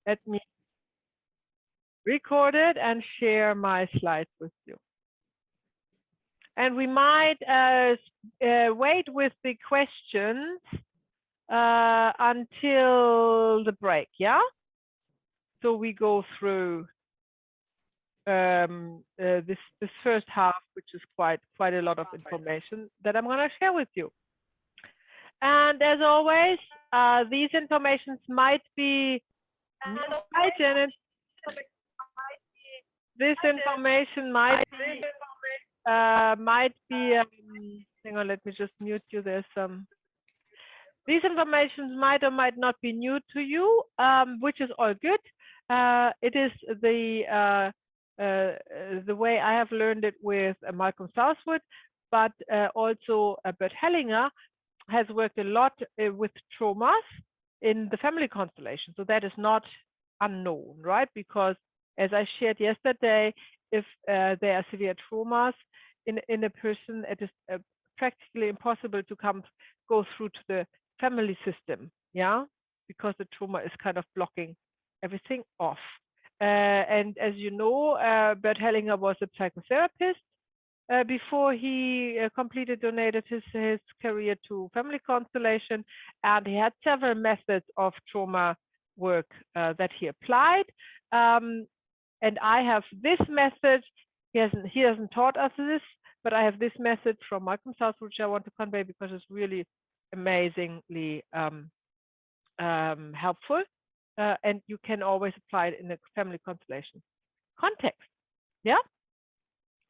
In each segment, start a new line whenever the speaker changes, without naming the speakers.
Let me record it and share my slides with you. And we might wait with the questions until the break, yeah? So we go through this first half, which is quite a lot of information that I'm going to share with you. And as always, these informations might be new. Hi, Janet. This information might be hang on, let me just mute you. There's some. These informations might or might not be new to you, which is all good. It is the way I have learned it with Malcolm Southwood, but also Bert Hellinger has worked a lot with traumas in the family constellation. So that is not unknown, right? Because as I shared yesterday, if there are severe traumas in a person, it is practically impossible to go through to the family system, yeah, because the trauma is kind of blocking everything off. And as you know, Bert Hellinger was a psychotherapist before he donated his career to family constellation, and he had several methods of trauma work that he applied. And I have this method. He hasn't taught us this, but I have this method from Malcolm Southwood, which I want to convey because it's really amazingly helpful, and you can always apply it in a family constellation context. Yeah.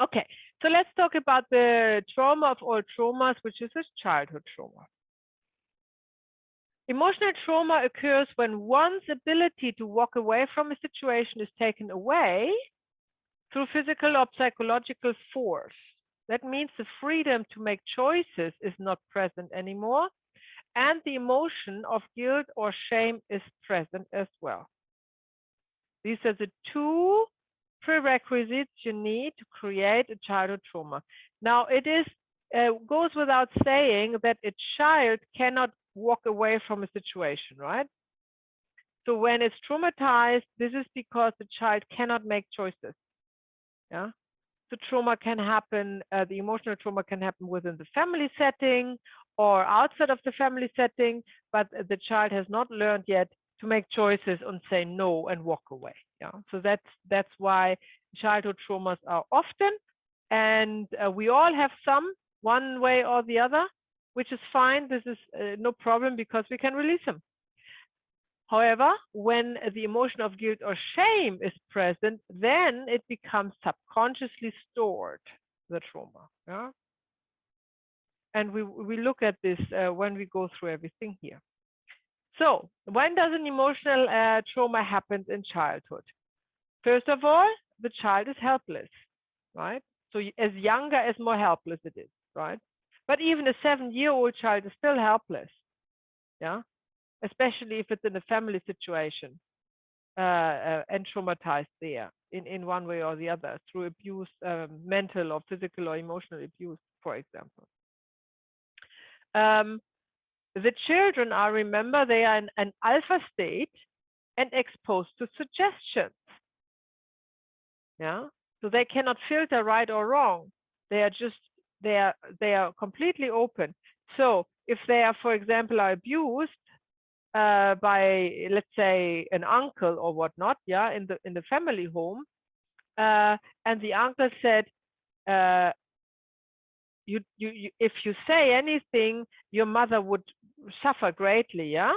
Okay, so let's talk about the trauma of all traumas, which is a childhood trauma. Emotional trauma occurs when one's ability to walk away from a situation is taken away through physical or psychological force. That means the freedom to make choices is not present anymore, and the emotion of guilt or shame is present as well. These are the two prerequisites you need to create a childhood trauma. Now, it goes without saying that a child cannot walk away from a situation, right? So when it's traumatized, this is because the child cannot make choices. Yeah. So trauma can happen, the emotional trauma can happen within the family setting or outside of the family setting, but the child has not learned yet to make choices and say no and walk away. Yeah. So that's why childhood traumas are often, and we all have some one way or the other, which is fine. This is no problem because we can release them. However, when the emotion of guilt or shame is present, then it becomes subconsciously stored, the trauma. Yeah? And we look at this when we go through everything here. So when does an emotional trauma happen in childhood? First of all, the child is helpless, right? So as younger, as more helpless it is, right? But even a 7-year-old child is still helpless, yeah? Especially if it's in a family situation and traumatized there in one way or the other through abuse, mental or physical or emotional abuse, for example. The children are, remember, they are in an alpha state and exposed to suggestions. Yeah, so they cannot filter right or wrong. They are just they are completely open. So if they are, for example, are abused by, let's say, an uncle or whatnot, yeah, in the family home, and the uncle said, you if you say anything, your mother would suffer greatly, yeah.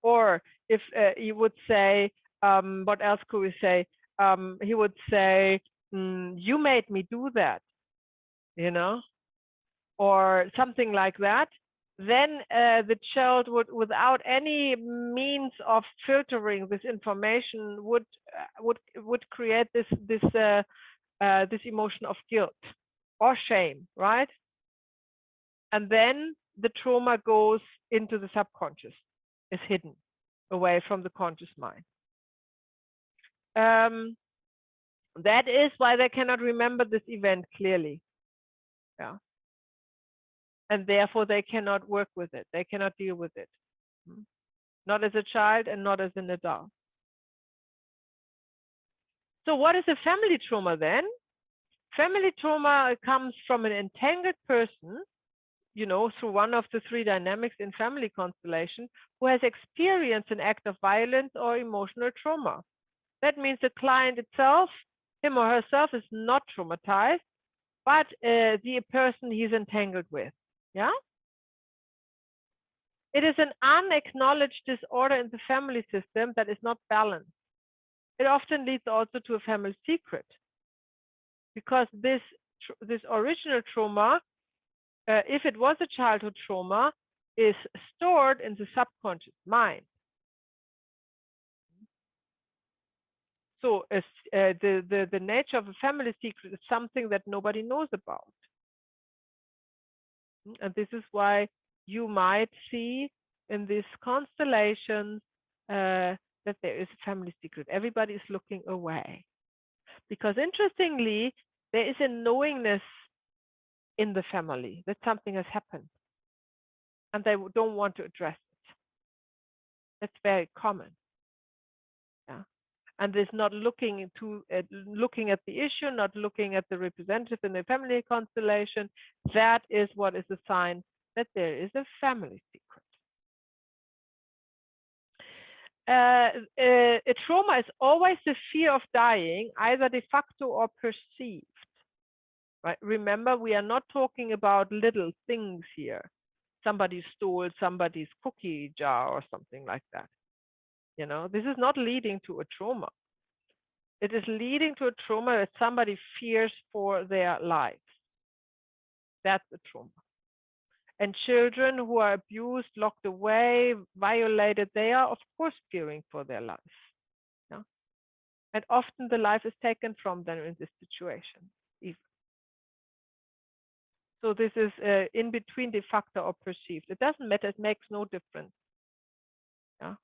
Or if he would say, what else could we say? He would say, you made me do that, you know, or something like that. Then the child would, without any means of filtering this information, would create this emotion of guilt or shame, right? And then the trauma goes into the subconscious, is hidden away from the conscious mind. That is why they cannot remember this event clearly. Yeah. And therefore they cannot work with it. They cannot deal with it. Not as a child and not as an adult. So what is a family trauma then? Family trauma comes from an entangled person, through one of the three dynamics in family constellation, who has experienced an act of violence or emotional trauma. That means the client itself, him or herself, is not traumatized, but the person he's entangled with. Yeah? It is an unacknowledged disorder in the family system that is not balanced. It often leads also to a family secret, because this original trauma, if it was a childhood trauma, is stored in the subconscious mind. So the nature of a family secret is something that nobody knows about. And this is why you might see in these constellations that there is a family secret. Everybody is looking away. Because interestingly, there is a knowingness in the family that something has happened, and they don't want to address it. That's very common. Yeah. And there's not looking at the issue, not looking at the representative in the family constellation. That is what is a sign that there is a family secret. A trauma is always the fear of dying, either de facto or perceived. Right? Remember, we are not talking about little things here. Somebody stole somebody's cookie jar or something like that. This is not leading to a trauma. It is leading to a trauma that somebody fears for their lives. That's a trauma. And children who are abused, locked away, violated, they are, of course, fearing for their life. Yeah? And often the life is taken from them in this situation. Even. So this is in between de facto or perceived. It doesn't matter. It makes no difference. Yeah?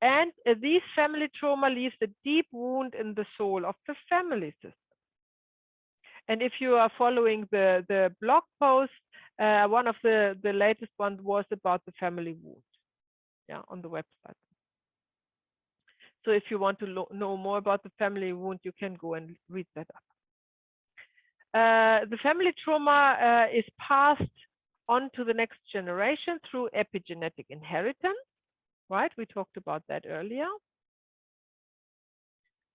And these family trauma leaves a deep wound in the soul of the family system. And if you are following the blog post, one of the latest ones was about the family wound, yeah, on the website. So if you want to know more about the family wound, you can go and read that up. The family trauma is passed on to the next generation through epigenetic inheritance, right? We talked about that earlier.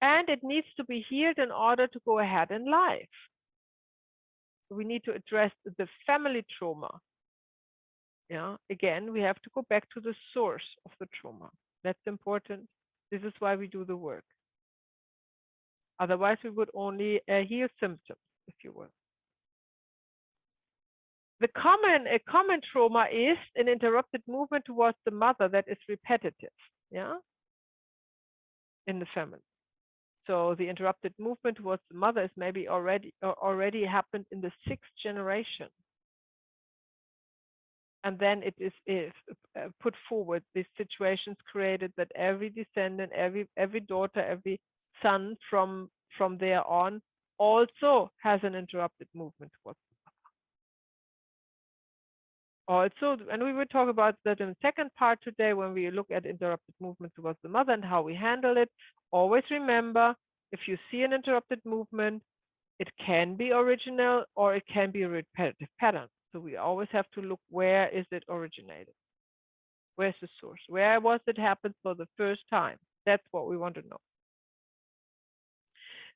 And it needs to be healed in order to go ahead in life. We need to address the family trauma. Yeah, again, we have to go back to the source of the trauma. That's important. This is why we do the work. Otherwise, we would only heal symptoms, if you will. A common trauma is an interrupted movement towards the mother that is repetitive, yeah, in the family. So the interrupted movement towards the mother is maybe already happened in the 6th generation. And then it is put forward. These situations created that every descendant, every daughter, every son from there on also has an interrupted movement towards the mother. Also, and we will talk about that in the second part today when we look at interrupted movement towards the mother and how we handle it. Always remember, if you see an interrupted movement, it can be original or it can be a repetitive pattern. So we always have to look, where is it originated? Where's the source? Where was it happened for the first time? That's what we want to know.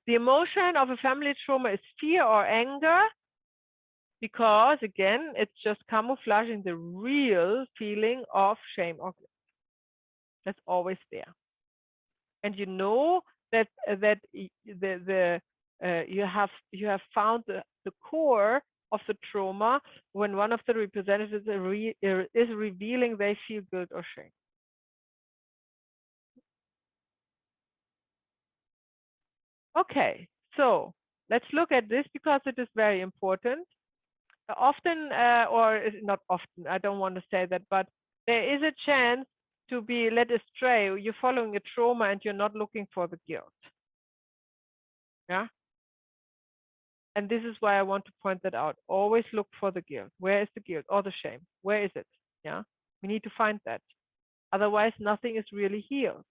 The emotion of a family trauma is fear or anger, because again, it's just camouflaging the real feeling of shame or guilt. That's always there. And you know that you have found the core of the trauma when one of the representatives is revealing they feel guilt or shame. Okay, so let's look at this because it is very important. Often, or not often, I don't want to say that, but there is a chance to be led astray. You're following a trauma and you're not looking for the guilt. Yeah. And this is why I want to point that out. Always look for the guilt. Where is the guilt or the shame? Where is it? Yeah. We need to find that. Otherwise, nothing is really healed.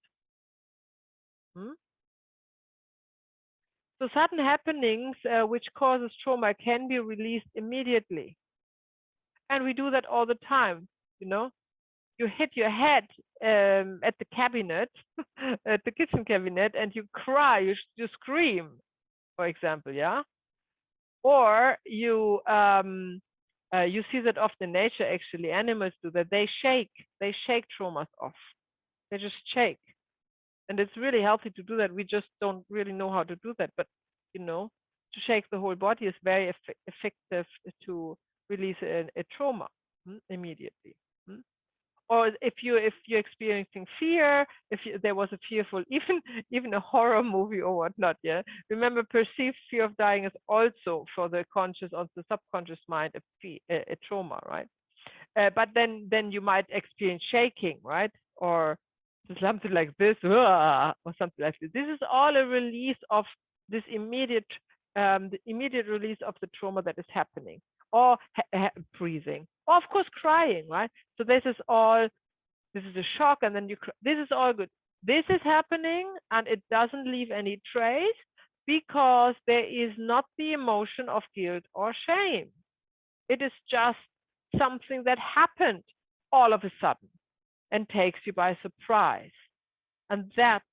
So sudden happenings which causes trauma can be released immediately. And we do that all the time, you know. You hit your head at the cabinet, at the kitchen cabinet, and you cry, you scream, for example, yeah? Or you see that often in nature, actually, animals do that. They shake traumas off. They just shake. And it's really healthy to do that. We just don't really know how to do that. But, you know, to shake the whole body is very effective to release a trauma immediately. Or if you're experiencing fear, there was a fearful, even a horror movie or whatnot, yeah. Remember, perceived fear of dying is also for the conscious or the subconscious mind a trauma, right? But then you might experience shaking, right? Or something like this, or something like this. This is all a release of this the immediate release of the trauma that is happening, or breathing, or of course crying, right? So this is a shock, and then this is all good. This is happening, and it doesn't leave any trace because there is not the emotion of guilt or shame. It is just something that happened all of a sudden and takes you by surprise. And that's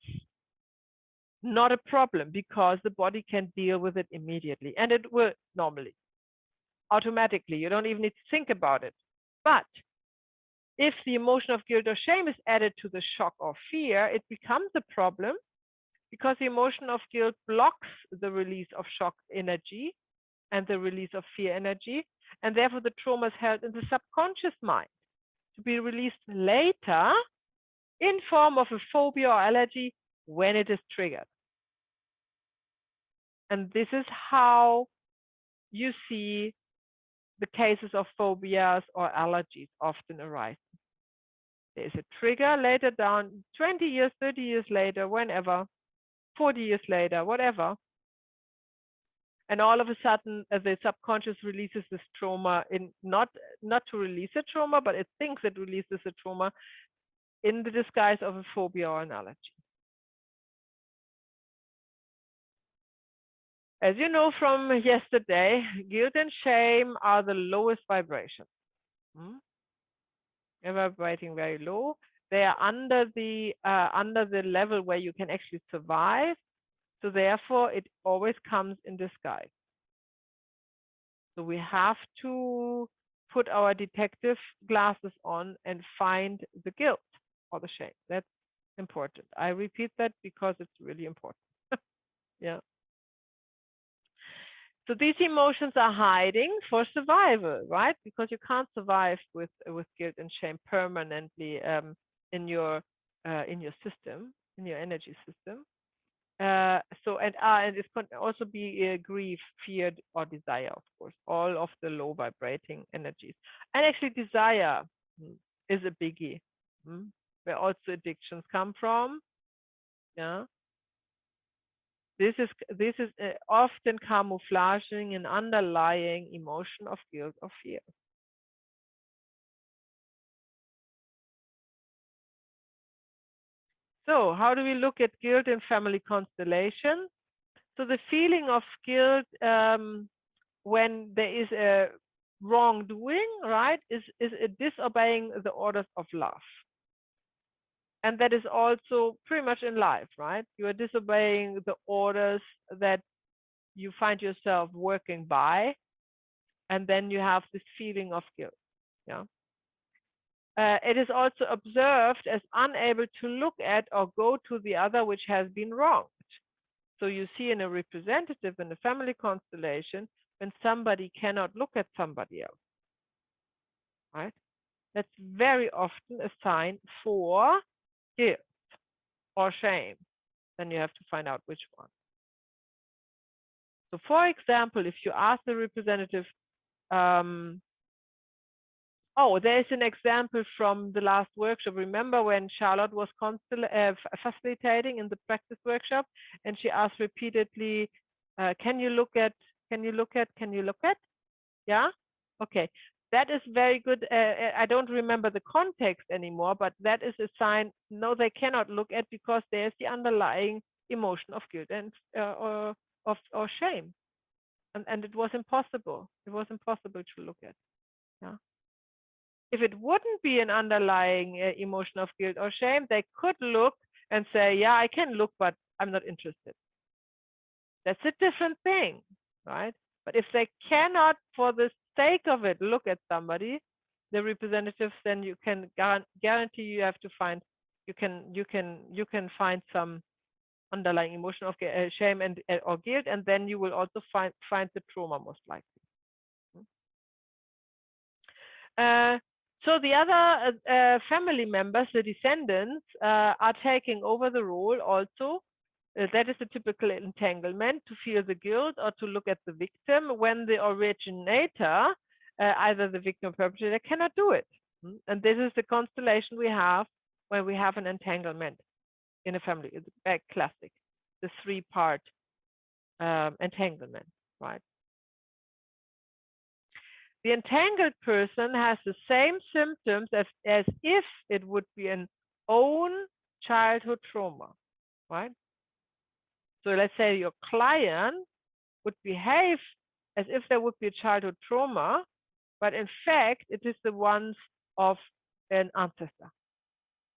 not a problem because the body can deal with it immediately, and it will normally, automatically. You don't even need to think about it. But if the emotion of guilt or shame is added to the shock or fear, it becomes a problem because the emotion of guilt blocks the release of shock energy and the release of fear energy, and therefore the trauma is held in the subconscious mind to be released later in form of a phobia or allergy when it is triggered. And this is how you see the cases of phobias or allergies often arise. There is a trigger later down, 20 years, 30 years later, whenever, 40 years later, whatever. And all of a sudden, the subconscious releases this trauma in not to release a trauma, but it thinks it releases a trauma in the disguise of a phobia or an allergy. As you know from yesterday, guilt and shame are the lowest vibrations. They're vibrating very low. They are under the level where you can actually survive. So therefore, it always comes in disguise. So we have to put our detective glasses on and find the guilt or the shame. That's important. I repeat that because it's really important. Yeah. So these emotions are hiding for survival, right? Because you can't survive with guilt and shame permanently in your system, in your energy system. So and it can also be grief, fear, or desire, of course, all of the low vibrating energies. And actually, desire is a biggie, where also addictions come from. Yeah. This is often camouflaging an underlying emotion of guilt or fear. So how do we look at guilt in family constellation? So the feeling of guilt when there is a wrongdoing, right, is disobeying the orders of love. And that is also pretty much in life, right? You are disobeying the orders that you find yourself working by, and then you have this feeling of guilt. Yeah. It is also observed as unable to look at or go to the other which has been wronged. So you see in a representative in a family constellation when somebody cannot look at somebody else, right? That's very often a sign for guilt or shame. Then you have to find out which one. So for example, if you ask the representative, oh, there's an example from the last workshop. Remember when Charlotte was facilitating in the practice workshop, and she asked repeatedly, can you look at, can you look at, can you look at? Yeah? Okay. That is very good. I don't remember the context anymore, but that is a sign, no, they cannot look at because there's the underlying emotion of guilt and or shame, and it was impossible. It was impossible to look at. Yeah. If it wouldn't be an underlying emotion of guilt or shame, they could look and say, yeah, I can look, but I'm not interested. That's a different thing, right? But if they cannot, for the sake of it, look at somebody, the representatives, then you can guarantee you have to find, you can find some underlying emotion of shame and or guilt, and then you will also find the trauma most likely. So the other family members, the descendants, are taking over the role also. That is a typical entanglement, to feel the guilt or to look at the victim when the originator, either the victim or perpetrator, cannot do it. And this is the constellation we have when we have an entanglement in a family. It's very classic, the three-part entanglement, right? The entangled person has the same symptoms as if it would be an own childhood trauma, right? So let's say your client would behave as if there would be a childhood trauma, but in fact, it is the ones of an ancestor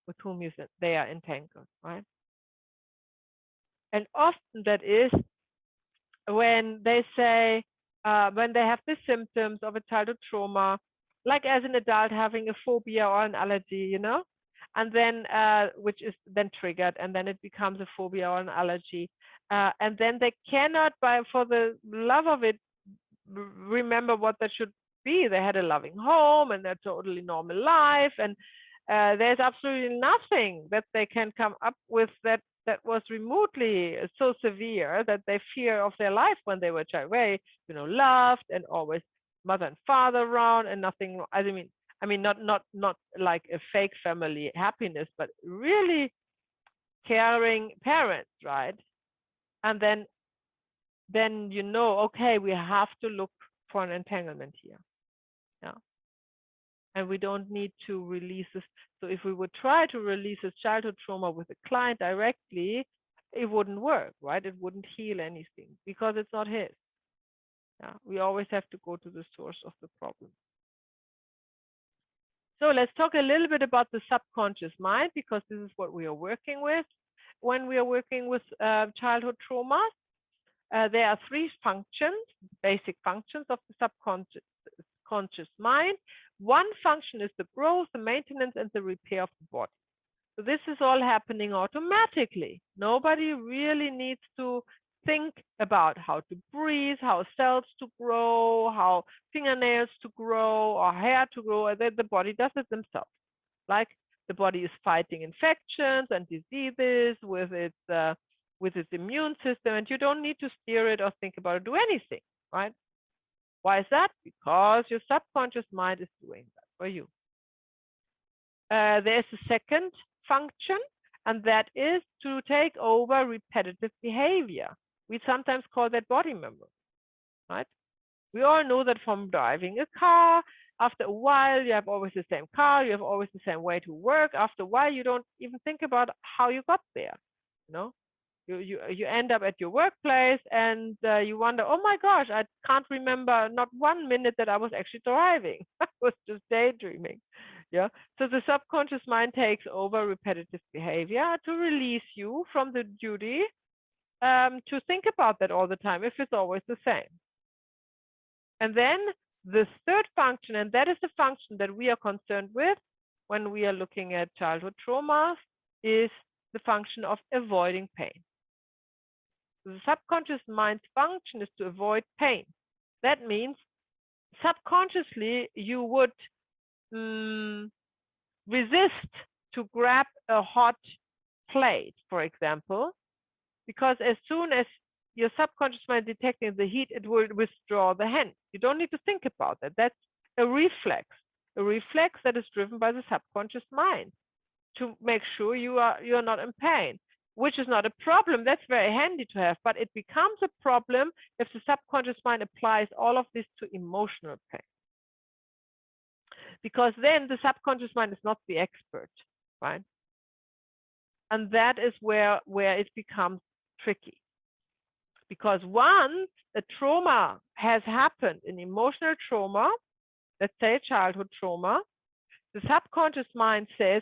with whom they are entangled, right? And often that is when they say, when they have the symptoms of a childhood trauma, like as an adult having a phobia or an allergy, you know, and then which is then triggered, and then it becomes a phobia or an allergy, and then they cannot, for the love of it, remember what that should be. They had a loving home and a totally normal life, and there's absolutely nothing that they can come up with that was remotely so severe that they fear of their life when they were child, very, you know, loved and always mother and father around and nothing. I mean, not like a fake family happiness, but really caring parents, right? And then you know, okay, we have to look for an entanglement here. Yeah. And we don't need to release this. So if we would try to release his childhood trauma with a client directly, it wouldn't work, right? It wouldn't heal anything because it's not his. Yeah. We always have to go to the source of the problem. So let's talk a little bit about the subconscious mind, because this is what we are working with when we are working with childhood traumas. There are three functions, basic functions of the subconscious mind. One function is the growth, the maintenance, and the repair of the body. So this is all happening automatically. Nobody really needs to think about how to breathe, how cells to grow, how fingernails to grow, or hair to grow. The body does it themselves. Like the body is fighting infections and diseases with its immune system, and you don't need to steer it or think about it, do anything, right? Why is that? Because your subconscious mind is doing that for you. There's a second function, and that is to take over repetitive behavior. We sometimes call that body memory, right? We all know that from driving a car. After a while, you have always the same car, you have always the same way to work. After a while, you don't even think about how you got there. You know, you end up at your workplace and you wonder, oh my gosh, I can't remember not 1 minute that I was actually driving. I was just daydreaming. Yeah. So the subconscious mind takes over repetitive behavior to release you from the duty to think about that all the time if it's always the same. And then the third function, and that is the function that we are concerned with when we are looking at childhood traumas, is the function of avoiding pain. The subconscious mind's function is to avoid pain. That means subconsciously you would resist to grab a hot plate, for example, because as soon as your subconscious mind detecting the heat, it will withdraw the hand. You don't need to think about that. That's a reflex that is driven by the subconscious mind to make sure you're not in pain, which is not a problem. That's very handy to have, but it becomes a problem if the subconscious mind applies all of this to emotional pain. Because then the subconscious mind is not the expert, right? And that is where it becomes tricky. Because once a trauma has happened, an emotional trauma, let's say childhood trauma, the subconscious mind says,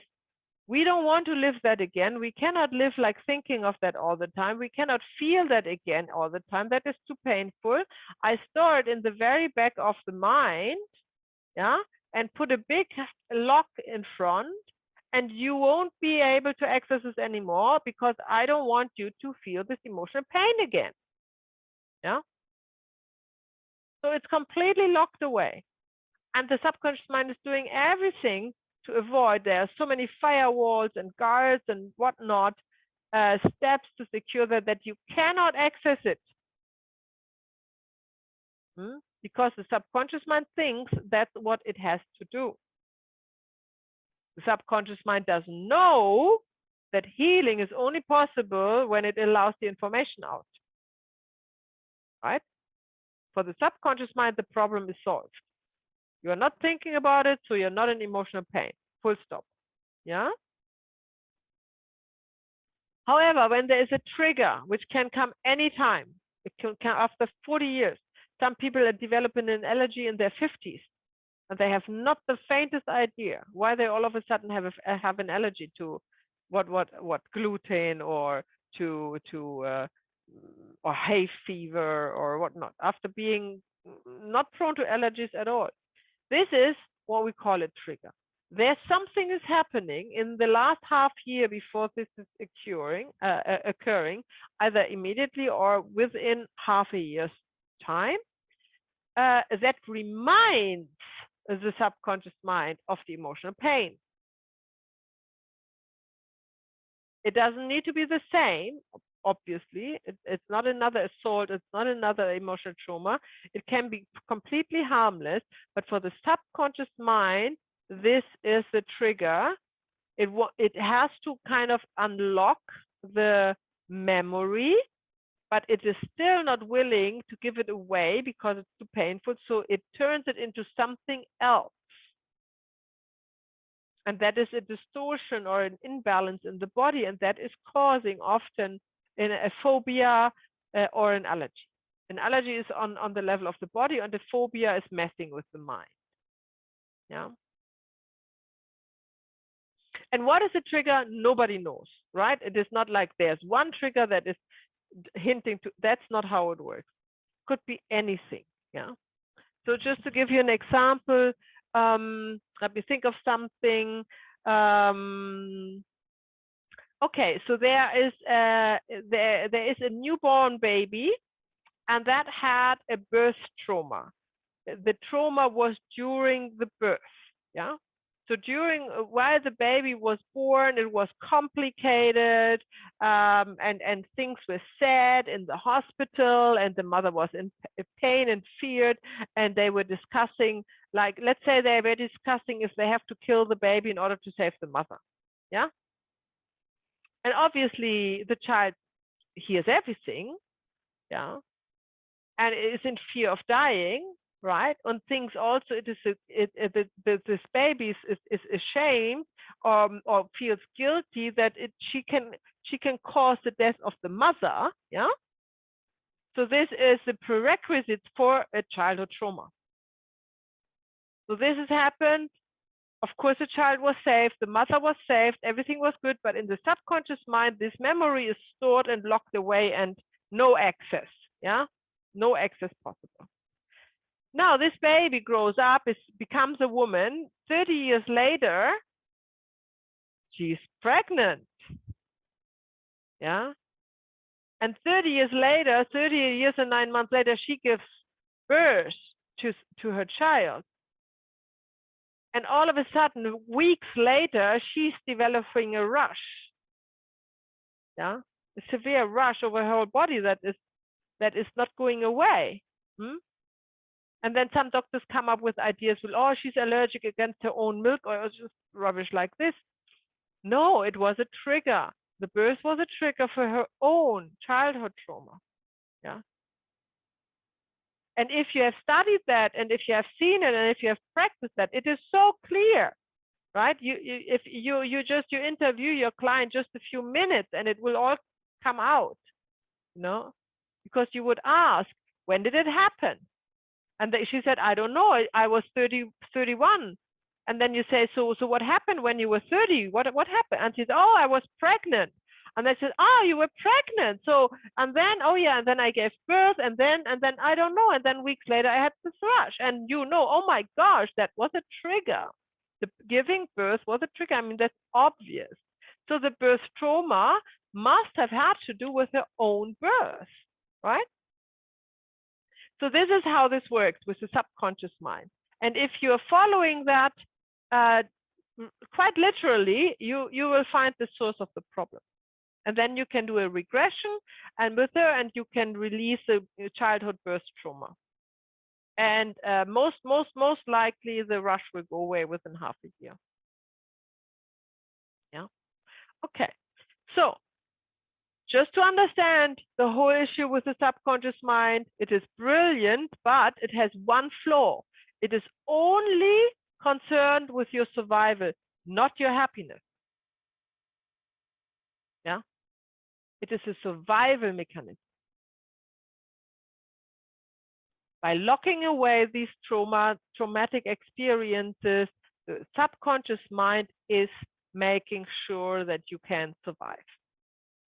we don't want to live that again. We cannot live like thinking of that all the time. We cannot feel that again all the time. That is too painful. I store it in the very back of the mind, yeah, and put a big lock in front, and you won't be able to access this anymore because I don't want you to feel this emotional pain again. Yeah. So it's completely locked away. And the subconscious mind is doing everything to avoid. There are so many firewalls and guards and whatnot, steps to secure that you cannot access it. Because the subconscious mind thinks that's what it has to do. The subconscious mind doesn't know that healing is only possible when it allows the information out. Right? For the subconscious mind, the problem is solved. You are not thinking about it, so you're not in emotional pain. Full stop. Yeah. However, when there is a trigger, which can come anytime, it can come after 40 years. Some people are developing an allergy in their 50s, and they have not the faintest idea why they all of a sudden have an allergy to what gluten or or hay fever or whatnot, after being not prone to allergies at all. This is what we call a trigger. There's something is happening in the last half year before this is occurring, either immediately or within half a year's time, that reminds the subconscious mind of the emotional pain. It doesn't need to be the same, obviously. It's not another assault. It's not another emotional trauma. It can be completely harmless, but for the subconscious mind, this is the trigger. It has to kind of unlock the memory, but it is still not willing to give it away because it's too painful. So it turns it into something else. And that is a distortion or an imbalance in the body, and that is causing often a phobia or an allergy. An allergy is on the level of the body, and the phobia is messing with the mind. Yeah. And what is the trigger? Nobody knows, right? It is not like there's one trigger that is hinting to. That's not how it works. Could be anything. Yeah. So just to give you an example, let me think of something. Okay, so there is a newborn baby, and that had a birth trauma. The trauma was during the birth. Yeah. So while the baby was born, it was complicated, and things were said in the hospital, and the mother was in pain and feared, and they were discussing, like, let's say they were discussing if they have to kill the baby in order to save the mother. Yeah. And obviously the child hears everything. Yeah. And is in fear of dying. Right, and thinks also this baby is ashamed or feels guilty that she can cause the death of the mother. Yeah, so this is the prerequisite for a childhood trauma. So this has happened. Of course, the child was saved, the mother was saved, everything was good, but in the subconscious mind, this memory is stored and locked away, and no access. Yeah, no access possible. Now this baby grows up, becomes a woman. 30 years later, she's pregnant. Yeah. And 30 years later, 30 years and 9 months later, she gives birth to her child. And all of a sudden, weeks later, she's developing a rush. Yeah. A severe rush over her whole body that is not going away. And then some doctors come up with ideas, well, oh, she's allergic against her own milk, or just rubbish like this. No, it was a trigger. The birth was a trigger for her own childhood trauma. Yeah. And if you have studied that, and if you have seen it, and if you have practiced that, it is so clear, right? If you interview your client just a few minutes, and it will all come out, because you would ask, when did it happen? And she said, I don't know. I was 31. And then you say, so what happened when you were 30? What happened? And she said, oh, I was pregnant. And they said, oh, you were pregnant. So, and then, oh yeah, and then I gave birth, and then I don't know. And then weeks later, I had the thrush. And you know, oh my gosh, that was a trigger. The giving birth was a trigger. I mean, that's obvious. So the birth trauma must have had to do with her own birth, right? So this is how this works with the subconscious mind. And if you're following that quite literally, you will find the source of the problem. And then you can do a regression and with her, and you can release a childhood birth trauma. And most likely the rush will go away within half a year. Yeah. Okay. So just to understand the whole issue with the subconscious mind, it is brilliant, but it has one flaw. It is only concerned with your survival, not your happiness. Yeah. It is a survival mechanism. By locking away these traumatic experiences, the subconscious mind is making sure that you can survive.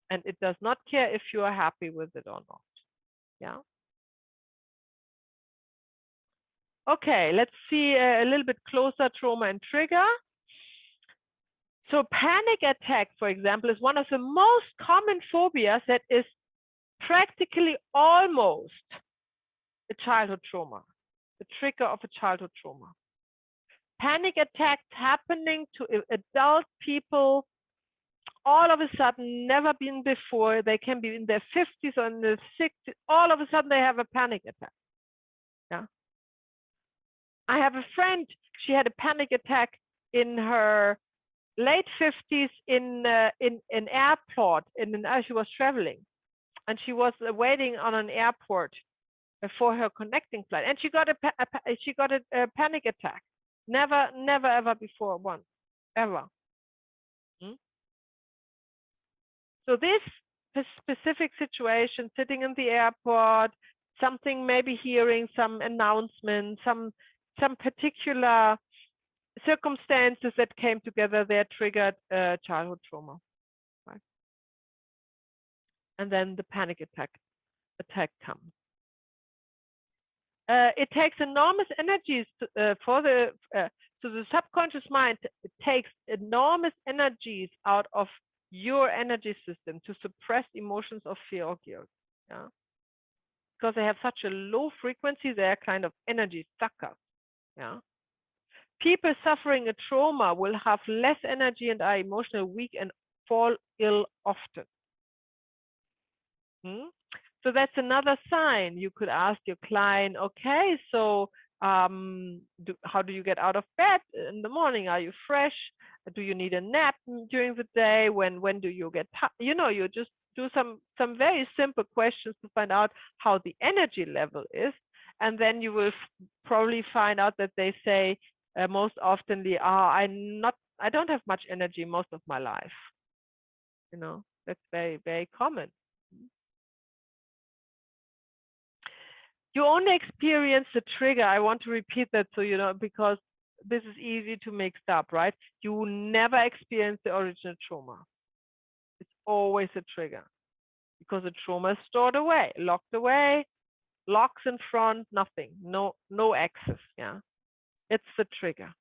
And it does not care if you are happy with it or not. Yeah. Okay, let's see a little bit closer trauma and trigger. So panic attack, for example, is one of the most common phobias that is practically almost a childhood trauma, the trigger of a childhood trauma. Panic attacks happening to adult people all of a sudden, never been before. They can be in their 50s or in their 60s. All of a sudden, they have a panic attack. Yeah. I have a friend. She had a panic attack in her late 50s in an airport. She was traveling, and she was waiting on an airport for her connecting flight, and she got a panic attack. Never ever before once, ever. So this specific situation, sitting in the airport, something maybe hearing some announcement, some particular circumstances that came together, they triggered childhood trauma, right? And then the panic attack comes. It takes enormous energies so the subconscious mind, it takes enormous energies out of your energy system to suppress emotions of fear or guilt. Yeah, because they have such a low frequency, they are kind of energy suckers. Yeah, people suffering a trauma will have less energy and are emotionally weak and fall ill often. So that's another sign. You could ask your client, okay, so how do you get out of bed in the morning? Are you fresh? Do you need a nap during the day? When do you get tired? You just do some very simple questions to find out how the energy level is, and then you will probably find out that they say most oftenly, I don't have much energy most of my life. That's very, very common. You only experience the trigger. I want to repeat that so you know, because this is easy to mix up, right? You never experience the original trauma. It's always a trigger because the trauma is stored away, locked away, locks in front, nothing, no access. Yeah, it's the trigger.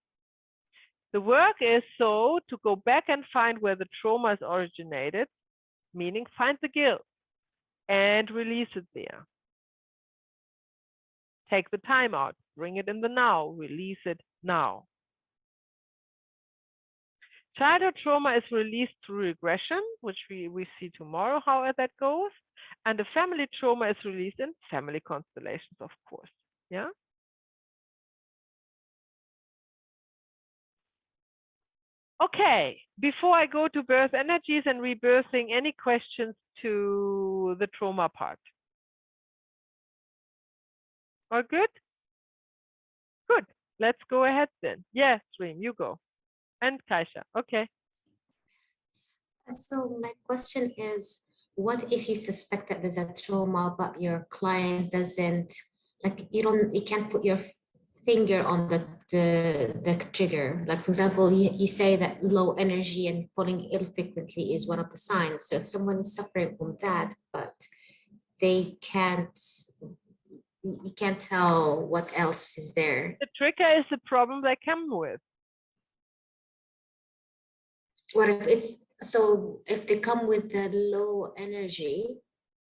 The work is so to go back and find where the trauma is originated, meaning find the guilt and release it there. Take the time out, bring it in the now, release it now. Childhood trauma is released through regression, which we see tomorrow how that goes. And the family trauma is released in family constellations, of course. Yeah. Okay, before I go to birth energies and rebirthing, any questions to the trauma part? All good? Good. Let's go ahead then. Yes, Reem, you go. And Kaisha. Okay.
So my question is, what if you suspect that there's a trauma, but your client doesn't, like, you can't put your finger on the trigger? Like, for example, you say that low energy and falling ill frequently is one of the signs. So if someone is suffering from that, but they can't, you can't tell what else is there.
The trigger is the problem they come with.
What if it's, so if they come with the low energy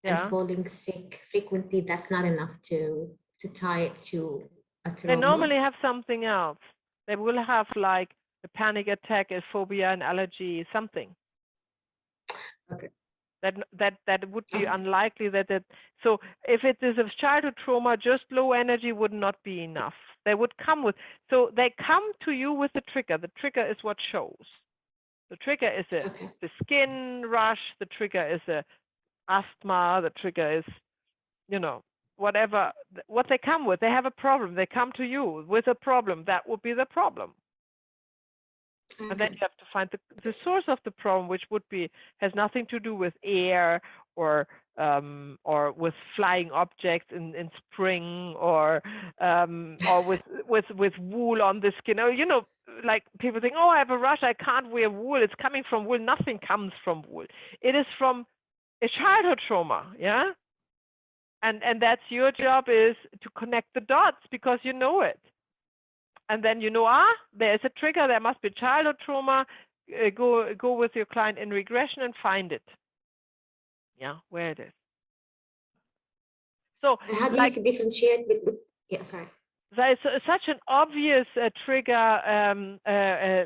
and falling sick frequently, that's not enough to tie it to a trauma?
They normally have something else. They will have like a panic attack, a phobia, an allergy, something.
Okay.
That would be unlikely so if it is a childhood trauma, just low energy would not be enough. They would come with, so they come to you with the trigger. The trigger is what shows. The trigger is the skin rash, the trigger is a asthma, the trigger is, whatever, what they come with. They have a problem. They come to you with a problem. That would be the problem. And then you have to find the source of the problem, which has nothing to do with air or with flying objects in spring or with wool on the skin. Or, like people think, oh, I have a rash, I can't wear wool. It's coming from wool. Nothing comes from wool. It is from a childhood trauma, yeah. And that's your job, is to connect the dots, because you know it. And then there's a trigger, there must be childhood trauma. Go with your client in regression and find it. Yeah, where it is. So
how do you differentiate with yeah, sorry.
There's such an obvious trigger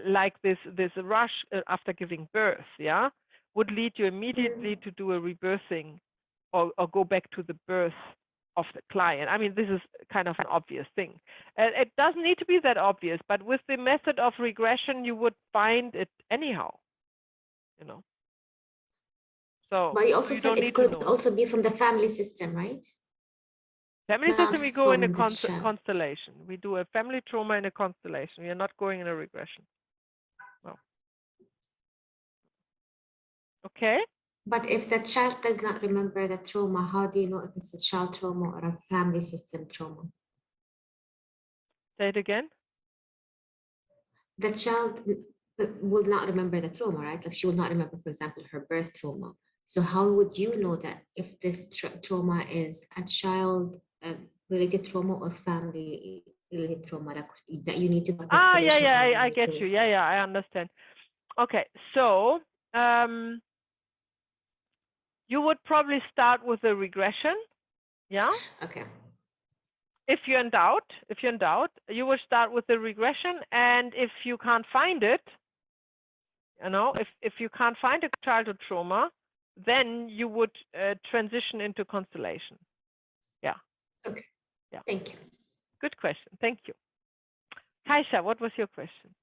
like this rush after giving birth, yeah, would lead you immediately to do a rebirthing or go back to the birth of the client. I mean, this is kind of an obvious thing. It doesn't need to be that obvious, but with the method of regression, you would find it anyhow, So,
but you also said it could also be from the family system, right?
Family system, we go in a constellation. We do a family trauma in a constellation. We are not going in a regression. No. Okay.
But if the child does not remember the trauma, how do you know if it's a child trauma or a family system trauma?
Say it again.
The child will not remember the trauma, right? Like, she will not remember, for example, her birth trauma. So how would you know that if this trauma is a child related trauma or family related trauma that you need to do?
I get you. Yeah, I understand. Okay, so you would probably start with a regression. Yeah.
Okay.
If you're in doubt, you would start with the regression, and if you can't find it, if you can't find a childhood trauma, then you would transition into constellation. Yeah.
Okay. Yeah. Thank you.
Good question. Thank you. Kaisha, what was your question?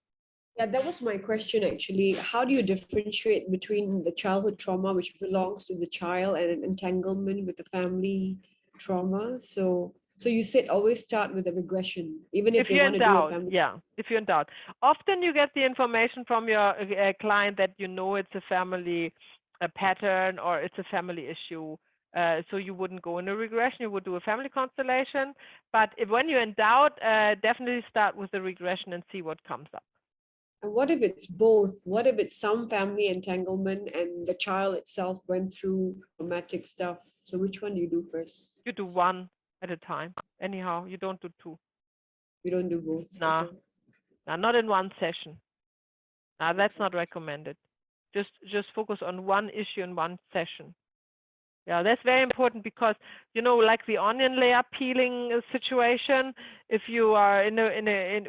Yeah, that was my question, actually. How do you differentiate between the childhood trauma, which belongs to the child, and an entanglement with the family trauma? So you said always start with a regression, even if they want to do a family.
Yeah, if you're in doubt. Often you get the information from your client that it's a family pattern or it's a family issue. So you wouldn't go in a regression, you would do a family constellation. But when you're in doubt, definitely start with the regression and see what comes up.
And what if it's both? What if it's some family entanglement and the child itself went through traumatic stuff? So which one do you do first?
You do one at a time. Anyhow, you don't do two.
You don't do both?
No, okay. No, not in one session. No, that's not recommended. Just focus on one issue in one session. Yeah, that's very important, because like the onion layer peeling situation, if you are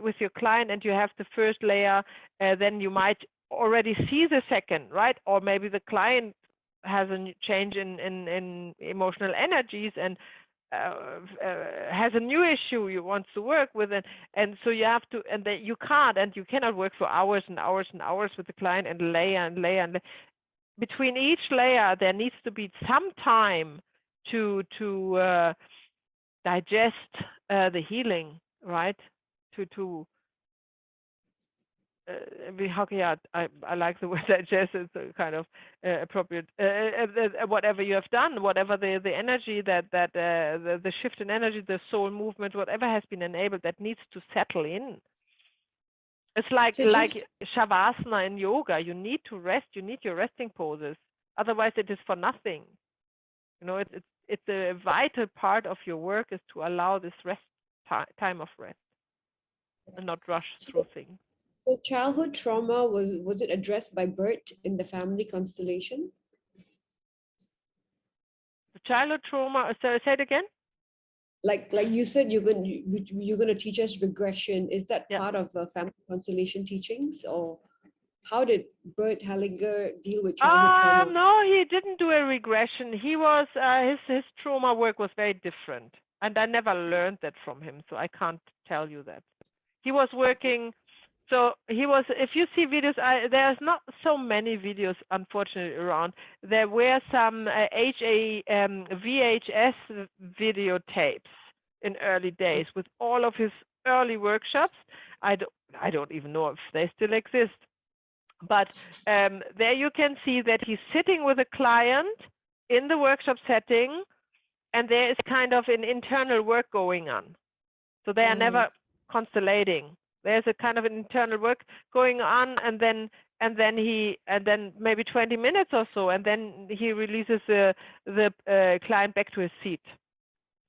with your client and you have the first layer, then you might already see the second, right? Or maybe the client has a change in emotional energies and has a new issue you want to work with, and so you have to, and you cannot work for hours and hours and hours with the client and layer and layer and layer. Between each layer, there needs to be some time to digest the healing, right? To I like the word digest. It's a kind of appropriate. Whatever you have done, whatever the energy the shift in energy, the soul movement, whatever has been enabled, that needs to settle in. It's like
So just
shavasana in yoga. You need to rest. You need your resting poses. Otherwise, it is for nothing. You know, it's a vital part of your work is to allow this rest time of rest and not rush through things.
so childhood trauma, was it addressed by Bert in the family constellation?
The childhood trauma. So say it again.
Like you said, you're gonna teach us regression. Is that
Yeah.
part of the family constellation teachings, or how did Bert Hellinger deal with childhood trauma?
No, he didn't do a regression. He was his trauma work was very different, and I never learned that from him, so I can't tell you that. He was working. So he was. If you see videos, there's not so many videos, unfortunately, around. There were some VHS videotapes in early days with all of his early workshops. I don't even know if they still exist. But there you can see that he's sitting with a client in the workshop setting, and there is kind of an internal work going on. So they are never constellating. There's a kind of an internal work going on, and then maybe 20 minutes or so, and then he releases the client back to his seat.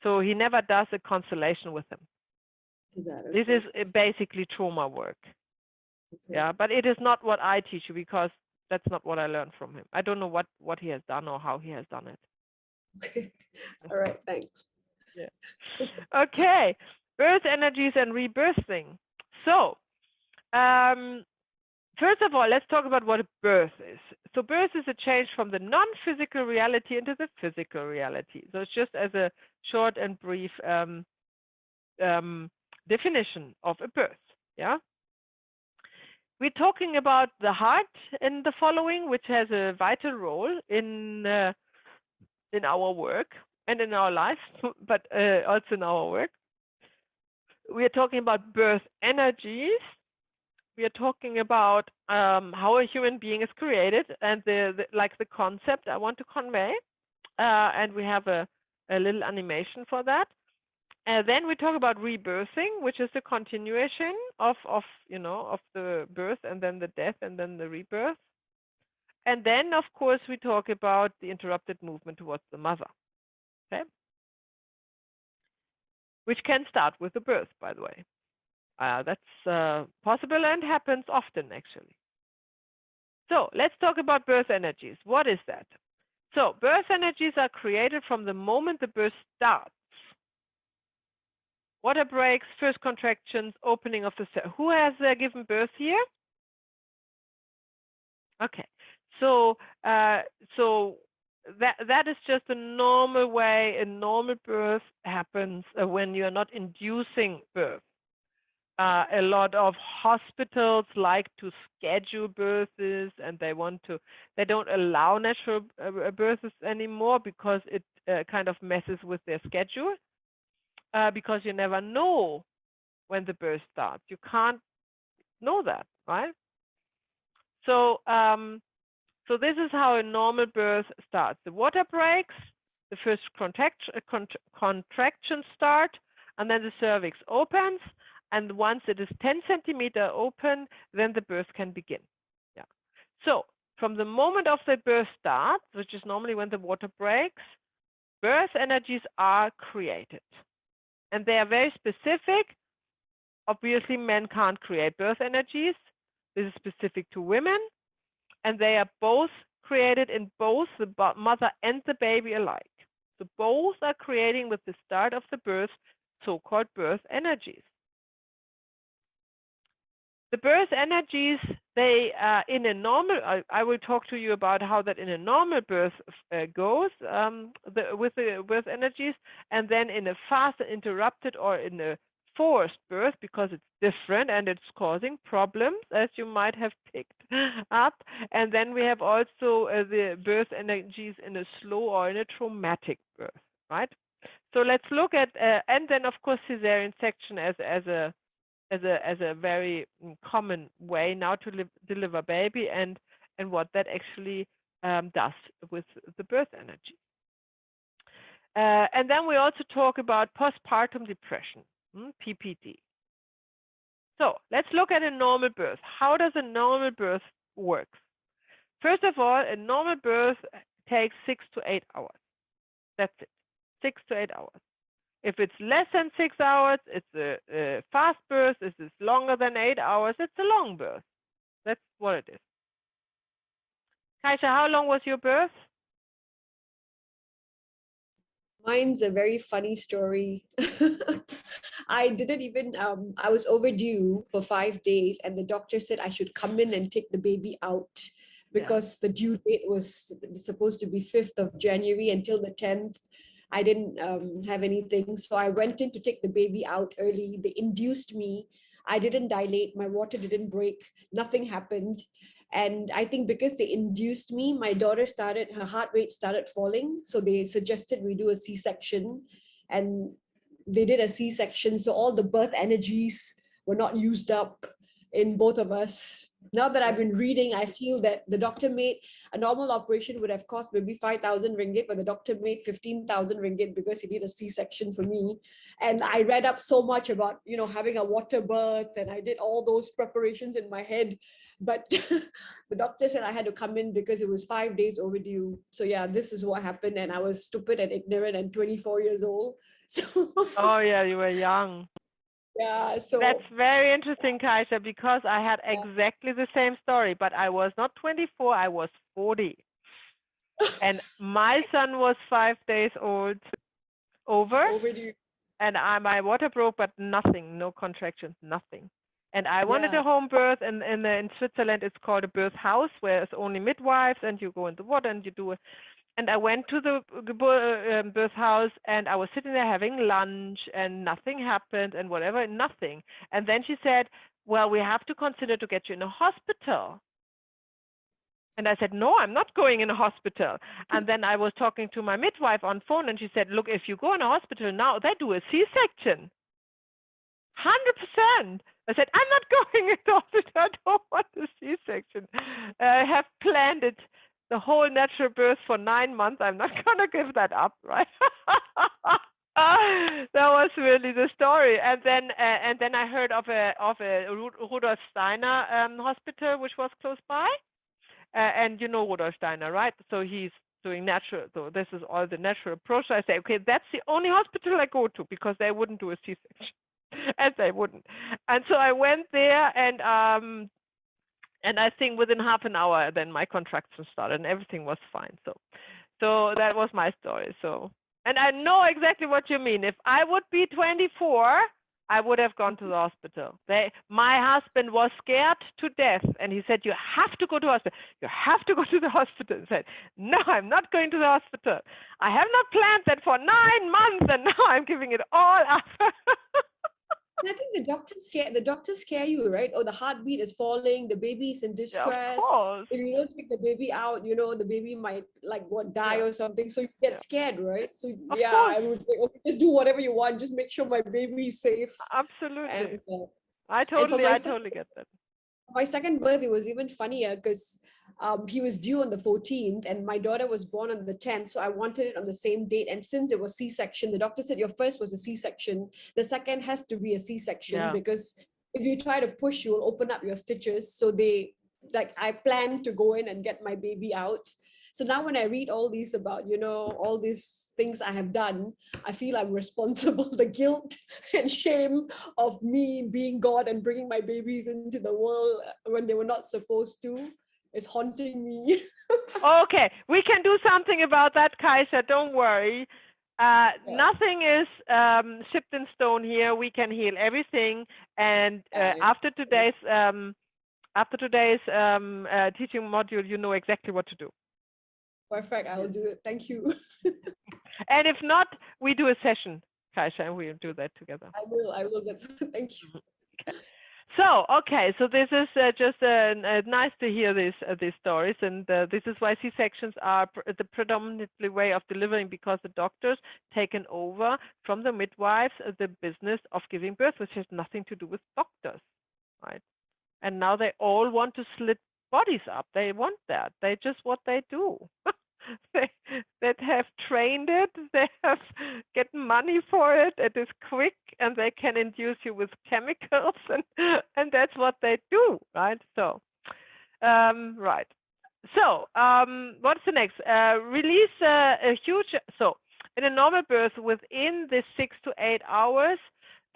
So he never does a constellation with them. This is basically trauma work.
Okay.
Yeah, but it is not what I teach you, because that's not what I learned from him. I don't know what he has done or how he has done it.
Okay. All right, thanks.
Yeah. Okay, birth energies and rebirthing. So, first of all, let's talk about what a birth is. So birth is a change from the non-physical reality into the physical reality. So it's just as a short and brief definition of a birth. Yeah. We're talking about the heart in the following, which has a vital role in our work and in our life, but also in our work. We are talking about birth energies. We are talking about how a human being is created, and the concept I want to convey. And we have a little animation for that. Then we talk about rebirthing, which is the continuation of the birth and then the death and then the rebirth. And then, of course, we talk about the interrupted movement towards the mother. Okay, which can start with the birth, by the way. That's possible and happens often, actually. So let's talk about birth energies. What is that? So birth energies are created from the moment the birth starts. Water breaks, first contractions, opening of the cell. Who has given birth here? Okay, so that is just a normal way. A normal birth happens when you are not inducing birth. A lot of hospitals like to schedule births, and they don't allow natural births anymore because it kind of messes with their schedule. Because you never know when the birth starts. You can't know that, right? So, so this is how a normal birth starts. The water breaks, the first contractions start, and then the cervix opens. And once it is 10 centimeters open, then the birth can begin. Yeah. So from the moment of the birth start, which is normally when the water breaks, birth energies are created. And they are very specific. Obviously, men can't create birth energies. This is specific to women. And they are both created in both the mother and the baby alike. So both are creating with the start of the birth, so-called birth energies. The birth energies, they in a normal, I will talk to you about how that in a normal birth goes with the birth energies, and then in a fast interrupted or in a forced birth, because it's different and it's causing problems, as you might have picked up. And then we have also the birth energies in a slow or in a traumatic birth, right? So let's look at, and then of course cesarean section as a as a very common way now to deliver baby, and what that actually does with the birth energy. And then we also talk about postpartum depression, PPD. So let's look at a normal birth. How does a normal birth work? First of all, a normal birth takes 6 to 8 hours. That's it, 6 to 8 hours. If it's less than 6 hours, it's a fast birth. If it's longer than 8 hours, it's a long birth. That's what it is. Kaisha, how long was your birth?
Mine's a very funny story. I didn't even, I was overdue for 5 days, and the doctor said I should come in and take the baby out because the due date was supposed to be 5th of January until the 10th. I didn't have anything. So I went in to take the baby out early. They induced me. I didn't dilate. My water didn't break. Nothing happened. And I think because they induced me, my daughter her heart rate started falling. So they suggested we do a C-section, and they did a C-section. So all the birth energies were not used up in both of us. Now that I've been reading, I feel that the doctor made a normal operation would have cost maybe 5,000 ringgit, but the doctor made 15,000 ringgit because he did a C-section for me. And I read up so much about, having a water birth, and I did all those preparations in my head. But the doctor said I had to come in because it was 5 days overdue. So yeah, this is what happened. And I was stupid and ignorant and 24 years old. So
oh yeah, you were young.
Yeah, so
that's very interesting, Kaisha, because I had exactly the same story, but I was not 24, I was 40. And my son was 5 days old overdue. And my water broke, but nothing, no contractions, nothing. And I wanted a home birth, and in Switzerland it's called a birth house, where it's only midwives, and you go in the water and you do it. And I went to the birth house, and I was sitting there having lunch, and nothing happened, and whatever, nothing. And then she said, well, we have to consider to get you in a hospital. And I said, no, I'm not going in a hospital. And then I was talking to my midwife on phone, and she said, look, if you go in a hospital now, they do a C-section. 100%. I said, I'm not going in the hospital. I don't want a C-section. I have planned it, the whole natural birth, for 9 months. I'm not going to give that up, right? That was really the story. And then I heard of a Rudolf Steiner hospital, which was close by. And you know Rudolf Steiner, right? So he's doing natural. So this is all the natural approach. So I say, okay, that's the only hospital I go to, because they wouldn't do a C-section. As they wouldn't. And so I went there, and I think within half an hour, then my contraction started, and everything was fine. So that was my story. So, and I know exactly what you mean. If I would be 24, I would have gone to the hospital. My husband was scared to death, and he said, you have to go to the hospital. You have to go to the hospital. I said, no, I'm not going to the hospital. I have not planned that for 9 months, and now I'm giving it all up.
I think the doctors scare you, right? Oh, the heartbeat is falling, the baby is in distress.
Of course.
If you don't take the baby out, the baby might die or something. So you get scared, right? So I would say, okay, just do whatever you want. Just make sure my baby is safe.
Absolutely.
And,
I totally get that.
My second birth, it was even funnier because he was due on the 14th and my daughter was born on the 10th. So I wanted it on the same date. And since it was C-section, the doctor said your first was a C-section. The second has to be a C-section because if you try to push, you'll open up your stitches. So I planned to go in and get my baby out. So now when I read all these about, all these things I have done, I feel I'm responsible. The guilt and shame of me being God and bringing my babies into the world when they were not supposed to is haunting me.
Okay, we can do something about that, Kaisha. Don't worry. Nothing is shipped in stone here. We can heal everything. And after today's teaching module, you know exactly what to do.
Perfect. I will do it. Thank you.
And if not, we do a session, Kaisha, and we'll do that together.
I will. Thank you.
Okay. So, okay, so this is just nice to hear these stories, and this is why C-sections are the predominantly way of delivering, because the doctors taken over from the midwives the business of giving birth, which has nothing to do with doctors, right? And now they all want to slit bodies up. They want that. They just what they do. They have trained it. They have get money for it. It is quick, and they can induce you with chemicals, and that's what they do, right? So, right. So, what's the next? Release a huge. So, in a normal birth, within the 6 to 8 hours,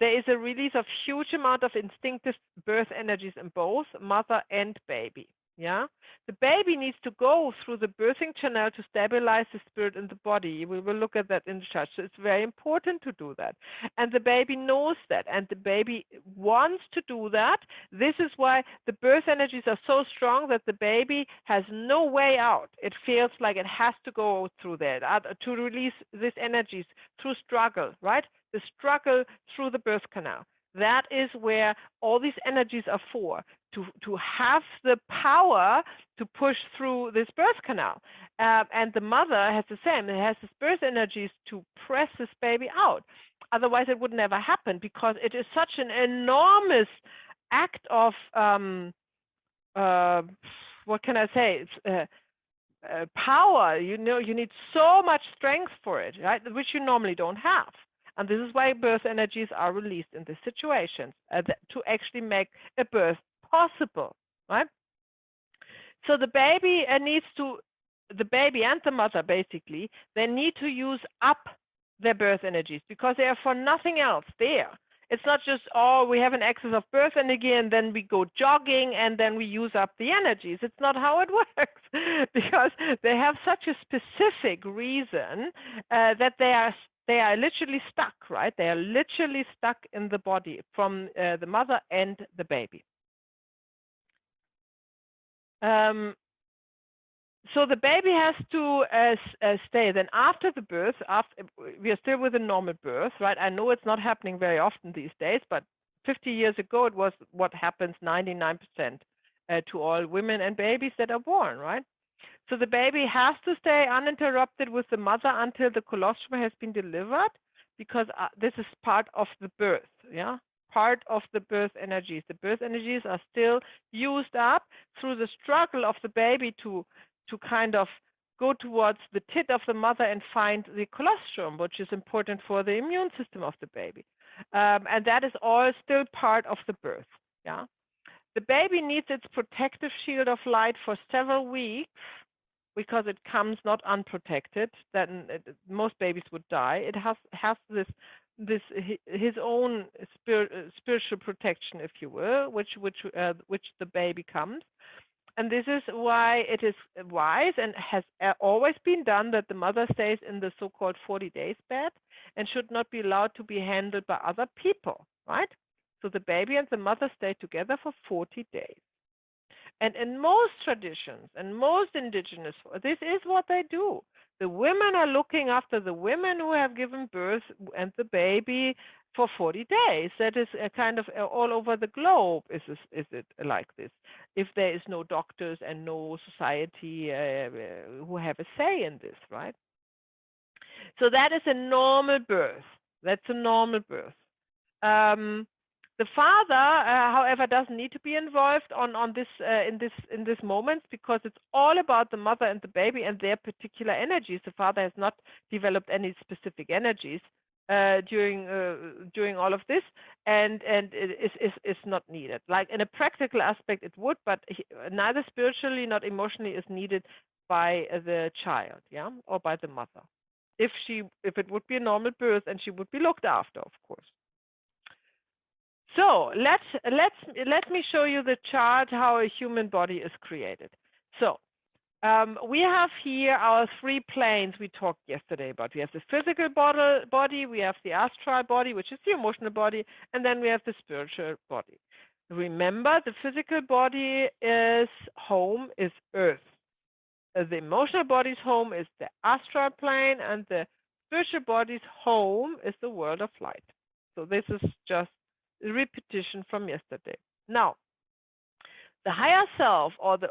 there is a release of huge amount of instinctive birth energies in both mother and baby. Yeah, the baby needs to go through the birthing channel to stabilize the spirit in the body. We will look at that in the chart. So it's very important to do that. And the baby knows that, and the baby wants to do that. This is why the birth energies are so strong that the baby has no way out. It feels like it has to go through that to release these energies through struggle, right? The struggle through the birth canal. That is where all these energies are for, to have the power to push through this birth canal. And the mother has the same. It has this birth energies to press this baby out. Otherwise, it would never happen, because it is such an enormous act of, what can I say? Power. You know, you need so much strength for it, right? Which you normally don't have. And this is why birth energies are released in these situations, to actually make a birth possible, right? So the baby the baby and the mother, basically, they need to use up their birth energies, because they are for nothing else there. It's not just, oh, we have an excess of birth energy and then we go jogging and then we use up the energies. It's not how it works, because they have such a specific reason that they are literally stuck, right? They are literally stuck in the body from the mother and the baby. So the baby has to stay. Then after the birth, we are still with a normal birth, right? I know it's not happening very often these days, but 50 years ago, it was what happens 99% to all women and babies that are born, right? So the baby has to stay uninterrupted with the mother until the colostrum has been delivered, because this is part of the birth, yeah? Part of the birth energies. The birth energies are still used up through the struggle of the baby to kind of go towards the tit of the mother and find the colostrum, which is important for the immune system of the baby. And that is all still part of the birth, yeah? The baby needs its protective shield of light for several weeks, because it comes not unprotected. Then most babies would die. It has his own spiritual protection, if you will, which the baby comes. And this is why it is wise and has always been done that the mother stays in the so-called 40 days bed and should not be allowed to be handled by other people, right? So the baby and the mother stay together for 40 days. And in most traditions and most indigenous, this is what they do. The women are looking after the women who have given birth and the baby for 40 days. That is a kind of all over the globe. Is it like this? If there is no doctors and no society who have a say in this, right? So that is a normal birth. That's a normal birth. The father, however, doesn't need to be involved on this in this moment, because it's all about the mother and the baby and their particular energies. The father has not developed any specific energies during all of this, and it is not needed. Like in a practical aspect, it would, but neither spiritually nor emotionally is needed by the child, yeah, or by the mother. If it would be a normal birth and she would be looked after, of course. So let me show you the chart how a human body is created. So we have here our 3 planes we talked yesterday about. We have the physical body, we have the astral body, which is the emotional body, and then we have the spiritual body. Remember, the physical body is home, is Earth. The emotional body's home is the astral plane, and the spiritual body's home is the world of light. So this is just a repetition from yesterday. Now, the higher self, or the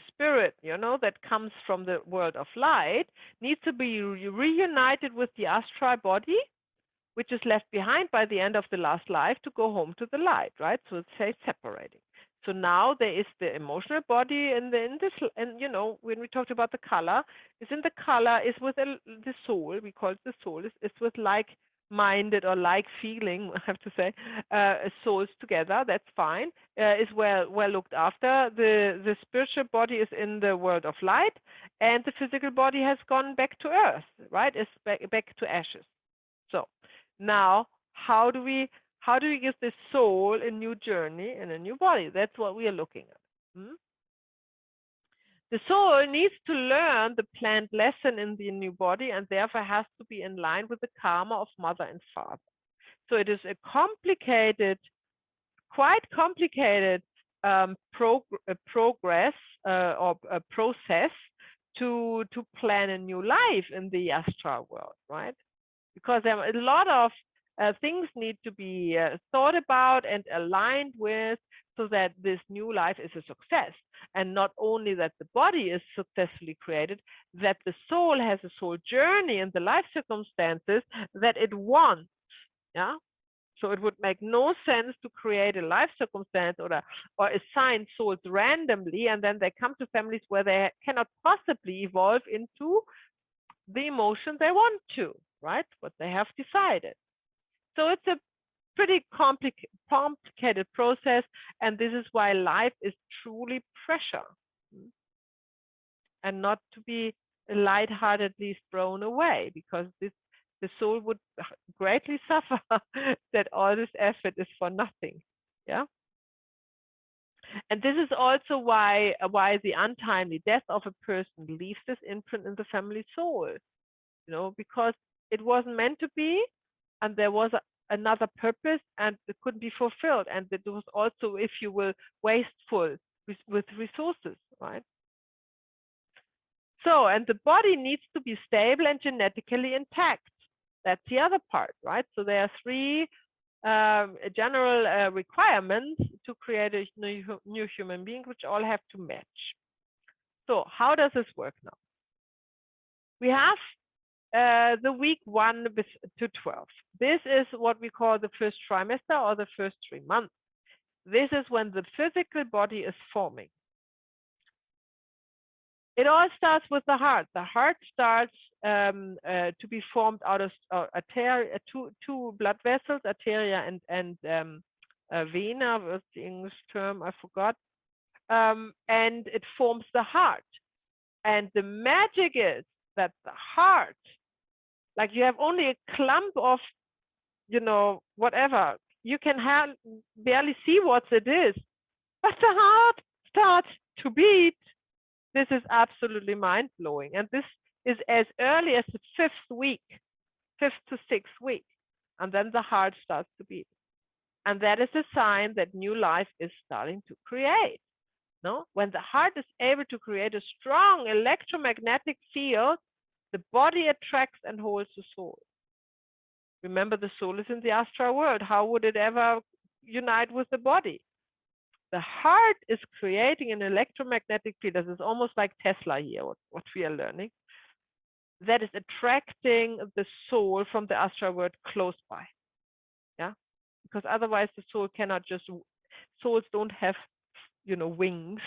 spirit, that comes from the world of light, needs to be reunited with the astral body, which is left behind by the end of the last life to go home to the light, right? So it's separating. So now there is the emotional body, and when we talked about the color, is in the color is with the soul. We call it the soul. It's with like-minded or like feeling, I have to say, souls together. That's fine. Is well looked after. The spiritual body is in the world of light, and the physical body has gone back to earth, right? It's back to ashes. So now, how do we give the soul a new journey and a new body? That's what we are looking at. The soul needs to learn the planned lesson in the new body, and therefore has to be in line with the karma of mother and father. So it is a quite complicated progress or a process to plan a new life in the astral world, right? Because there are a lot of things need to be thought about and aligned with, so that this new life is a success. And not only that the body is successfully created, that the soul has a soul journey in the life circumstances that it wants. Yeah. So it would make no sense to create a life circumstance or assign souls randomly, and then they come to families where they cannot possibly evolve into the emotion they want to, right? What they have decided. So it's a pretty complicated process, and this is why life is truly pressure, and not to be lightheartedly thrown away, because the soul would greatly suffer that all this effort is for nothing. Yeah. And this is also why the untimely death of a person leaves this imprint in the family soul, because it wasn't meant to be, and there was another purpose, and it couldn't be fulfilled, and it was also, if you will, wasteful with resources, right? So, and the body needs to be stable and genetically intact. That's the other part, right? So there are three general requirements to create a new human being, which all have to match. So how does this work now? We have the week 1 to 12. This is what we call the first trimester, or the first 3 months. This is when the physical body is forming. It all starts with the heart. The heart starts to be formed out of two blood vessels, arteria and vena, was the English term, I forgot. And it forms the heart. And the magic is that the heart, like you have only a clump of, whatever, you can barely see what it is, but the heart starts to beat. This is absolutely mind-blowing. And this is as early as the 5th week, 5th to 6th week. And then the heart starts to beat. And that is a sign that new life is starting to create. No? When the heart is able to create a strong electromagnetic field, the body attracts and holds the soul. Remember, the soul is in the astral world. How would it ever unite with the body? The heart is creating an electromagnetic field. This is almost like Tesla here, what we are learning. That is attracting the soul from the astral world close by. Yeah, because otherwise the soul cannot souls don't have, wings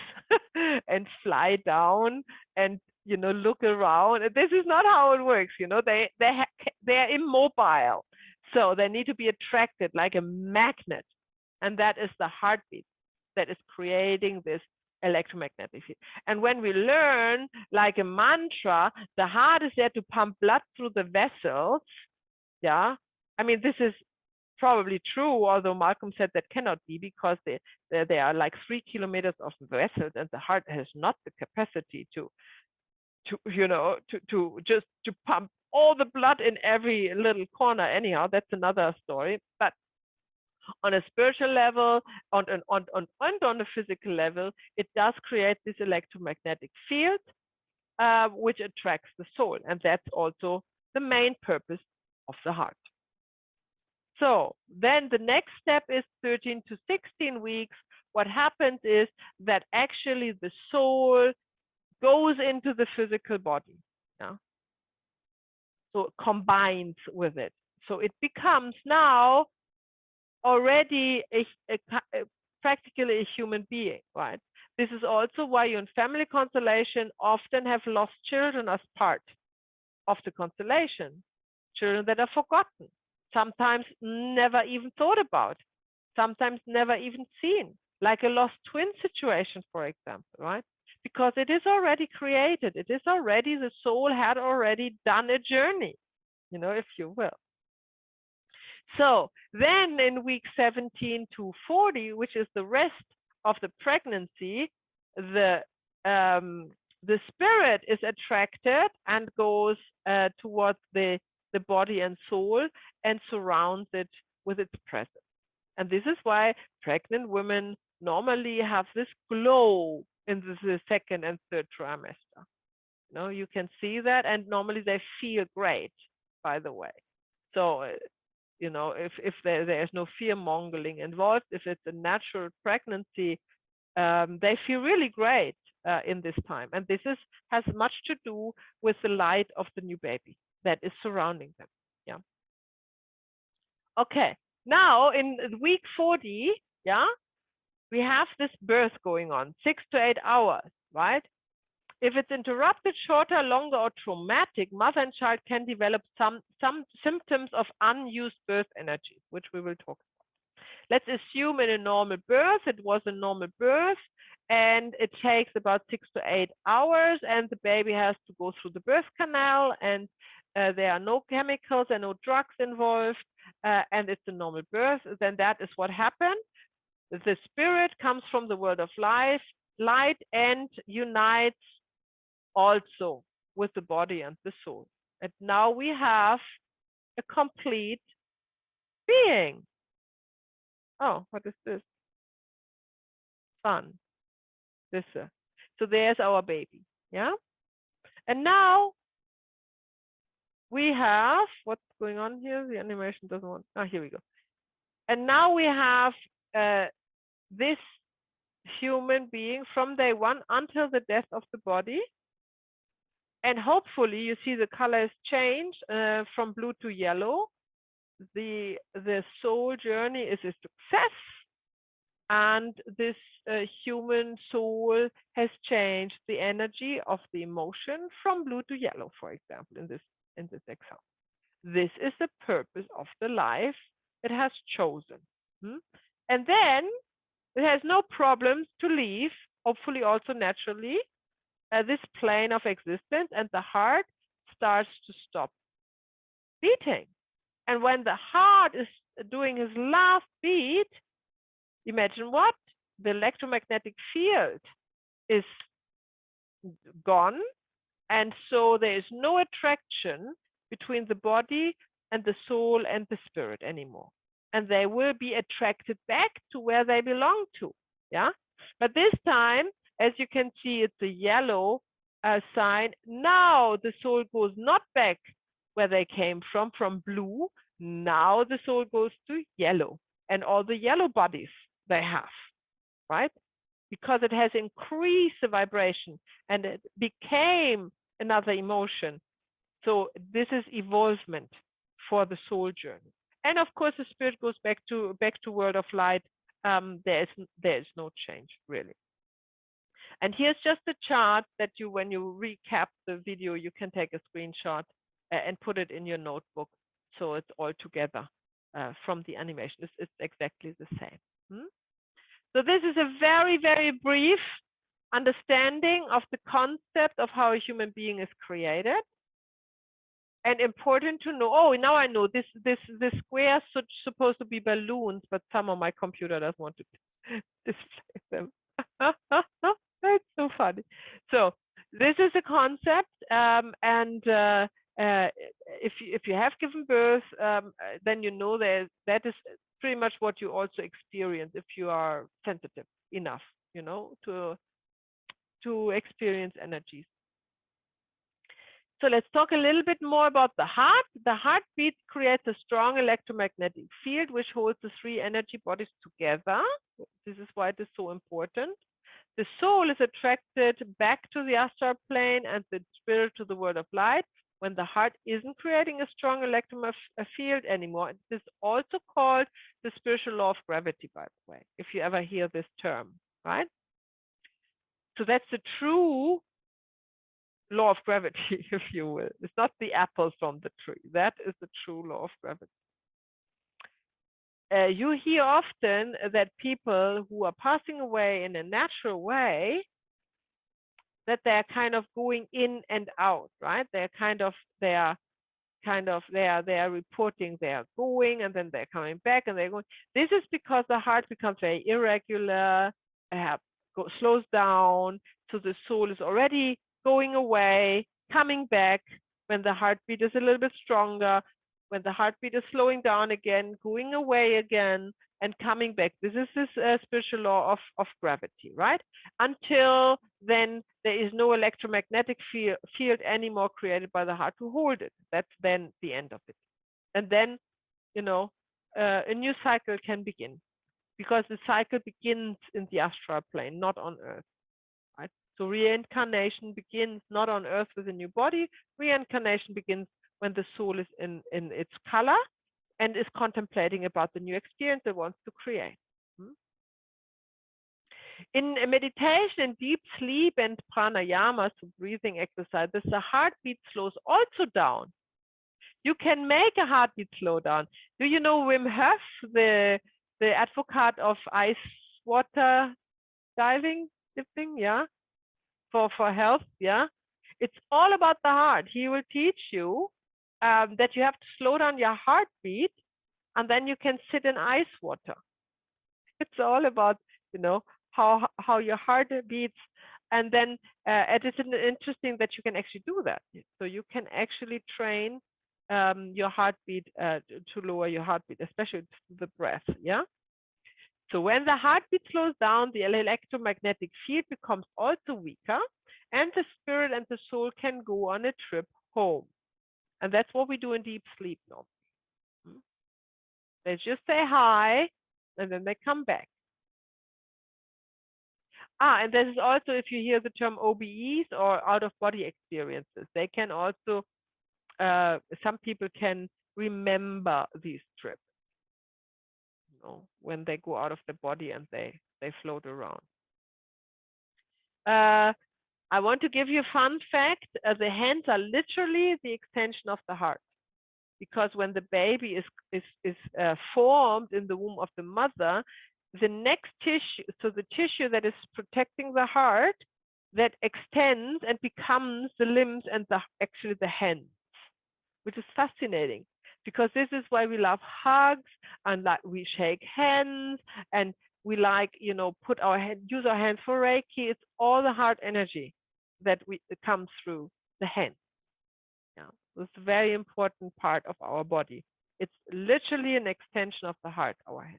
and fly down and, look around. This is not how it works. They're immobile. So they need to be attracted like a magnet. And that is the heartbeat that is creating this electromagnetic field. And when we learn like a mantra, the heart is there to pump blood through the vessels. Yeah. I mean, this is probably true, although Malcolm said that cannot be, because there are like 3 kilometers of vessels, and the heart has not the capacity to pump all the blood in every little corner. Anyhow, that's another story. But on a spiritual level, on a physical level, it does create this electromagnetic field, which attracts the soul. And that's also the main purpose of the heart. So then the next step is 13 to 16 weeks. What happens is that actually the soul goes into the physical body. Yeah? So it combines with it. So it becomes now already practically a human being, right? This is also why you in family constellation often have lost children as part of the constellation, children that are forgotten, sometimes never even thought about, sometimes never even seen, like a lost twin situation, for example, right? Because it is already created, it is already, the soul had already done a journey, you know, if you will. So then in week 17 to 40, which is the rest of the pregnancy, the spirit is attracted and goes towards the body and soul and surrounds it with its presence. And this is why pregnant women normally have this glow in the second and third trimester. You know, you can see that, and normally they feel great, by the way. So you know, if there is no fear mongering involved, if it's a natural pregnancy, they feel really great in this time. And this has much to do with the light of the new baby that is surrounding them. Yeah. Okay. Now in week 40, yeah, we have this birth going on, 6 to 8 hours, right? If it's interrupted, shorter, longer, or traumatic, mother and child can develop some symptoms of unused birth energy, which we will talk about. Let's assume in a normal birth, it was a normal birth, and it takes about 6 to 8 hours, and the baby has to go through the birth canal, and there are no chemicals and no drugs involved, and it's a normal birth. Then that is what happened. The spirit comes from the world of light and unites also with the body and the soul. And now we have a complete being. Oh, what is this? Fun. This. So there's our baby. Yeah. And now we have, what's going on here? The animation doesn't want, here we go. And now we have this human being from day one until the death of the body. And hopefully you see the colors change from blue to yellow. The soul journey is a success, and this human soul has changed the energy of the emotion from blue to yellow, for example, in this example. This is the purpose of the life it has chosen. And then it has no problems to leave, hopefully also naturally, this plane of existence, and the heart starts to stop beating. And when the heart is doing his last beat, imagine what? The electromagnetic field is gone. And so there is no attraction between the body and the soul and the spirit anymore. And they will be attracted back to where they belong to. Yeah. But this time, as you can see, it's a yellow sign. Now the soul goes not back where they came from blue. Now the soul goes to yellow and all the yellow bodies they have, right? Because it has increased the vibration and it became another emotion. So this is evolvement for the soul journey. And of course, the spirit goes back to world of light. There is no change really. And here's just a chart that you, when you recap the video, you can take a screenshot and put it in your notebook. So it's all together from the animation. It's exactly the same. So this is a very, very brief understanding of the concept of how a human being is created. And important to know, oh, now I know this square is supposed to be balloons, but somehow my computer doesn't want to display them. That's so funny. So this is a concept, and if you have given birth, then you know that is pretty much what you also experience if you are sensitive enough, you know, to experience energies. So let's talk a little bit more about the heart. The heartbeat creates a strong electromagnetic field which holds the three energy bodies together. This is why it is so important. The soul is attracted back to the astral plane and the spirit to the world of light when the heart isn't creating a strong electromagnetic field anymore. It is also called the spiritual law of gravity, by the way, if you ever hear this term, right? So that's the true law of gravity, if you will. It's not the apples from the tree. That is the true law of gravity. You hear often that people who are passing away in a natural way, that they're kind of going in and out, right? They are reporting they are going and then they're coming back and they're going. This is because the heart becomes very irregular, slows down, so the soul is already going away, coming back when the heartbeat is a little bit stronger, when the heartbeat is slowing down again, going away again, and coming back. This is this spiritual law of gravity, right? Until then, there is no electromagnetic field anymore created by the heart to hold it. That's then the end of it. And then, you know, a new cycle can begin, because the cycle begins in the astral plane, not on Earth. Right? So reincarnation begins not on Earth with a new body. Reincarnation begins when the soul is in its color and is contemplating about the new experience it wants to create. In meditation and deep sleep and pranayama, so breathing exercises, the heartbeat slows also down. You can make a heartbeat slow down. Do you know Wim Hof, the advocate of ice water diving, yeah, for health, yeah? It's all about the heart. He will teach you that you have to slow down your heartbeat, and then you can sit in ice water. It's all about, you know, how your heart beats. And then it is interesting that you can actually do that. So you can actually train your heartbeat to lower your heartbeat, especially the breath, yeah? So when the heartbeat slows down, the electromagnetic field becomes also weaker, and the spirit and the soul can go on a trip home. And that's what we do in deep sleep now. They just say hi, and then they come back. And this is also, if you hear the term OBEs or out-of-body experiences, they can also, some people can remember these trips, you know, when they go out of the body and they float around. I want to give you a fun fact. The hands are literally the extension of the heart, because when the baby is formed in the womb of the mother, the next tissue, so the tissue that is protecting the heart, that extends and becomes the limbs and actually the hands, which is fascinating, because this is why we love hugs and like we shake hands and we like, you know, use our hands for Reiki. It's all the heart energy that comes through the hand. Yeah, it's a very important part of our body. It's literally an extension of the heart, our hand.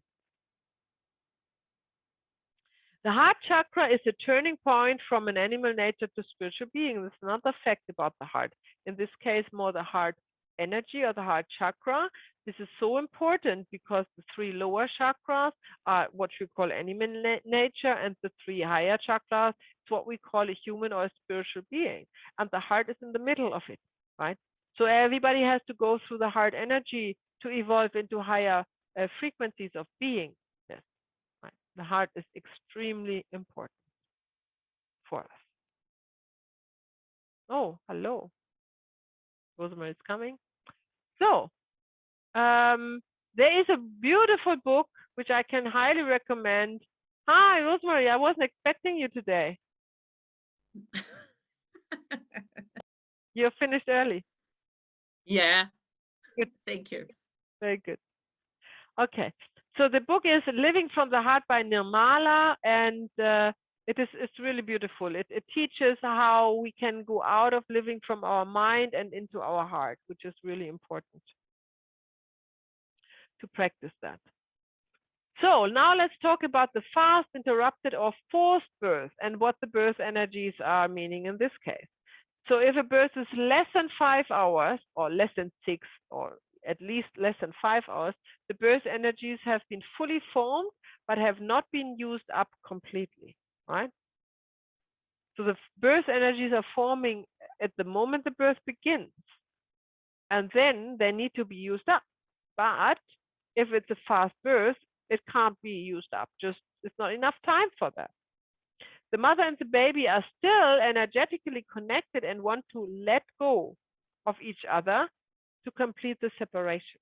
The heart chakra is a turning point from an animal nature to spiritual being. There's another fact about the heart. In this case, more the heart energy or the heart chakra. This is so important because the three lower chakras are what we call animal nature, and the three higher chakras is what we call a human or a spiritual being. And the heart is in the middle of it, right? So everybody has to go through the heart energy to evolve into higher frequencies of being. Right. The heart is extremely important for us. Oh, hello. Rosemary is coming. So there is a beautiful book which I can highly recommend. Hi, Rosemary. I wasn't expecting you today. You're finished early.
Yeah.
Good.
Thank you.
Very good. Okay. So the book is Living from the Heart by Nirmala, and it's really beautiful. It teaches how we can go out of living from our mind and into our heart, which is really important to practice that. So now let's talk about the fast, interrupted, or forced birth and what the birth energies are meaning in this case. So if a birth is less than 5 hours or less than 6 or at least less than 5 hours, the birth energies have been fully formed but have not been used up completely, right? So the birth energies are forming at the moment the birth begins, and then they need to be used up. But if it's a fast birth, it can't be used up. Just it's not enough time for that. The mother and the baby are still energetically connected and want to let go of each other to complete the separation.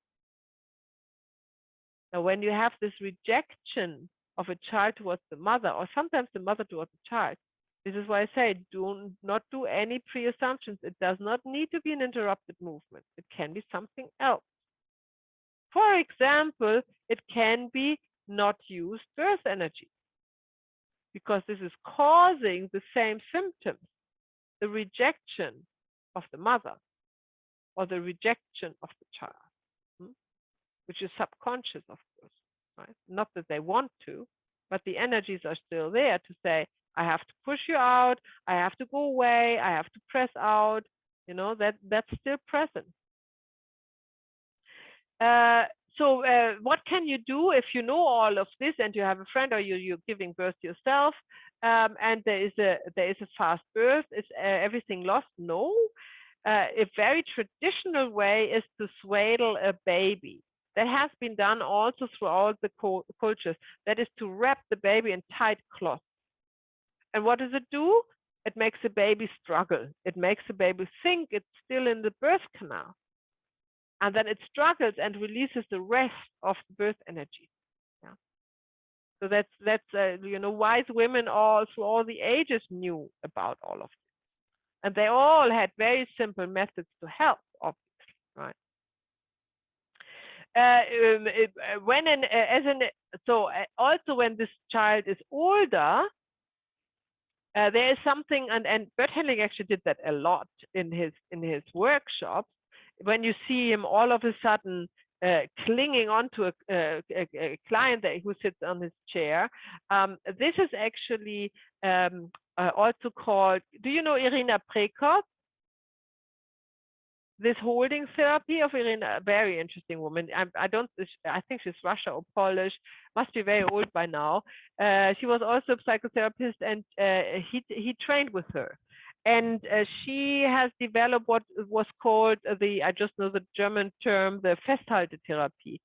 Now, when you have this rejection of a child towards the mother, or sometimes the mother towards the child, this is why I say do not do any pre-assumptions. It does not need to be an interrupted movement. It can be something else. For example, it can be not used birth energy, because this is causing the same symptoms, the rejection of the mother or the rejection of the child, which is subconscious, of course, right? Not that they want to, but the energies are still there to say, I have to push you out, I have to go away, I have to press out, you know, that's still present. So what can you do if you know all of this and you have a friend, or you're giving birth yourself, and there is a fast birth? Is everything lost? No. A very traditional way is to swaddle a baby. That has been done also throughout the cultures. That is to wrap the baby in tight cloth. And what does it do? It makes the baby struggle. It makes the baby think it's still in the birth canal. And then it struggles and releases the rest of the birth energy. Yeah. So that's you know, wise women all through all the ages knew about all of this, and they all had very simple methods to help, obviously, right? Also when this child is older, there is something, and Bert Helling actually did that a lot in his workshops. When you see him all of a sudden clinging onto a client who sits on his chair, this is actually also called, do you know Irina Prekop? This holding therapy of Irina, a very interesting woman. I think she's Russia or Polish, must be very old by now. She was also a psychotherapist, and he trained with her. And she has developed what was called I just know the German term, the Festhaltetherapie,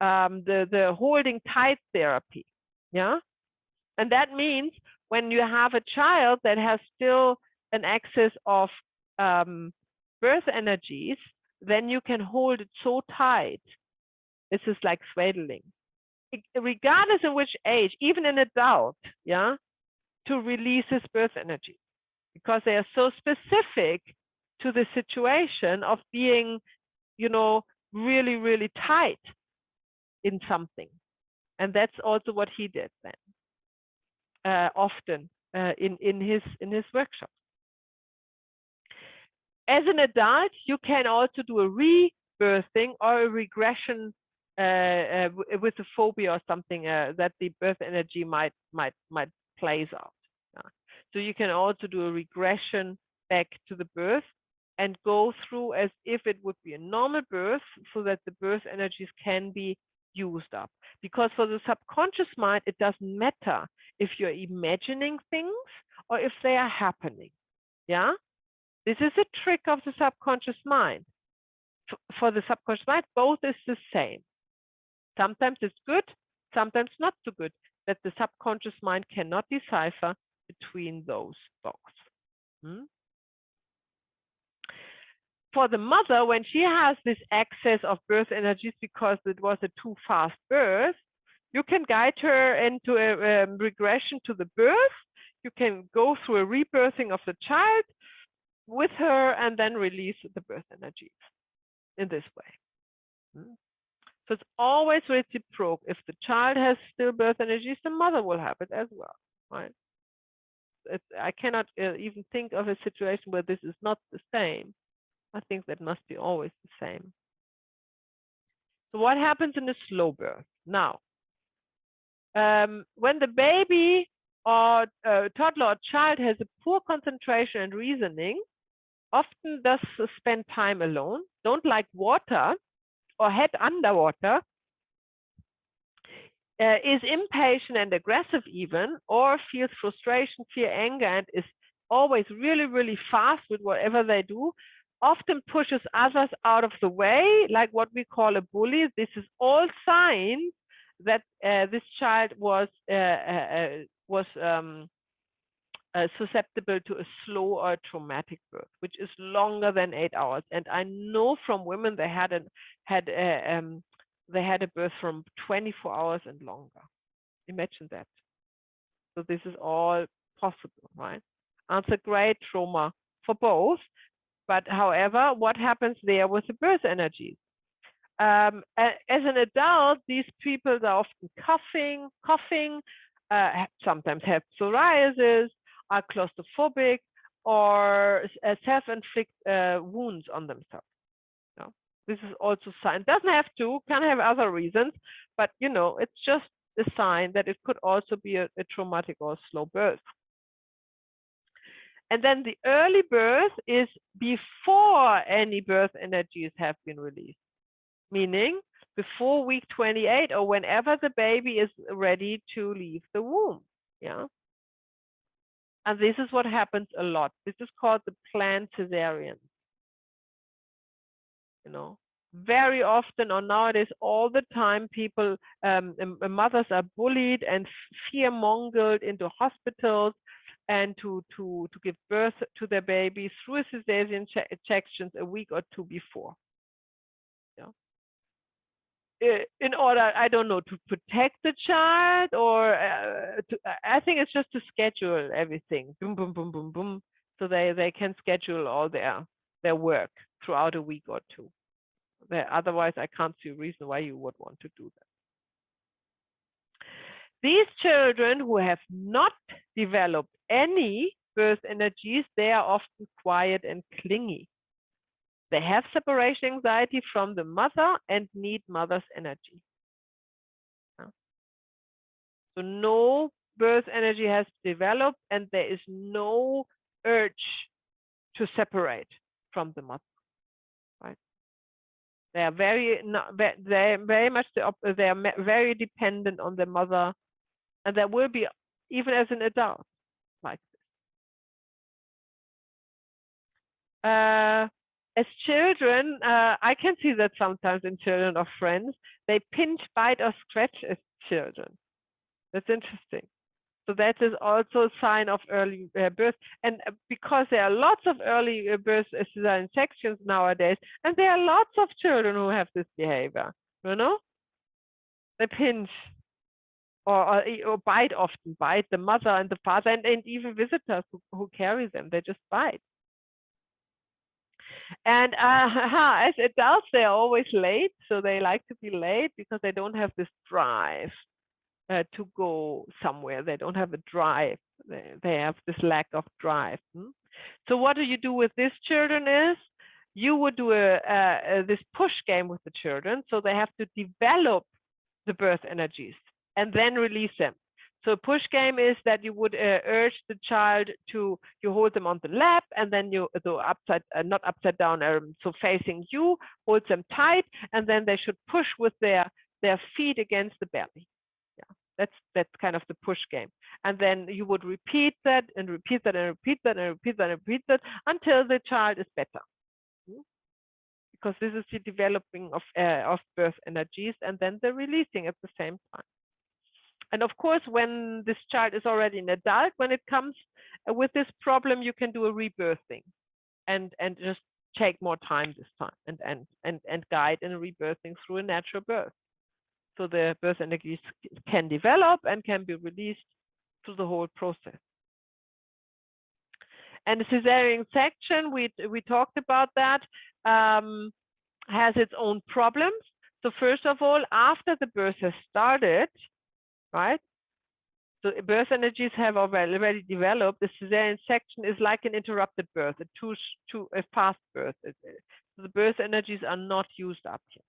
the holding tight therapy. Yeah. And that means when you have a child that has still an excess of birth energies, then you can hold it so tight. This is like swaddling, regardless of which age, even an adult, yeah, to release his birth energy, because they are so specific to the situation of being, you know, really, really tight in something. And that's also what he did then, often in his workshops. As an adult, you can also do a rebirthing or a regression with a phobia or something that the birth energy might plays out. Yeah. So you can also do a regression back to the birth and go through as if it would be a normal birth, so that the birth energies can be used up. Because for the subconscious mind, it doesn't matter if you're imagining things or if they are happening. Yeah. This is a trick of the subconscious mind. For the subconscious mind, both is the same. Sometimes it's good, sometimes not so good, that the subconscious mind cannot decipher between those both. For the mother, when she has this excess of birth energies because it was a too fast birth, you can guide her into a regression to the birth. You can go through a rebirthing of the child with her and then release the birth energies in this way. So it's always reciprocal. If the child has still birth energies, the mother will have it as well, right? I cannot even think of a situation where this is not the same. I think that must be always the same. So what happens in a slow birth? Now, when the baby or toddler or child has a poor concentration and reasoning, often does spend time alone, don't like water or head underwater, is impatient and aggressive even, or feels frustration, fear, anger, and is always really, really fast with whatever they do, often pushes others out of the way, like what we call a bully. This is all signs that this child was susceptible to a slow or traumatic birth, which is longer than 8 hours. And I know from women they had a birth from 24 hours and longer. Imagine that. So this is all possible, right? And it's a great trauma for both. But however, what happens there with the birth energies? As an adult, these people are often coughing, sometimes have psoriasis, are claustrophobic, or self-inflict wounds on themselves. No? This is also a sign. Doesn't have to, can have other reasons, but you know, it's just a sign that it could also be a traumatic or slow birth. And then the early birth is before any birth energies have been released, meaning before week 28 or whenever the baby is ready to leave the womb. Yeah. And this is what happens a lot. This is called the planned cesarean. You know, very often or nowadays, all the time, people, mothers are bullied and fear-mongered into hospitals and to give birth to their baby through a cesarean sections a week or two before. Yeah. In order, I don't know, to protect the child, or I think it's just to schedule everything, boom, boom, boom, boom, boom, so they can schedule all their work throughout a week or two. Otherwise, I can't see a reason why you would want to do that. These children who have not developed any birth energies, they are often quiet and clingy. They have separation anxiety from the mother and need mother's energy. So no birth energy has developed, and there is no urge to separate from the mother. Right? They are very much they are very dependent on the mother, and there will be even as an adult like this. As children, I can see that sometimes in children of friends, they pinch, bite, or scratch as children. That's interesting. So that is also a sign of early birth. And because there are lots of early birth cesarean sections nowadays, and there are lots of children who have this behavior, you know? They pinch or bite, often bite the mother and the father, and even visitors who carry them, they just bite. And as adults, they're always late. So they like to be late because they don't have this drive to go somewhere. They don't have a drive. They have this lack of drive. So what do you do with these children is you would do this push game with the children. So they have to develop the birth energies and then release them. So a push game is that you would urge the child to, you hold them on the lap, and then you, so upside, not upside down, so facing you, hold them tight, and then they should push with their feet against the belly. Yeah, that's kind of the push game. And then you would repeat that and repeat that and repeat that and repeat that and repeat that until the child is better. Because this is the developing of birth energies, and then the releasing at the same time. And of course, when this child is already an adult, when it comes with this problem, you can do a rebirthing and just take more time this time and guide in a rebirthing through a natural birth. So the birth energies can develop and can be released through the whole process. And the cesarean section, we talked about that, has its own problems. So first of all, after the birth has started, right? So birth energies have already developed. The cesarean section is like an interrupted birth, a fast birth. So the birth energies are not used up yet.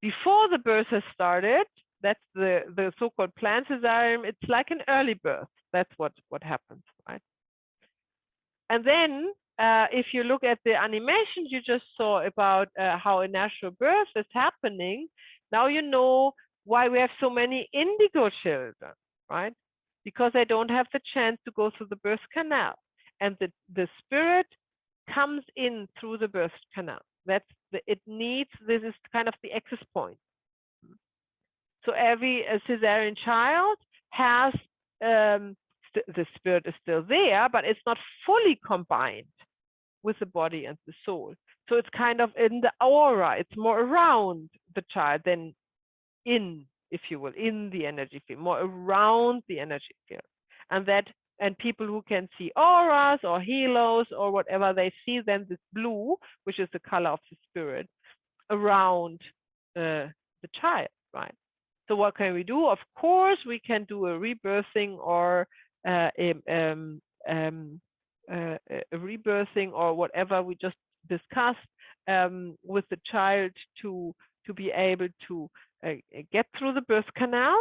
Before the birth has started, that's the so-called planned cesarean. It's like an early birth. That's what happens, right? And then if you look at the animations you just saw about how a natural birth is happening, now you know why we have so many indigo children, right? Because they don't have the chance to go through the birth canal, and the spirit comes in through the birth canal. That's it needs. This is kind of the access point. So every cesarean child has the spirit is still there, but it's not fully combined with the body and the soul. So it's kind of in the aura. It's more around the child than in, if you will, in the energy field, more around the energy field. And people who can see auras or halos or whatever, they see then this blue, which is the color of the spirit, around the child, right? So what can we do? Of course, we can do a rebirthing or a rebirthing or whatever we just discussed with the child to be able to get through the birth canal,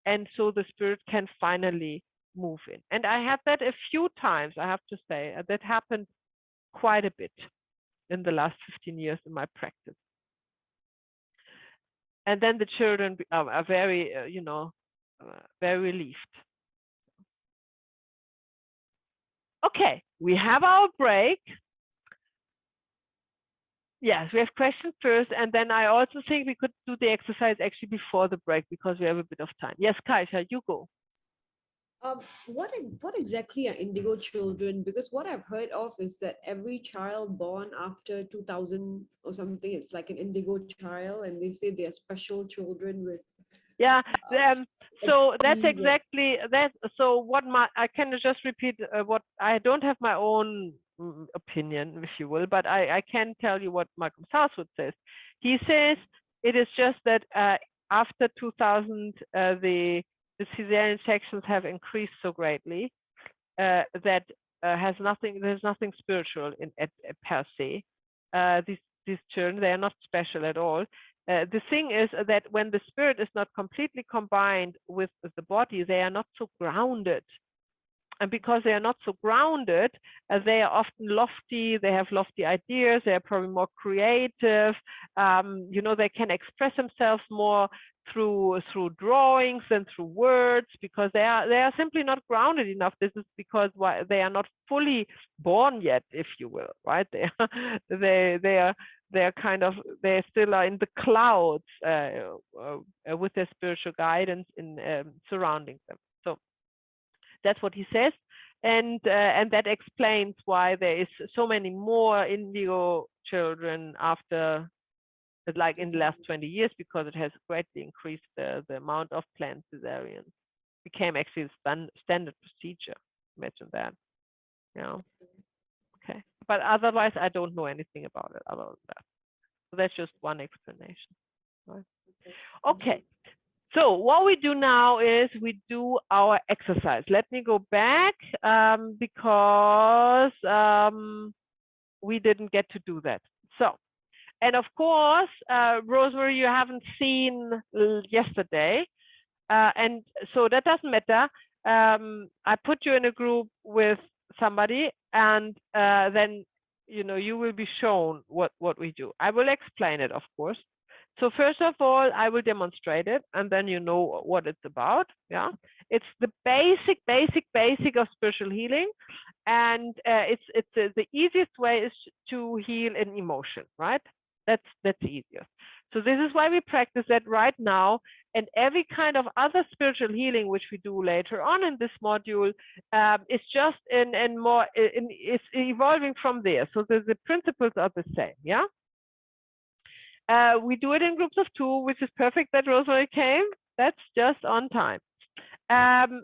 and so the spirit can finally move in. And I had that a few times, I have to say. That happened quite a bit in the last 15 years in my practice. And then the children are very, very relieved. Okay, we have our break. Yes, we have questions first, and then I also think we could do the exercise actually before the break because we have a bit of time. Yes, Kaisha, you go.
What exactly are indigo children? Because what I've heard of is that every child born after 2000 or something, it's like an indigo child, and they say they are special children with.
Yeah, so that's
abilities
exactly that. So what I can just repeat what I don't have my own opinion, if you will, but I can tell you what Malcolm Southwood says. He says it is just that after 2000, the cesarean sections have increased so greatly that there's nothing spiritual in per se. These children, they are not special at all. The thing is that when the spirit is not completely combined with the body, they are not so grounded. And because they are not so grounded, they are often lofty, they have lofty ideas, they are probably more creative, they can express themselves more through drawings than through words, because they are simply not grounded enough. This is because they are not fully born yet, if you will, right? They still are in the clouds with their spiritual guidance in surrounding them. So that's what he says, and that explains why there is so many more indigo children after, like in the last 20 years, because it has greatly increased the amount of planned cesareans. Became actually the standard procedure. Imagine that. Okay. But otherwise, I don't know anything about it other than that. So that's just one explanation. Right? Okay. So what we do now is we do our exercise. Let me go back because we didn't get to do that. So, and of course, Rosemary, you haven't seen yesterday. And so that doesn't matter. I put you in a group with somebody, and then you will be shown what we do. I will explain it, of course. So first of all, I will demonstrate it, and then you know what it's about. Yeah, it's the basic of spiritual healing, and it's the easiest way is to heal an emotion, right? That's the easiest. So this is why we practice that right now, and every kind of other spiritual healing which we do later on in this module is just it's evolving from there. So the principles are the same. Yeah. We do it in groups of 2, which is perfect that Rosemary came. That's just on time.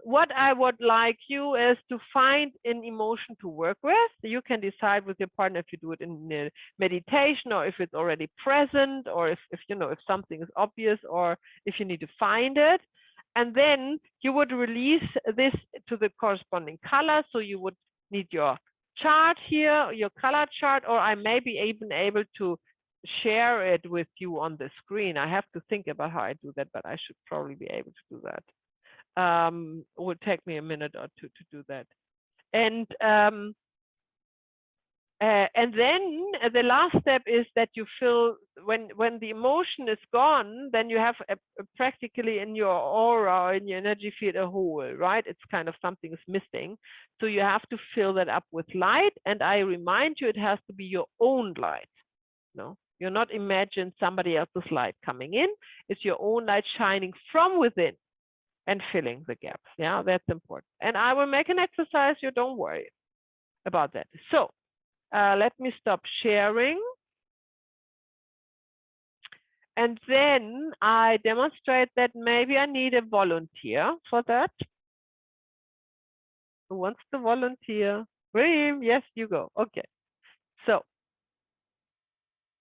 What I would like you is to find an emotion to work with. You can decide with your partner if you do it in meditation, or if it's already present, or if something is obvious, or if you need to find it. And then you would release this to the corresponding color. So you would need your chart here, your color chart, or I may be even able to share it with you on the screen. I have to think about how I do that, but I should probably be able to do that. It will take me a minute or two to do that. And And then the last step is that you feel when the emotion is gone, then you have practically in your aura or in your energy field a hole, right? It's kind of something is missing. So you have to fill that up with light. And I remind you, it has to be your own light. No, you're not imagine somebody else's light coming in. It's your own light shining from within and filling the gaps. Yeah, that's important. And I will make an exercise. You don't worry about that. So let me stop sharing. And then I demonstrate that maybe I need a volunteer for that. Who wants to volunteer? Reem, yes, you go. Okay. So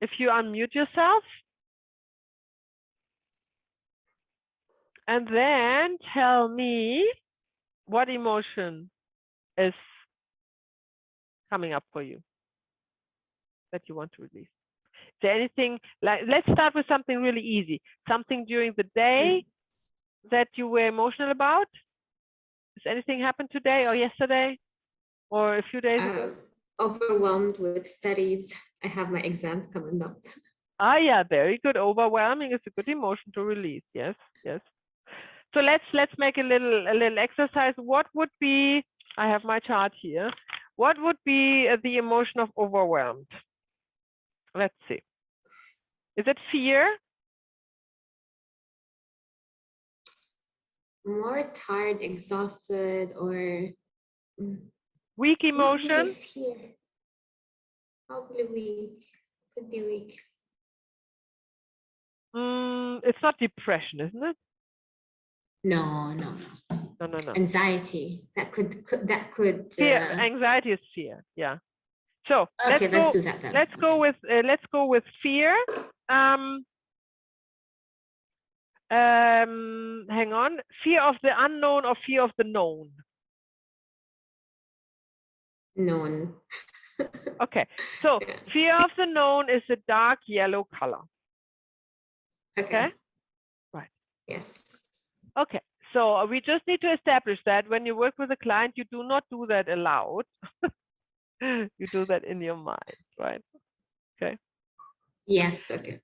if you unmute yourself and then tell me what emotion is coming up for you that you want to release. Is there anything like, let's start with something really easy. Something during the day that you were emotional about? Has anything happened today or yesterday or a few days ago?
Overwhelmed with studies. I have my exams coming up.
Ah, yeah, very good. Overwhelming is a good emotion to release. Yes, yes. So let's make a little exercise. What would be? I have my chart here. What would be the emotion of overwhelmed? Let's see. Is it fear?
More tired, exhausted, or
Weak
not really
emotion?
fear. Probably weak. Could be weak.
It's not depression, isn't it?
No.
No.
Anxiety. That could.
Fear, anxiety is fear. Yeah. So
Okay, let's do that then.
Let's go with fear. Hang on. Fear of the unknown or fear of the known?
Known.
Okay. So
Yeah.
fear of the known is a dark yellow color. Okay. Right.
Yes.
Okay. So we just need to establish that when you work with a client, you do not do that aloud. You do that in your mind, right? Okay.
Yes. Okay.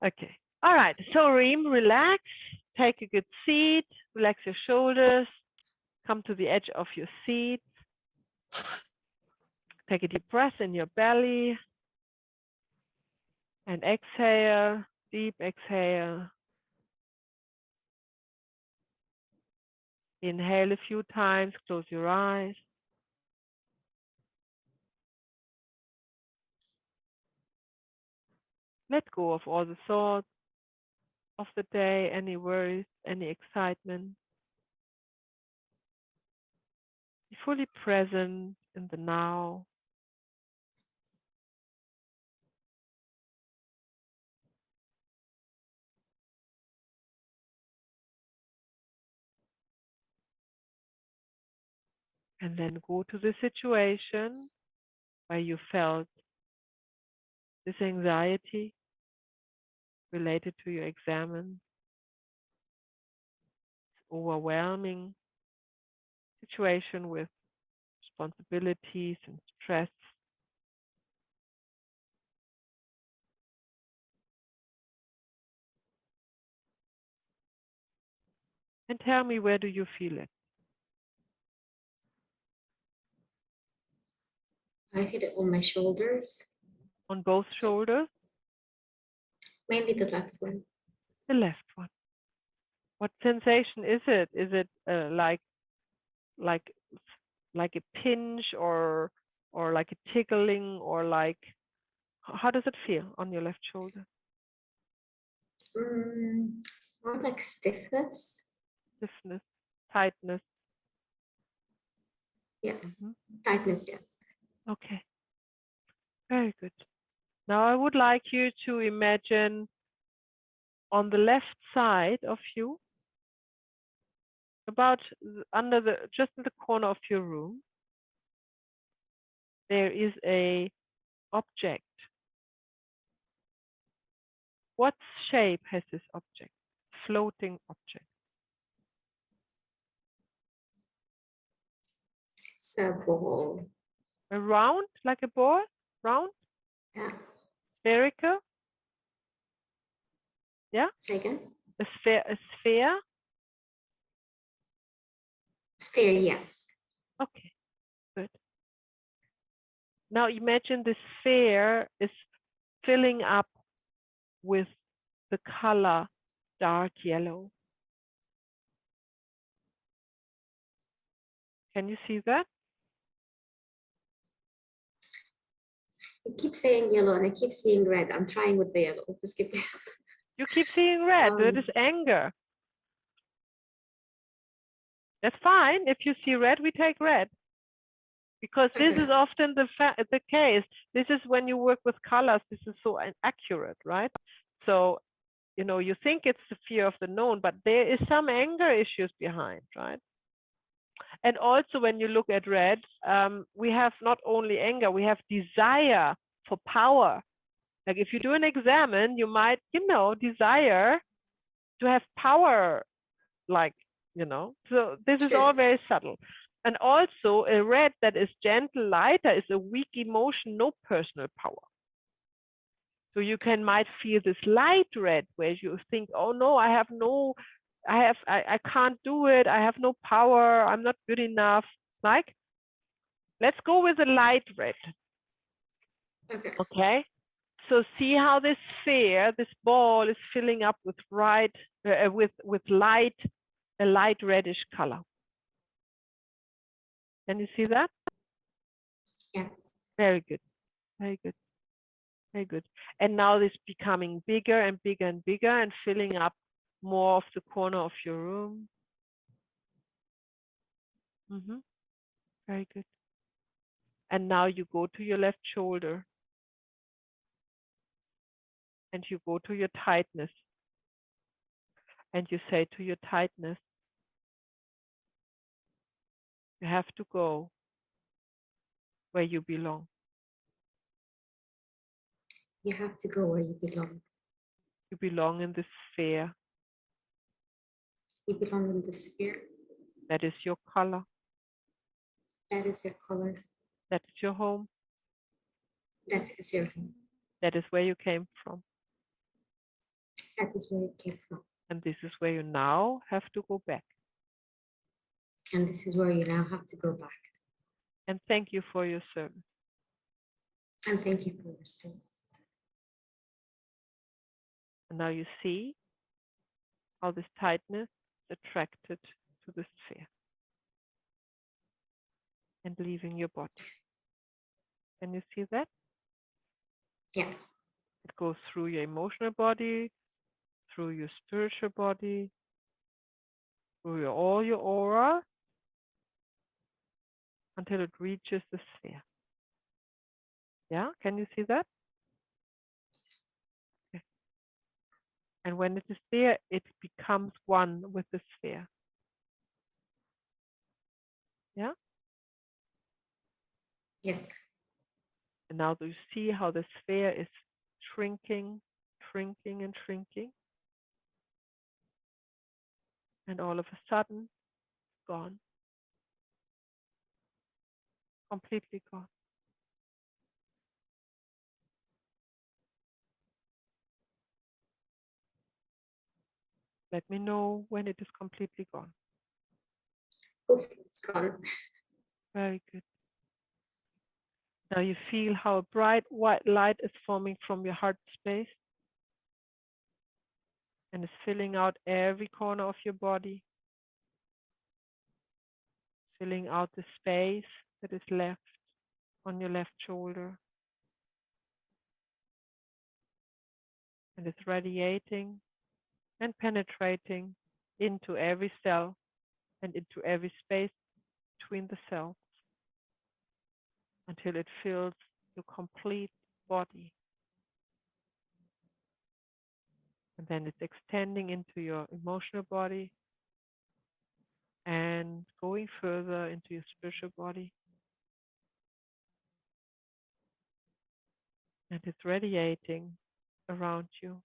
Okay. All right. So Reem, relax. Take a good seat. Relax your shoulders. Come to the edge of your seat. Take a deep breath in your belly. And exhale. Deep exhale. Inhale a few times. Close your eyes. Let go of all the thoughts of the day, any worries, any excitement. Be fully present in the now. And then go to the situation where you felt this anxiety related to your exam, overwhelming situation with responsibilities and stress. And tell me, where do you feel it?
I feel it on my shoulders.
On both shoulders?
Mainly the left one.
The left one. What sensation is it? Is it like a pinch or like a tickling or like, how does it feel on your left shoulder?
More like stiffness.
Stiffness, tightness.
Yeah, tightness, yes.
Okay, very good. Now I would like you to imagine on the left side of you, about under just in the corner of your room, there is a object. What shape has this object? Floating object.
It's a ball.
A round, like a ball? round,
Yeah.
spherical, yeah,
Say again.
a sphere.
Sphere, yes.
Okay, good. Now imagine the sphere is filling up with the color dark yellow. Can you see that?
I keep saying yellow and I keep seeing red. I'm trying with the yellow. Just keep
You keep seeing red. That is anger. That's fine. If you see red, we take red. Because this
Okay.
is often the case. This is when you work with colors, this is so inaccurate, right? So, you know, you think it's the fear of the known, but there is some anger issues behind, right? And also when you look at red, we have not only anger, we have desire for power. Like if you do an exam, you might, you know, desire to have power, like, you know, so this is all very subtle. And also a red that is gentle, lighter is a weak emotion, no personal power. So you might feel this light red where you think, oh no, I can't do it. I have no power. I'm not good enough. Like, let's go with a light red.
Okay.
Okay. So see how this sphere, this ball is filling up with light, a light reddish color. Can you see that?
Yes.
Very good. Very good. Very good. And now this becoming bigger and bigger and bigger and filling up more of the corner of your room. Very good. And now you go to your left shoulder and you go to your tightness and you say to your tightness, you have to go where you belong.
You have to go where you belong.
You belong in this sphere.
You belong in the sphere.
That is your color.
That is your color.
That is your home.
That is your home.
That is where you came from.
That is where it came from.
And this is where you now have to go back.
And this is where you now have to go back.
And thank you for your service.
And thank you for your service.
And now you see how this tightness is attracted to the sphere and leaving your body. Can you see that?
Yeah.
It goes through your emotional body, through your spiritual body, through all your aura, until it reaches the sphere. Yeah, can you see that? Okay. And when it is there, it becomes one with the sphere. Yeah?
Yes.
And now you see how the sphere is shrinking, shrinking, and shrinking. And all of a sudden, gone. Completely gone. Let me know when it is completely gone.
Oof, it's gone.
Very good. Now you feel how a bright white light is forming from your heart space and is filling out every corner of your body, filling out the space that is left on your left shoulder. And it's radiating and penetrating into every cell and into every space between the cells until it fills your complete body. And then it's extending into your emotional body and going further into your spiritual body. And it's radiating around you.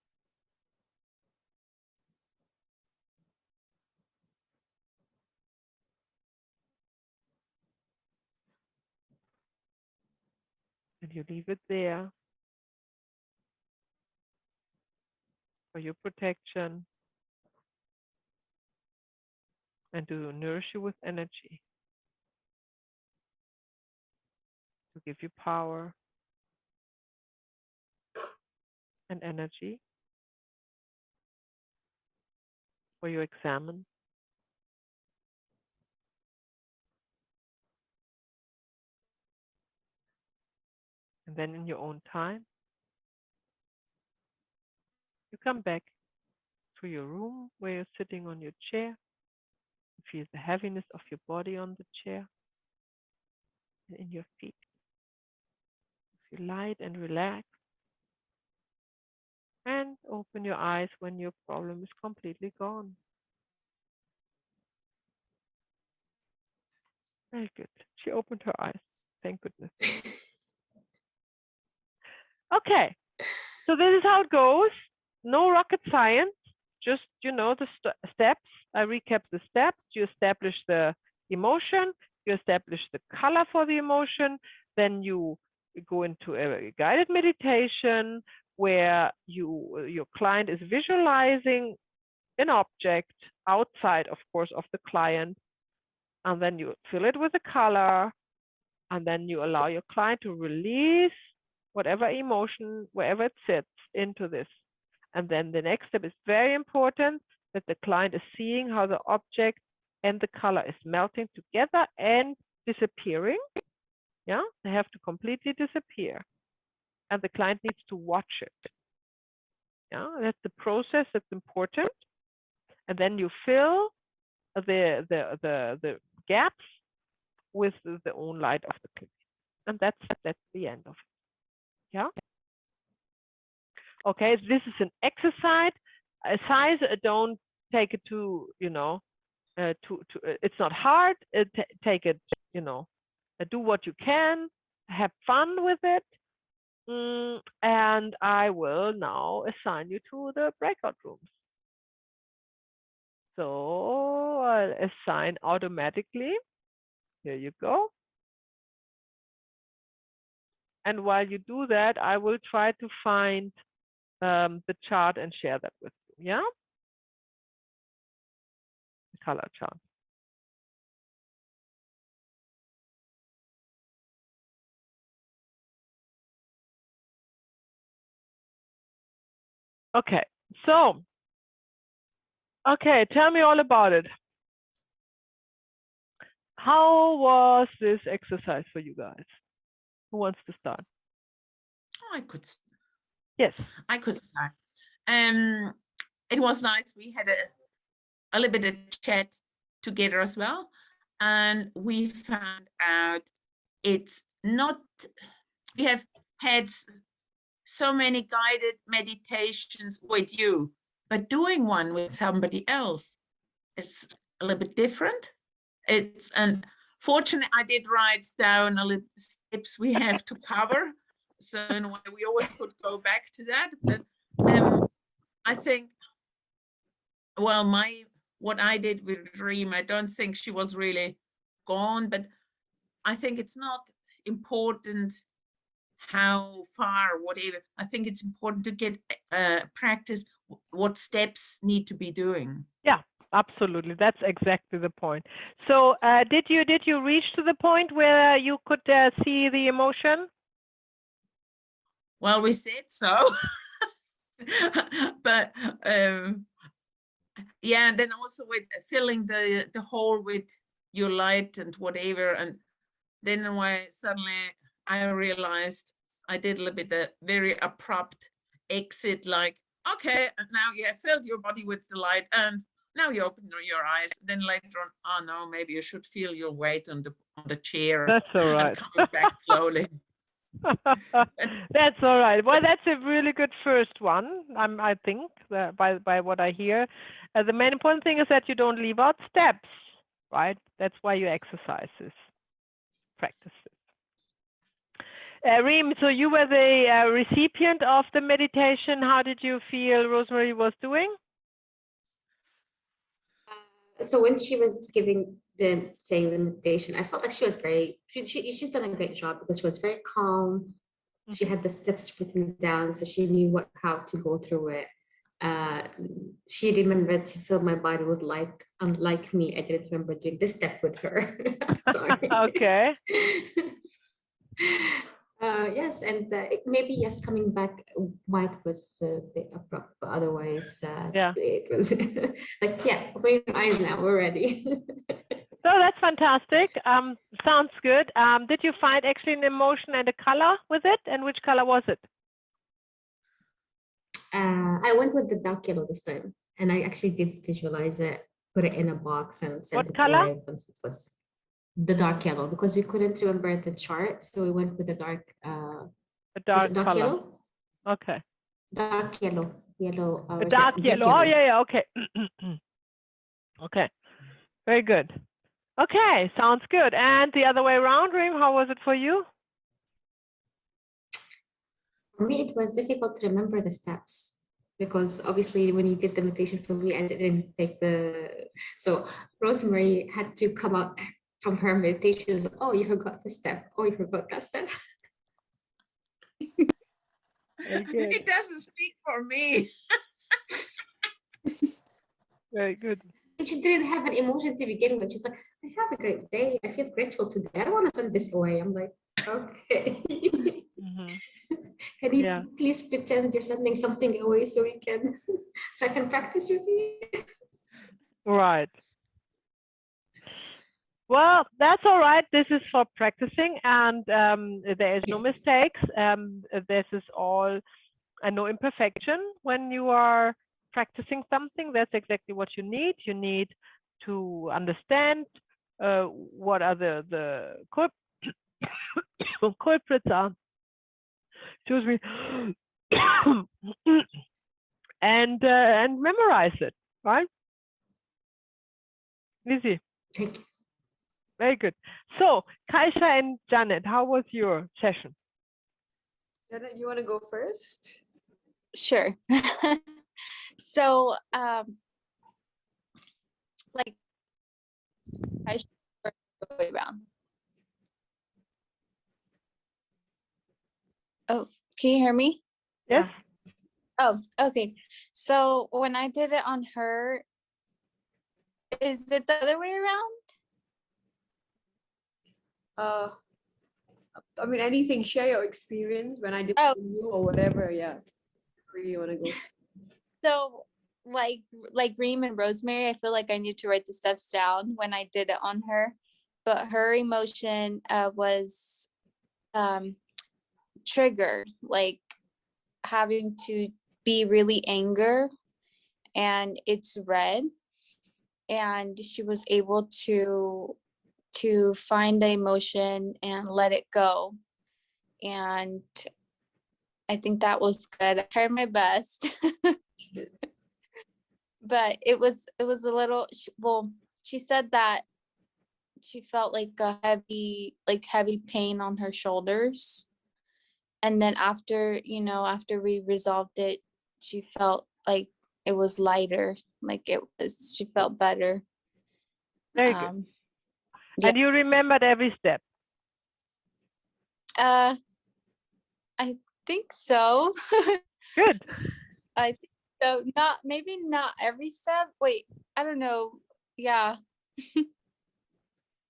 And And you leave it there for your protection and to nourish you with energy, to give you power and energy for your examine. And then in your own time, you come back to your room where you're sitting on your chair. You feel the heaviness of your body on the chair and in your feet. You feel light and relaxed. And open your eyes when your problem is completely gone. Very good. She opened her eyes. Thank goodness. Okay. So this is how it goes. No rocket science. Just, the steps. I recap the steps. You establish the emotion. You establish the color for the emotion. Then you go into a guided meditation where your client is visualizing an object outside, of course, of the client. And then you fill it with a color. And then you allow your client to release whatever emotion, wherever it sits, into this. And then the next step is very important, that the client is seeing how the object and the color is melting together and disappearing. Yeah, they have to completely disappear. And the client needs to watch it. Yeah, that's the process that's important. And then you fill the gaps with the own light of the client. And that's the end of it. Yeah. Okay, this is an exercise. Don't take it to, it's not hard. Take it, do what you can, have fun with it. And I will now assign you to the breakout rooms. So I'll assign automatically. Here you go. And while you do that, I will try to find the chart and share that with you. Yeah, the color chart. Okay, so tell me all about it. How was this exercise for you guys? Who wants to start?
Oh, I could.
Yes,
I could start. It was nice. We had a little bit of chat together as well, and we found out it's not. We have had so many guided meditations with you, but doing one with somebody else is a little bit different. And fortunately, I did write down a little steps we have to cover. So in a way, we always could go back to that. But I think, well, what I did with Dream, I don't think she was really gone, but I think it's not important how far, whatever. I think it's important to get practice what steps need to be doing.
Yeah, absolutely. That's exactly the point. So did you reach to the point where you could see the emotion?
Well, we said so. But yeah, and then also with filling the hole with your light and whatever, and then when suddenly I realized I did a little bit of very abrupt exit, like, okay, and now you have filled your body with the light, and now you open your eyes. Then later on, oh no, maybe you should feel your weight on the chair.
That's all right.
And coming back slowly.
That's all right. Well, that's a really good first one. I think by what I hear, the main important thing is that you don't leave out steps, right? That's why you exercise this, practice this. Reem, so you were the recipient of the meditation. How did you feel Rosemary was doing?
So when she was saying the meditation, I felt like she was she's done a great job because she was very calm, She had the steps written down, so she knew how to go through it. She remembered to fill my body with light. Unlike me, I didn't remember doing this step with her. Sorry.
Okay.
Yes, and maybe yes, coming back white was a bit abrupt, but otherwise,
Yeah.
it was like, yeah, open your eyes now, we're ready.
So that's fantastic. Sounds good. Did you find actually an emotion and a color with it? And which color was it?
I went with the dark yellow this time, and I actually did visualize it, put it in a box, and sent
What
it
color?
away once it was the dark yellow, because we couldn't remember the chart, so we went with the dark.
A
Is
dark
it dark
color.
yellow?
Okay.
Dark yellow, yellow.
A
Or is it
dark
jet
yellow. Oh, yeah, yeah. Okay. Okay. Very good. Okay. Sounds good. And the other way around, Reem, how was it for you?
For me, it was difficult to remember the steps, because obviously when you did the meditation for me, I didn't take so Rosemary had to come out from her meditations. Oh, you forgot the step. Oh, you forgot that step.
Very good.
It doesn't speak for me.
Very good.
And she didn't have an emotion to begin with. She's like, I have a great day. I feel grateful today. I don't want to send this away. I'm like, okay.
Mhm.
Can you
Yeah.
please pretend you're sending something away so we can, so I can practice with you?
Right. Well, that's all right. This is for practicing, and there is no mistakes. This is all no imperfection. When you are practicing something, that's exactly what you need. You need to understand what are the culprits are. Excuse me. And memorize it, right? Easy.
Thank you.
Very good. So, Kaisha and Janet, how was your session?
Janet, you want to go first?
Sure. So, like, I should work the way around. Oh, can you hear me?
Yes.
Oh, okay. So when I did it on her, is it the other way around?
I mean, anything, share your experience when I did
Oh.
it on you or whatever. Yeah. Where you want to go?
So like Reem and Rosemary, I feel like I need to write the steps down when I did it on her, but her emotion was triggered, like having to be really angry, and it's red, and she was able to find the emotion and let it go. And I think that was good. I tried my best. But it was a little, well, she said that she felt like a heavy pain on her shoulders. And then after we resolved it, she felt like it was lighter, like she felt better.
Very good.
Yeah.
And you remembered every step?
I think so.
Good.
I think so. Maybe not every step. Wait, I don't know. Yeah.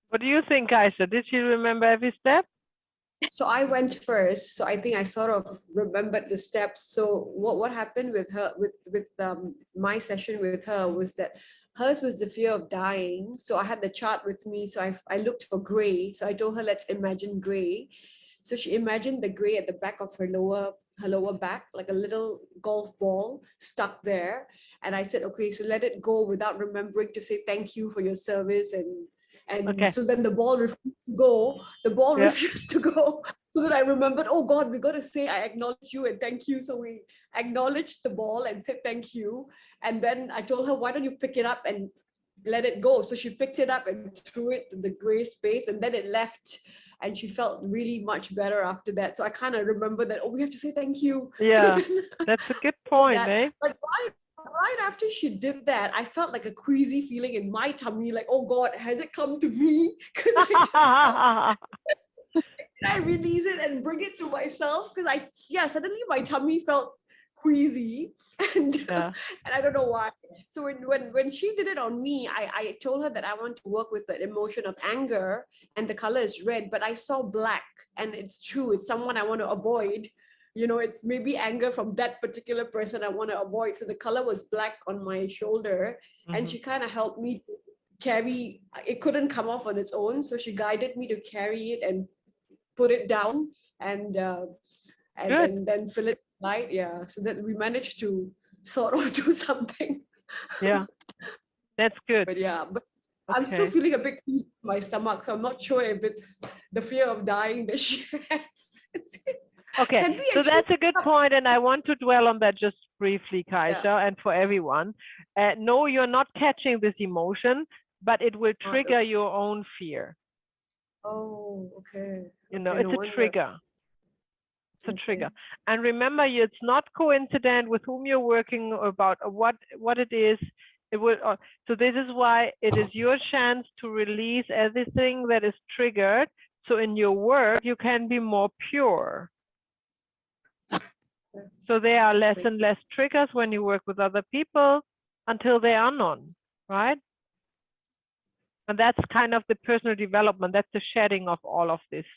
What do you think, Aisha? Did you remember every step?
So I went first. So I think I sort of remembered the steps. So what happened with her, with my session with her, was that hers was the fear of dying. So I had the chart with me. So I looked for gray. So I told her, let's imagine gray. So she imagined the gray at the back of her lower back, like a little golf ball stuck there. And I said, okay, so let it go without remembering to say thank you for your service. And
Okay.
so then the ball refused to go. The ball refused to go. So that I remembered, oh God, we got to say, I acknowledge you and thank you. So we acknowledged the ball and said thank you. And then I told her, why don't you pick it up and let it go? So she picked it up and threw it to the gray space, and then it left. And she felt really much better after that. So I kind of remember that, oh, we have to say thank you.
Yeah,
So then,
that's a good point, eh?
but right after she did that, I felt like a queasy feeling in my tummy, like, oh God, has it come to me? Because I just felt I release it and bring it to myself because suddenly my tummy felt queasy and
Yeah.
and I don't know why. So when she did it on me, I told her that I want to work with the emotion of anger and the color is red, but I saw black and it's true. It's someone I want to avoid. You know, it's maybe anger from that particular person I want to avoid. So the color was black on my shoulder and she kind of helped me carry. It couldn't come off on its own. So she guided me to carry it and put it down and then fill it light. Yeah. So that we managed to sort of do something.
Yeah. That's good.
But yeah, but I'm still
Okay.
feeling a bit in my stomach. So I'm not sure if it's the fear of dying that she has.
Okay,
Can we
so
actually
that's a good point, and I want to dwell on that just briefly, Kaiser, and for everyone. No, you're not catching this emotion, but it will trigger your own fear.
Oh, okay.
You know,
Okay,
it's
no
a
wonder.
trigger. It's a
Okay.
trigger. And remember, it's not coincident with whom you're working about, what it is. It will. So this is why it is your chance to release everything that is triggered. So in your work, you can be more pure. So there are less and less triggers when you work with other people until there are none, right? And that's kind of the personal development. That's the shedding of all of this.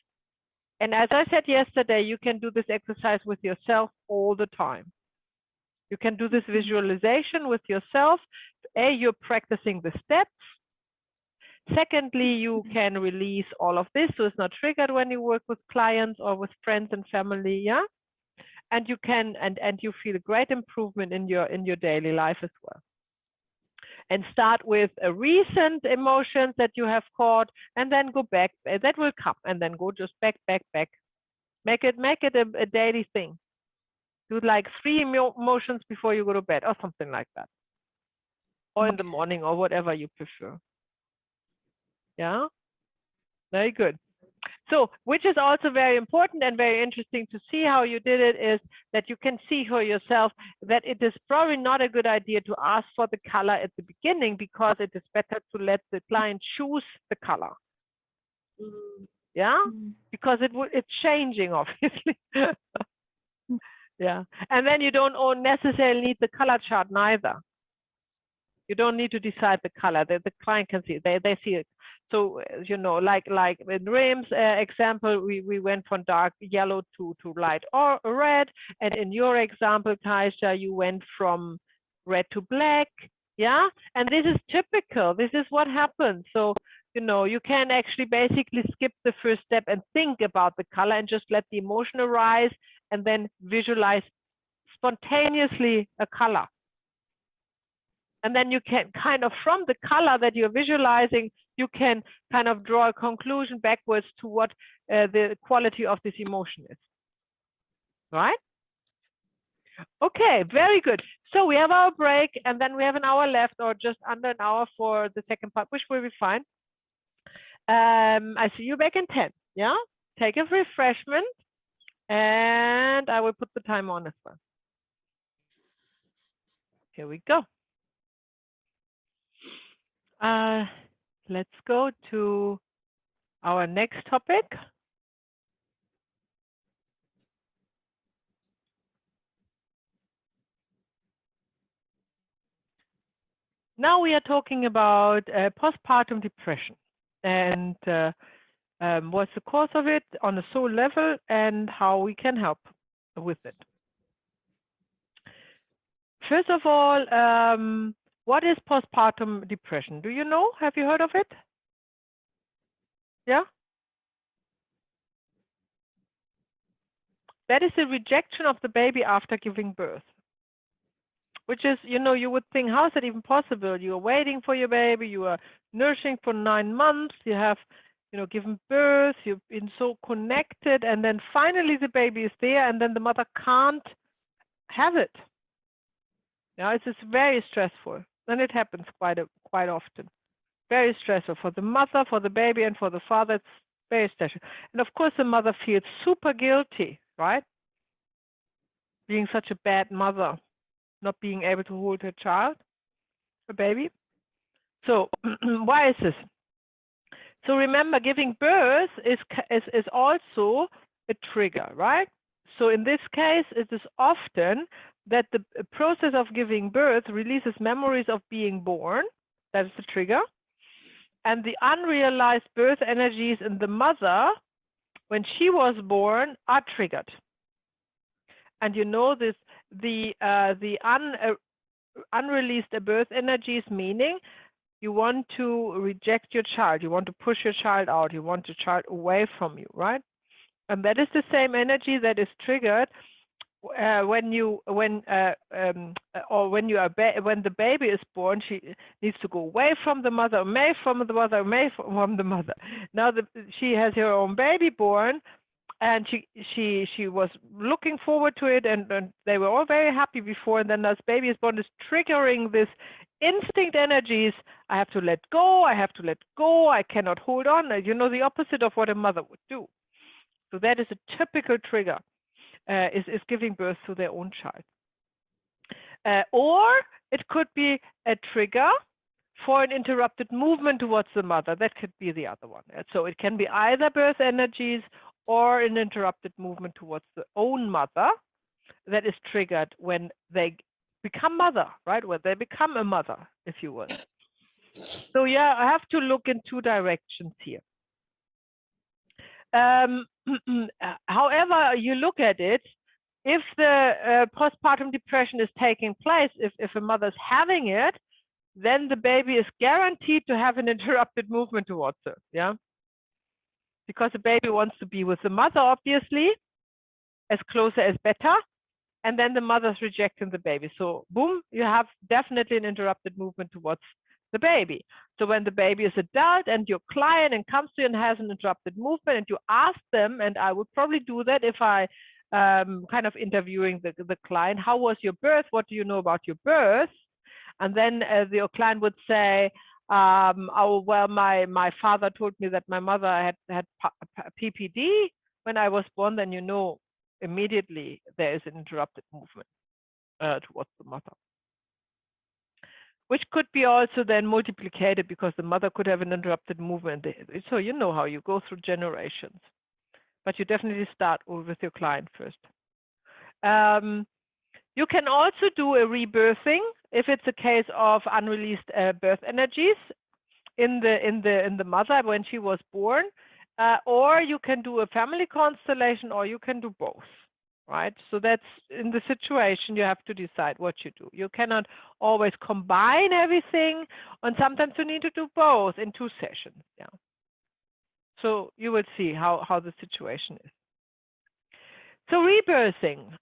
And as I said yesterday, you can do this exercise with yourself all the time. You can do this visualization with yourself. You're practicing the steps. Secondly, you can release all of this, so it's not triggered when you work with clients or with friends and family, yeah? And you can, and you feel a great improvement in your daily life as well. And start with a recent emotions that you have caught, and then go back. That will come, and then go just back. Make it a daily thing. Do like 3 emotions before you go to bed, or something like that, or in the morning, or whatever you prefer. Yeah, very good. So, which is also very important and very interesting to see how you did it, is that you can see for yourself that it is probably not a good idea to ask for the color at the beginning, because it is better to let the client choose the color. Yeah, because it's changing, obviously. Yeah, and then you don't necessarily need the color chart neither. You don't need to decide the color. The client can see. They see it. So you know, like in Rim's example, we went from dark yellow to light or red, and in your example, Kaisha, you went from red to black. Yeah, and this is typical. This is what happens. So you know, you can actually basically skip the first step and think about the color and just let the emotion arise, and then visualize spontaneously a color. And then you can kind of, from the color that you're visualizing, you can kind of draw a conclusion backwards to what the quality of this emotion is. Right? Okay, very good. So we have our break, and then we have an hour left, or just under an hour for the second part, which will be fine. I see you back in 10. Yeah? Take a refreshment, and I will put the time on as well. Here we go. Let's go to our next topic. Now we are talking about postpartum depression, and what's the cause of it on a soul level, and how we can help with it. First of all, what is postpartum depression? Do you know? Have you heard of it? Yeah? That is the rejection of the baby after giving birth. Which is, you know, you would think, how is that even possible? You are waiting for your baby, you are nursing for 9 months, you have, you know, given birth, you've been so connected, and then finally the baby is there, and then the mother can't have it. Yeah, it's very stressful, and it happens quite often. Very stressful for the mother, for the baby, and for the father. It's very stressful. And of course, the mother feels super guilty, right? Being such a bad mother, not being able to hold her child, her baby. So why is this? So remember, giving birth is also a trigger, right? So in this case, it is often that the process of giving birth releases memories of being born. That is the trigger. And the unrealized birth energies in the mother, when she was born, are triggered. And you know this, the unreleased birth energies, meaning you want to reject your child, you want to push your child out, you want your child away from you, right? And that is the same energy that is triggered when the baby is born. She needs to go away from the mother, away from the mother, away from the mother. Now she has her own baby born, and she was looking forward to it, and they were all very happy before. And then as baby is born, is triggering this instinct energies. I have to let go. I have to let go. I cannot hold on. You know, the opposite of what a mother would do. So that is a typical trigger, is giving birth to their own child. Or it could be a trigger for an interrupted movement towards the mother. That could be the other one. So it can be either birth energies or an interrupted movement towards the own mother that is triggered when they become mother, right? When they become a mother, if you will. So yeah, I have to look in two directions here. However you look at it, if the postpartum depression is taking place, if a mother is having it, then the baby is guaranteed to have an interrupted movement towards her, yeah? Because the baby wants to be with the mother, obviously, as closer as better, and then the mother's rejecting the baby. So boom, you have definitely an interrupted movement towards the baby. So when the baby is adult and your client and comes to you and has an interrupted movement, and you ask them, and I would probably do that if I kind of interviewing the client, how was your birth? What do you know about your birth? And then the client would say, oh, well, my father told me that my mother had PPD when I was born. Then you know immediately there is an interrupted movement towards the mother, which could be also then multiplicated because the mother could have an interrupted movement. So you know how you go through generations, but you definitely start with your client first. You can also do a rebirthing if it's a case of unreleased birth energies in the mother when she was born, or you can do a family constellation, or you can do both, right? So that's in the situation you have to decide what you do. You cannot always combine everything, and sometimes you need to do both in 2 sessions. Yeah. So you will see how the situation is. So rebirthing.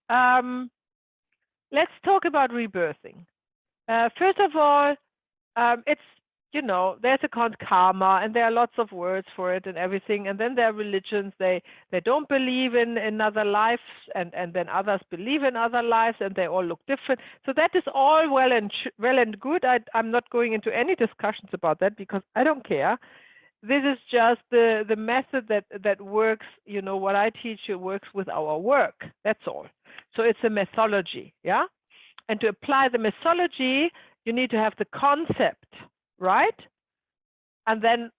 Let's talk about rebirthing. First of all, it's, you know, there's a karma, and there are lots of words for it and everything. And then there are religions, they don't believe in other lives, and then others believe in other lives, and they all look different. So that is all well and good. I'm not going into any discussions about that because I don't care. This is just the method that works. You know, what I teach you works with our work. That's all. So it's a methodology, yeah? And to apply the methodology, you need to have the concept, right? And then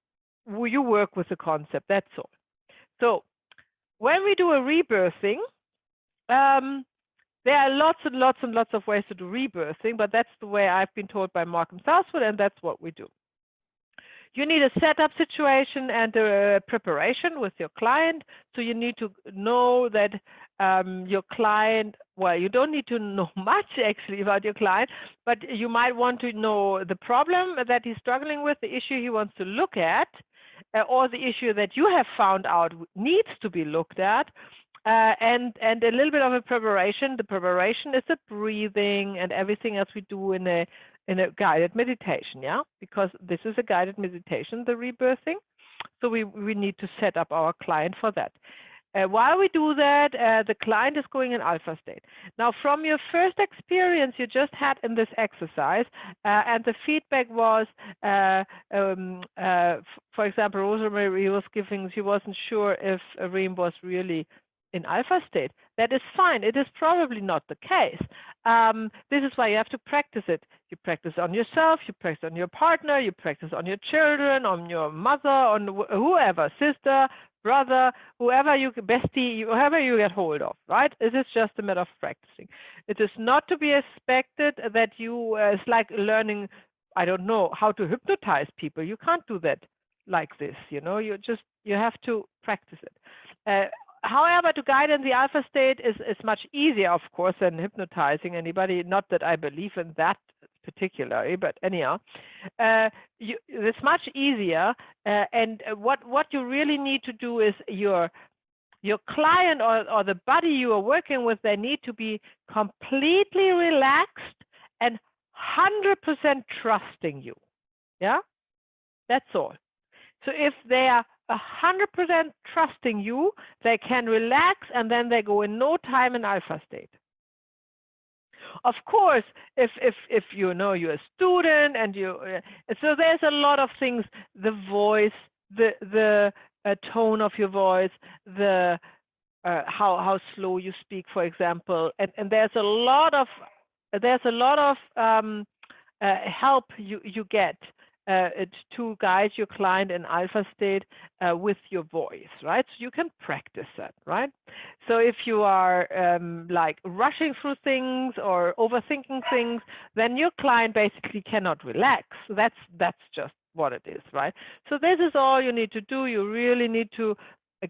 you work with the concept, that's all. So when we do a rebirthing, there are lots and lots and lots of ways to do rebirthing, but that's the way I've been told by Markham Southwood, and that's what we do. You need a setup situation and a preparation with your client. So you need to know that your client, well, you don't need to know much actually about your client, but you might want to know the problem that he's struggling with, the issue he wants to look at, or the issue that you have found out needs to be looked at. And a little bit of a preparation. The preparation is the breathing and everything else we do in a guided meditation, yeah, because this is a guided meditation, the rebirthing. So we need to set up our client for that. While we do that, the client is going in alpha state. Now, from your first experience you just had in this exercise, and the feedback was, for example, Rosemary was giving, she wasn't sure if Reem was really in alpha state. That is fine. It is probably not the case. This is why you have to practice it. You practice on yourself, you practice on your partner, you practice on your children, on your mother, on whoever, sister, brother, whoever you, bestie, whoever you get hold of, right? It is just a matter of practicing. It is not to be expected that you, it's like learning, I don't know, how to hypnotize people. You can't do that like this, you know, you have to practice it. However, to guide in the alpha state is much easier, of course, than hypnotizing anybody. Not that I believe in that particularly, but anyhow, it's much easier. And what you really need to do is your client or the buddy you are working with, they need to be completely relaxed and 100% trusting you. Yeah, that's all. So if they are 100% trusting you, they can relax, and then they go in no time in alpha state. Of course, if you know you're a student and you, so there's a lot of things, the voice, the tone of your voice, the how slow you speak, for example, and there's a lot of help you get to guide your client in alpha state with your voice, right? So you can practice that, right? So if you are like rushing through things or overthinking things, then your client basically cannot relax. That's just what it is, right? So this is all you need to do. You really need to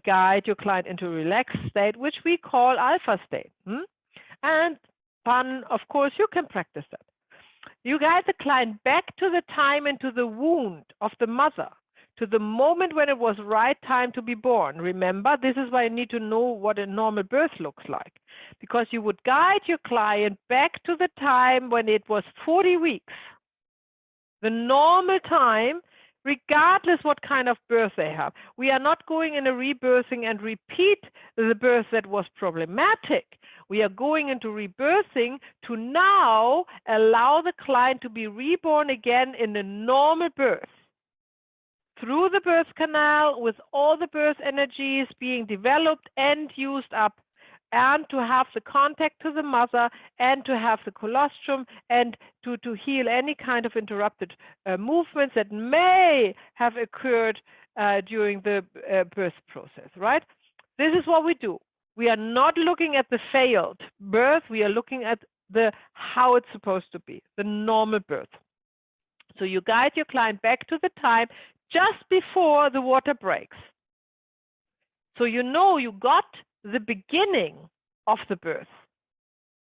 guide your client into a relaxed state, which we call alpha state. And fun, of course, you can practice that. You guide the client back to the time and to the wound of the mother, to the moment when it was right time to be born. Remember, this is why you need to know what a normal birth looks like, because you would guide your client back to the time when it was 40 weeks, the normal time, regardless what kind of birth they have. We are not going in a rebirthing and repeat the birth that was problematic. We are going into rebirthing to now allow the client to be reborn again in a normal birth, through the birth canal, with all the birth energies being developed and used up, and to have the contact to the mother, and to have the colostrum, and to heal any kind of interrupted movements that may have occurred during the birth process, right? This is what we do. We are not looking at the failed birth. We are looking at how it's supposed to be, the normal birth. So you guide your client back to the time just before the water breaks. So you know you got the beginning of the birth,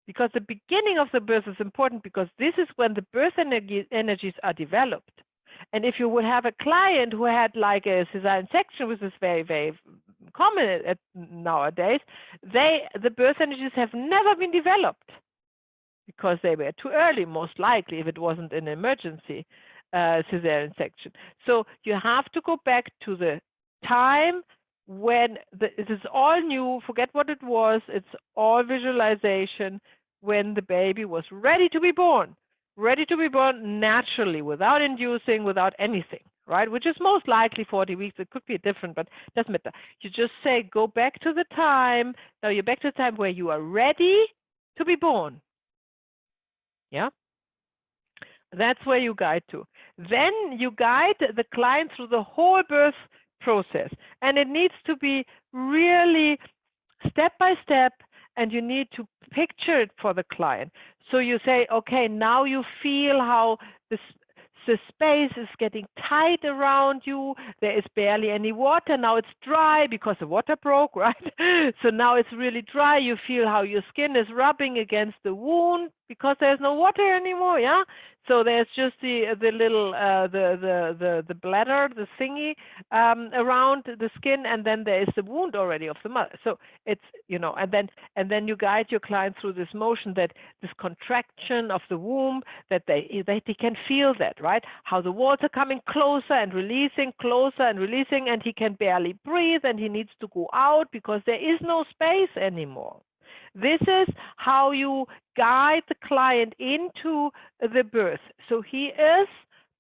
because the beginning of the birth is important, because this is when the birth energies are developed. And if you would have a client who had like a cesarean section, which is very, very common nowadays, the birth energies have never been developed because they were too early, most likely, if it wasn't an emergency cesarean section. So you have to go back to the time when it is all new, forget what it was, it's all visualization, when the baby was ready to be born naturally, without inducing, without anything, right? Which is most likely 40 weeks. It could be different, but it doesn't matter. You just say, go back to the time. Now you're back to the time where you are ready to be born. Yeah? That's where you guide to. Then you guide the client through the whole birth process. And it needs to be really step by step, and you need to picture it for the client. So you say, okay, now you feel how the space is getting tight around you. There is barely any water. Now it's dry because the water broke, right? So now it's really dry. You feel how your skin is rubbing against the wound because there's no water anymore, yeah? So there's just the little the bladder, the thingy around the skin, and then there is the wound already of the mother. So it's, you know, and then you guide your client through this motion, that this contraction of the womb, that they can feel that, right? How the walls are coming closer and releasing, and he can barely breathe, and he needs to go out because there is no space anymore. This is how you guide the client into the birth. So he is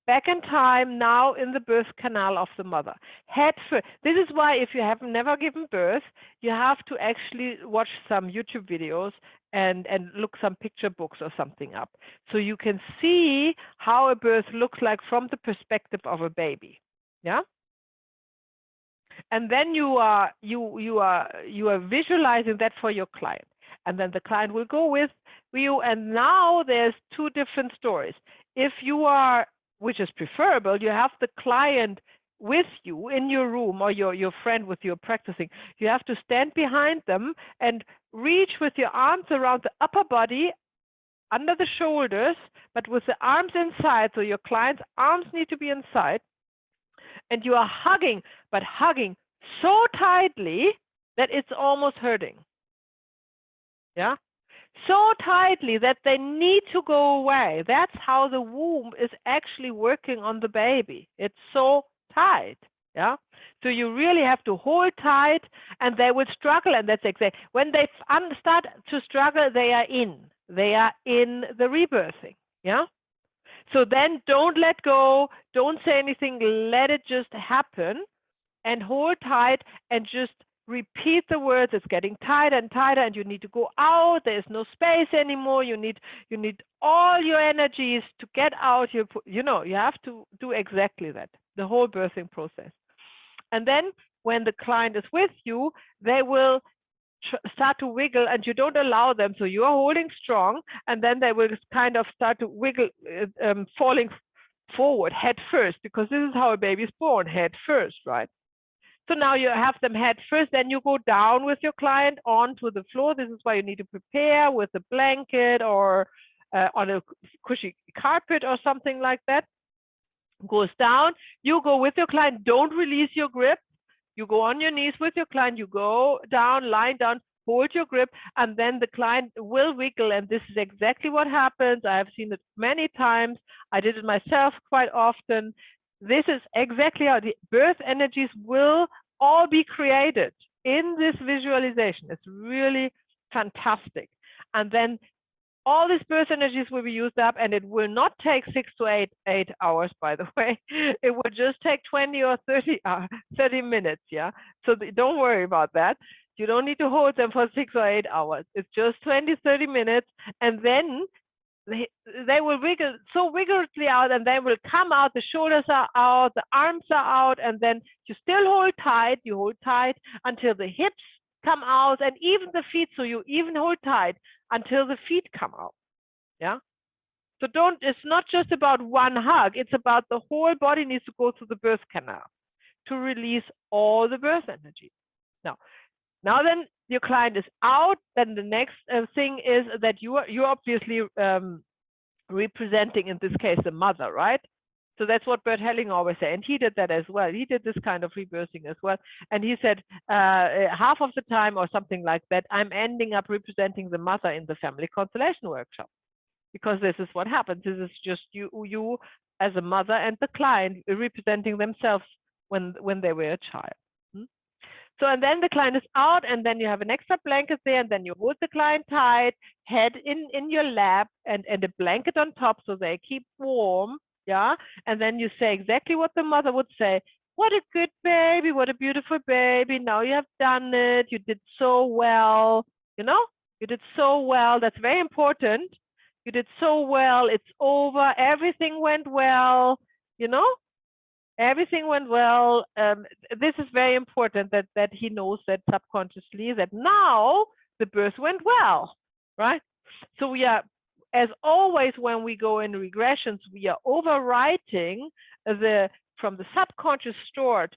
back in time, now in the birth canal of the mother. Head first. This is why if you have never given birth, you have to actually watch some YouTube videos and look some picture books or something up. So you can see how a birth looks like from the perspective of a baby. Yeah. And then you are visualizing that for your client. And then the client will go with you. And now there's two different stories. If you are, which is preferable, you have the client with you in your room, or your friend with you practicing. You have to stand behind them and reach with your arms around the upper body, under the shoulders, but with the arms inside. So your client's arms need to be inside. And you are hugging, but hugging so tightly that it's almost hurting. Yeah. So tightly that they need to go away. That's how the womb is actually working on the baby. It's so tight. Yeah. So you really have to hold tight, and they will struggle. And that's exactly when they start to struggle, they are in the rebirthing. Yeah. So then don't let go. Don't say anything. Let it just happen, and hold tight and just repeat the words. It's getting tighter and tighter, and you need to go out. There's no space anymore. You need all your energies to get out. You have to do exactly that, the whole birthing process. And then when the client is with you, they will start to wiggle, and you don't allow them. So you are holding strong, and then they will kind of start to wiggle, falling forward head first, because this is how a baby is born, head first, right? So now you have them head first, then you go down with your client onto the floor. This is why you need to prepare with a blanket or on a cushy carpet or something like that. Goes down, you go with your client, don't release your grip. You go on your knees with your client, you go down, lying down, hold your grip, and then the client will wiggle. And this is exactly what happens. I have seen it many times. I did it myself quite often. This is exactly how the birth energies will all be created in this visualization. It's really fantastic. And then all these birth energies will be used up, and it will not take 6 to 8 hours, by the way. It will just take 20 or 30 minutes. Yeah. So don't worry about that. You don't need to hold them for 6 or 8 hours. It's just 20, 30 minutes. And then they will wiggle so vigorously out, and they will come out. The shoulders are out, the arms are out, and then you still hold tight. You hold tight until the hips come out, and even the feet. So you even hold tight until the feet come out. Yeah. So it's not just about one hug. It's about the whole body needs to go through the birth canal to release all the birth energy. Now then your client is out. Then the next thing is that you're obviously representing, in this case, the mother, right? So that's what Bert Helling always said, and he did that as well. He did this kind of rebirthing as well, and he said half of the time or something like that, I'm ending up representing the mother in the family constellation workshop, because this is what happens. This is just you as a mother and the client representing themselves when they were a child. So, and then the client is out, and then you have an extra blanket there, and then you hold the client tight, head in your lap, and a blanket on top so they keep warm. Yeah. And then you say exactly what the mother would say. What a good baby. What a beautiful baby. Now you have done it. You did so well. You did so well. That's very important. You did so well. It's over. Everything went well. Everything went well. This is very important that he knows that subconsciously, that now the birth went well, right? So we are, as always, when we go in regressions, we are overwriting from the subconscious stored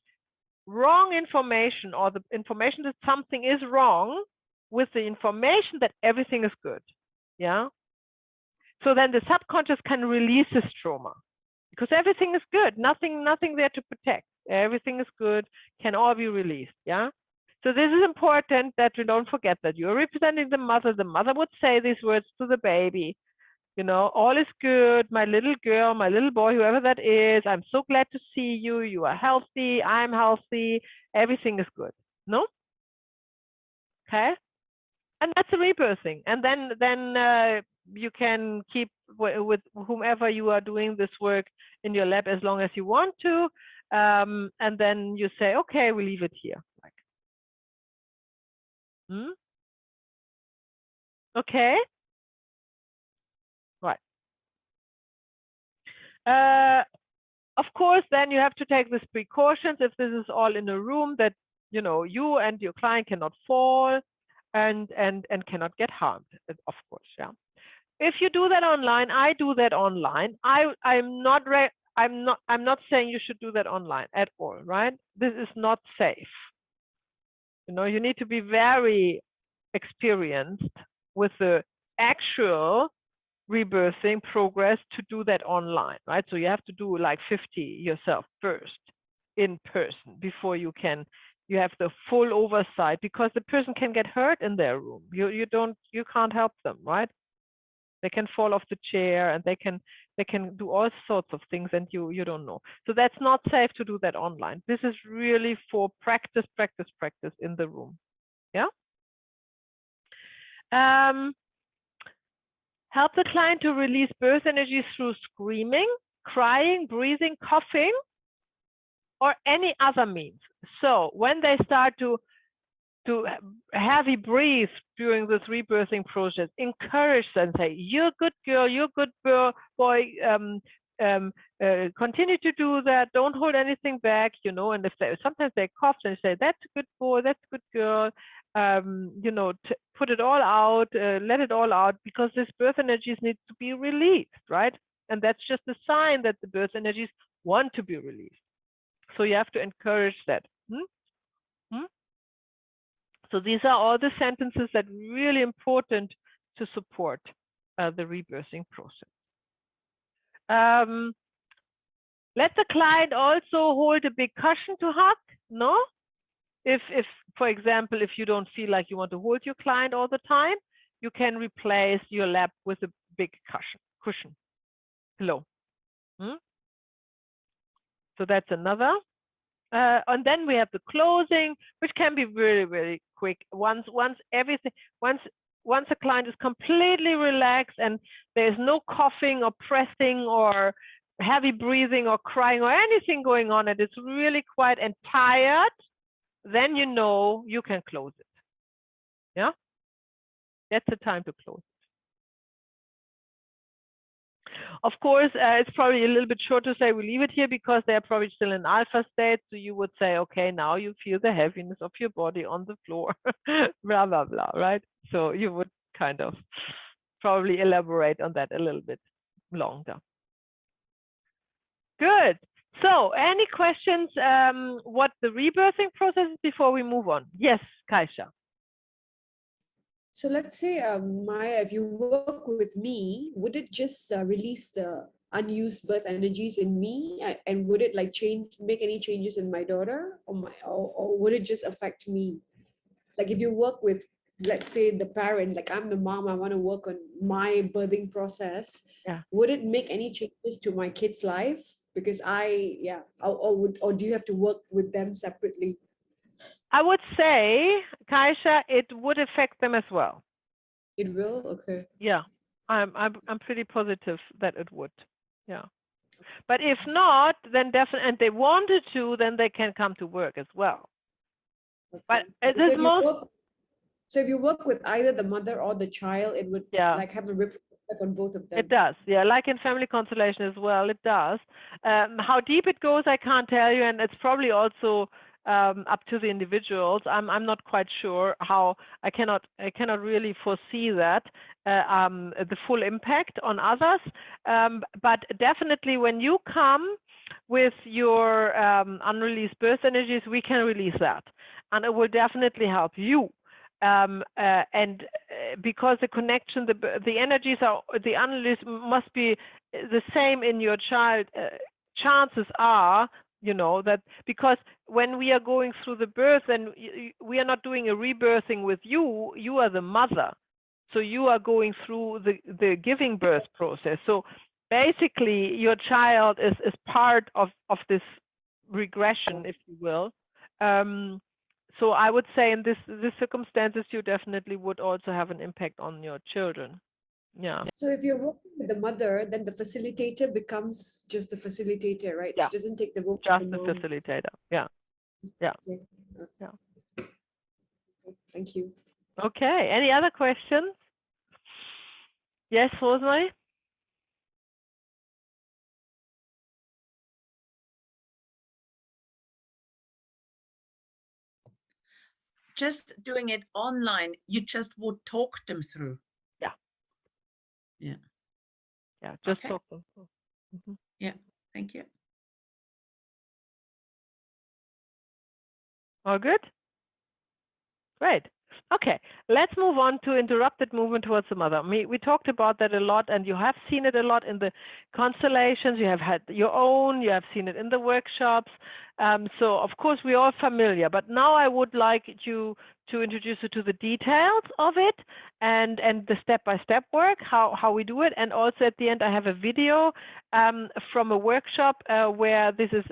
wrong information, or the information that something is wrong, with the information that everything is good. Yeah. So then the subconscious can release this trauma, because everything is good, nothing there to protect. Everything is good, can all be released. Yeah. So this is important that we don't forget that you're representing the mother. The mother would say these words to the baby. All is good, my little girl, my little boy, whoever that is. I'm so glad to see you. You are healthy. I'm healthy. Everything is good. No? Okay. And that's a rebirthing. And then you can keep with whomever you are doing this work in your lab as long as you want to. And then you say, okay, we leave it here. Like, okay. Right. Of course, then you have to take these precautions if this is all in a room, that you and your client cannot fall and cannot get harmed, of course. Yeah. If you do that online, I do that online. I'm not saying you should do that online at all, right? This is not safe. You need to be very experienced with the actual rebirthing progress to do that online, right? So you have to do like 50 yourself first in person before you have the full oversight, because the person can get hurt in their room. You can't help them, right? They can fall off the chair and they can do all sorts of things, and you don't know. So that's not safe to do that online. This is really for practice in the room. Yeah. Help the client to release birth energy through screaming, crying, breathing, coughing, or any other means. So when they start to heavy breathe during this rebirthing process, encourage them, say, you're a good girl, you're a good boy, continue to do that, don't hold anything back, and if sometimes they cough, and say, that's a good boy, that's a good girl, put it all out, let it all out, because this birth energies need to be released, right? And that's just a sign that the birth energies want to be released. So you have to encourage that. So these are all the sentences that are really important to support the rebirthing process. Let the client also hold a big cushion to hug. No, if for example, if you don't feel like you want to hold your client all the time, you can replace your lap with a big cushion pillow. So that's another. And then we have the closing, which can be really, really quick. Once a client is completely relaxed and there's no coughing or pressing or heavy breathing or crying or anything going on, and it's really quiet and tired, then you can close it. Yeah, that's the time to close. Of course, it's probably a little bit short to say we leave it here, because they're probably still in alpha state. So you would say, okay, now you feel the heaviness of your body on the floor, blah, blah, blah, right? So you would kind of probably elaborate on that a little bit longer. Good. So any questions what the rebirthing process is before we move on? Yes, Kaisha.
So let's say, Maya, if you work with me, would it just release the unused birth energies in me, and would it like make any changes in my daughter, or would it just affect me? Like if you work with, let's say, the parent, like I'm the mom, I want to work on my birthing process.
Yeah.
Would it make any changes to my kid's life? Because or do you have to work with them separately?
I would say, Kaisha, it would affect them as well.
It will? Okay.
Yeah, I'm pretty positive that it would. Yeah. But if not, then definitely, and they wanted to, then they can come to work as well.
Okay.
But this
so if you work with either the mother or the child, it would like have a ripple effect on both of them.
It does, yeah, like in family constellation as well, it does. How deep it goes, I can't tell you, and it's probably also up to the individuals. I'm not quite sure how. I cannot really foresee that the full impact on others. But definitely, when you come with your unreleased birth energies, we can release that, and it will definitely help you. And because the connection, the energies are, the unreleased must be the same in your child. Chances are, that because when we are going through the birth, and we are not doing a rebirthing with you, you are the mother. So you are going through the giving birth process. So basically your child is part of this regression, if you will. So I would say in this circumstances, you definitely would also have an impact on your children. Yeah.
So if you're working with the mother, then the facilitator becomes just the facilitator, right?
Yeah.
She doesn't take the role of
Just
the
the
mom.
facilitator. Yeah. Yeah.
Okay.
Yeah.
Okay, thank you.
Okay. Any other questions? Yes, Rosemary?
Just doing it online, you just would talk them through.
Yeah.
Yeah.
Yeah. Just
Okay.
talk them through. Mhm.
Yeah. Thank you.
All good? Great. Okay, let's move on to interrupted movement towards the mother. We talked about that a lot, and you have seen it a lot in the constellations. You have had your own, you have seen it in the workshops. So, of course, we're all familiar. But now I would like you to introduce you to the details of it and the step-by-step work, how we do it. And also at the end, I have a video from a workshop where this is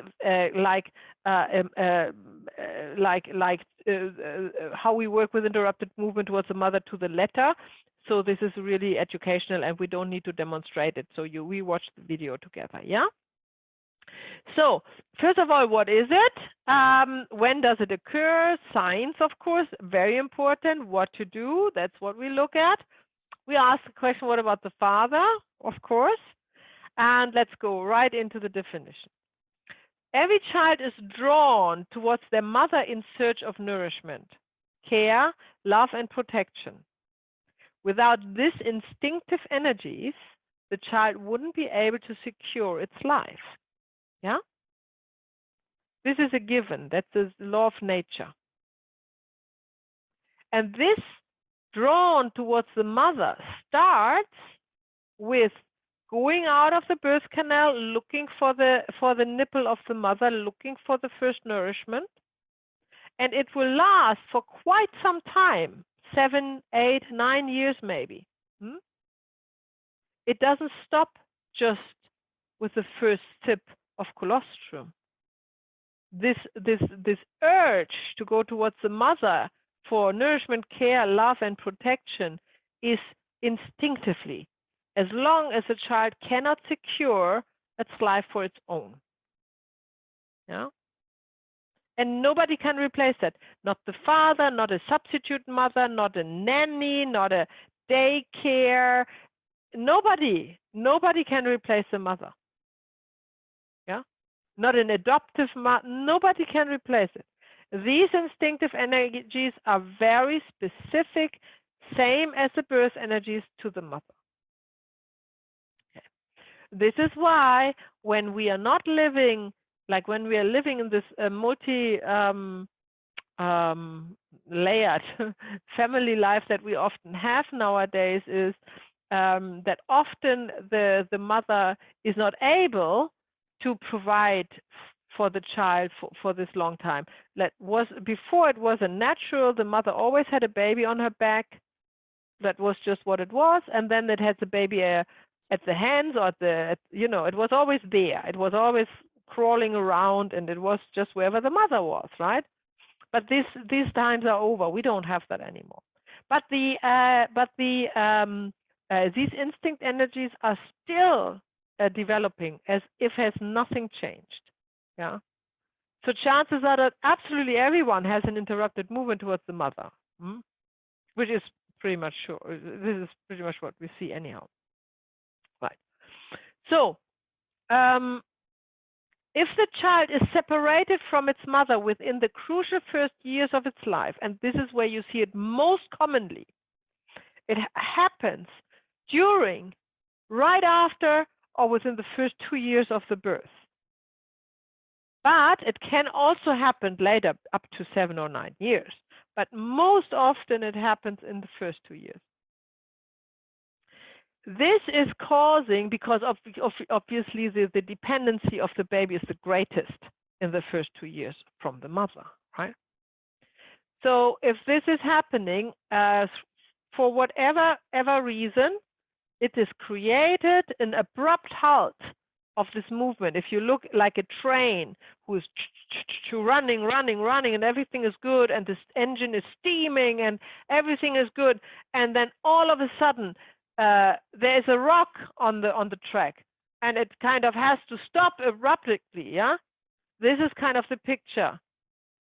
how we work with interrupted movement towards the mother to the letter. So this is really educational, and we don't need to demonstrate it. So we watch the video together, yeah? So first of all, what is it? When does it occur? Signs, of course, very important. What to do, that's what we look at. We ask the question, what about the father? Of course. And let's go right into the definition. Every child is drawn towards their mother in search of nourishment, care, love, and protection. Without these instinctive energies, the child wouldn't be able to secure its life. Yeah? This is a given. That's the law of nature. And this drawn towards the mother starts with going out of the birth canal, looking for the nipple of the mother, looking for the first nourishment. And it will last for quite some time, 7, 8, 9 years maybe. It doesn't stop just with the first sip of colostrum. This urge to go towards the mother for nourishment, care, love, and protection is instinctively, as long as a child cannot secure its life for its own. Yeah? And nobody can replace that. Not the father, not a substitute mother, not a nanny, not a daycare. Nobody can replace the mother. Yeah? Not an adoptive mother. Nobody can replace it. These instinctive energies are very specific, same as the birth energies to the mother. Okay. This is why when we are not living, like when we are living in this layered family life that we often have nowadays, is that often the mother is not able to provide for the child for this long time. Before it was a natural, the mother always had a baby on her back. That was just what it was, and then it had the baby at the hands, or it was always there. It was always crawling around, and it was just wherever the mother was, right? But these times are over. We don't have that anymore. But these instinct energies are still developing as if has nothing changed. Yeah. So chances are that absolutely everyone has an interrupted movement towards the mother, which is pretty much sure. This is pretty much what we see anyhow. Right. So if the child is separated from its mother within the crucial first years of its life, and this is where you see it most commonly, it happens during, right after, or within the first 2 years of the birth. But it can also happen later, up to 7 or 9 years. But most often it happens in the first 2 years. This is causing, because obviously the dependency of the baby is the greatest in the first 2 years from the mother, right? So if this is happening, for whatever reason, it is created an abrupt halt of this movement. If you look like a train who's running, and everything is good, and this engine is steaming, and everything is good, and then all of a sudden there's a rock on the track, and it kind of has to stop abruptly. Yeah, this is kind of the picture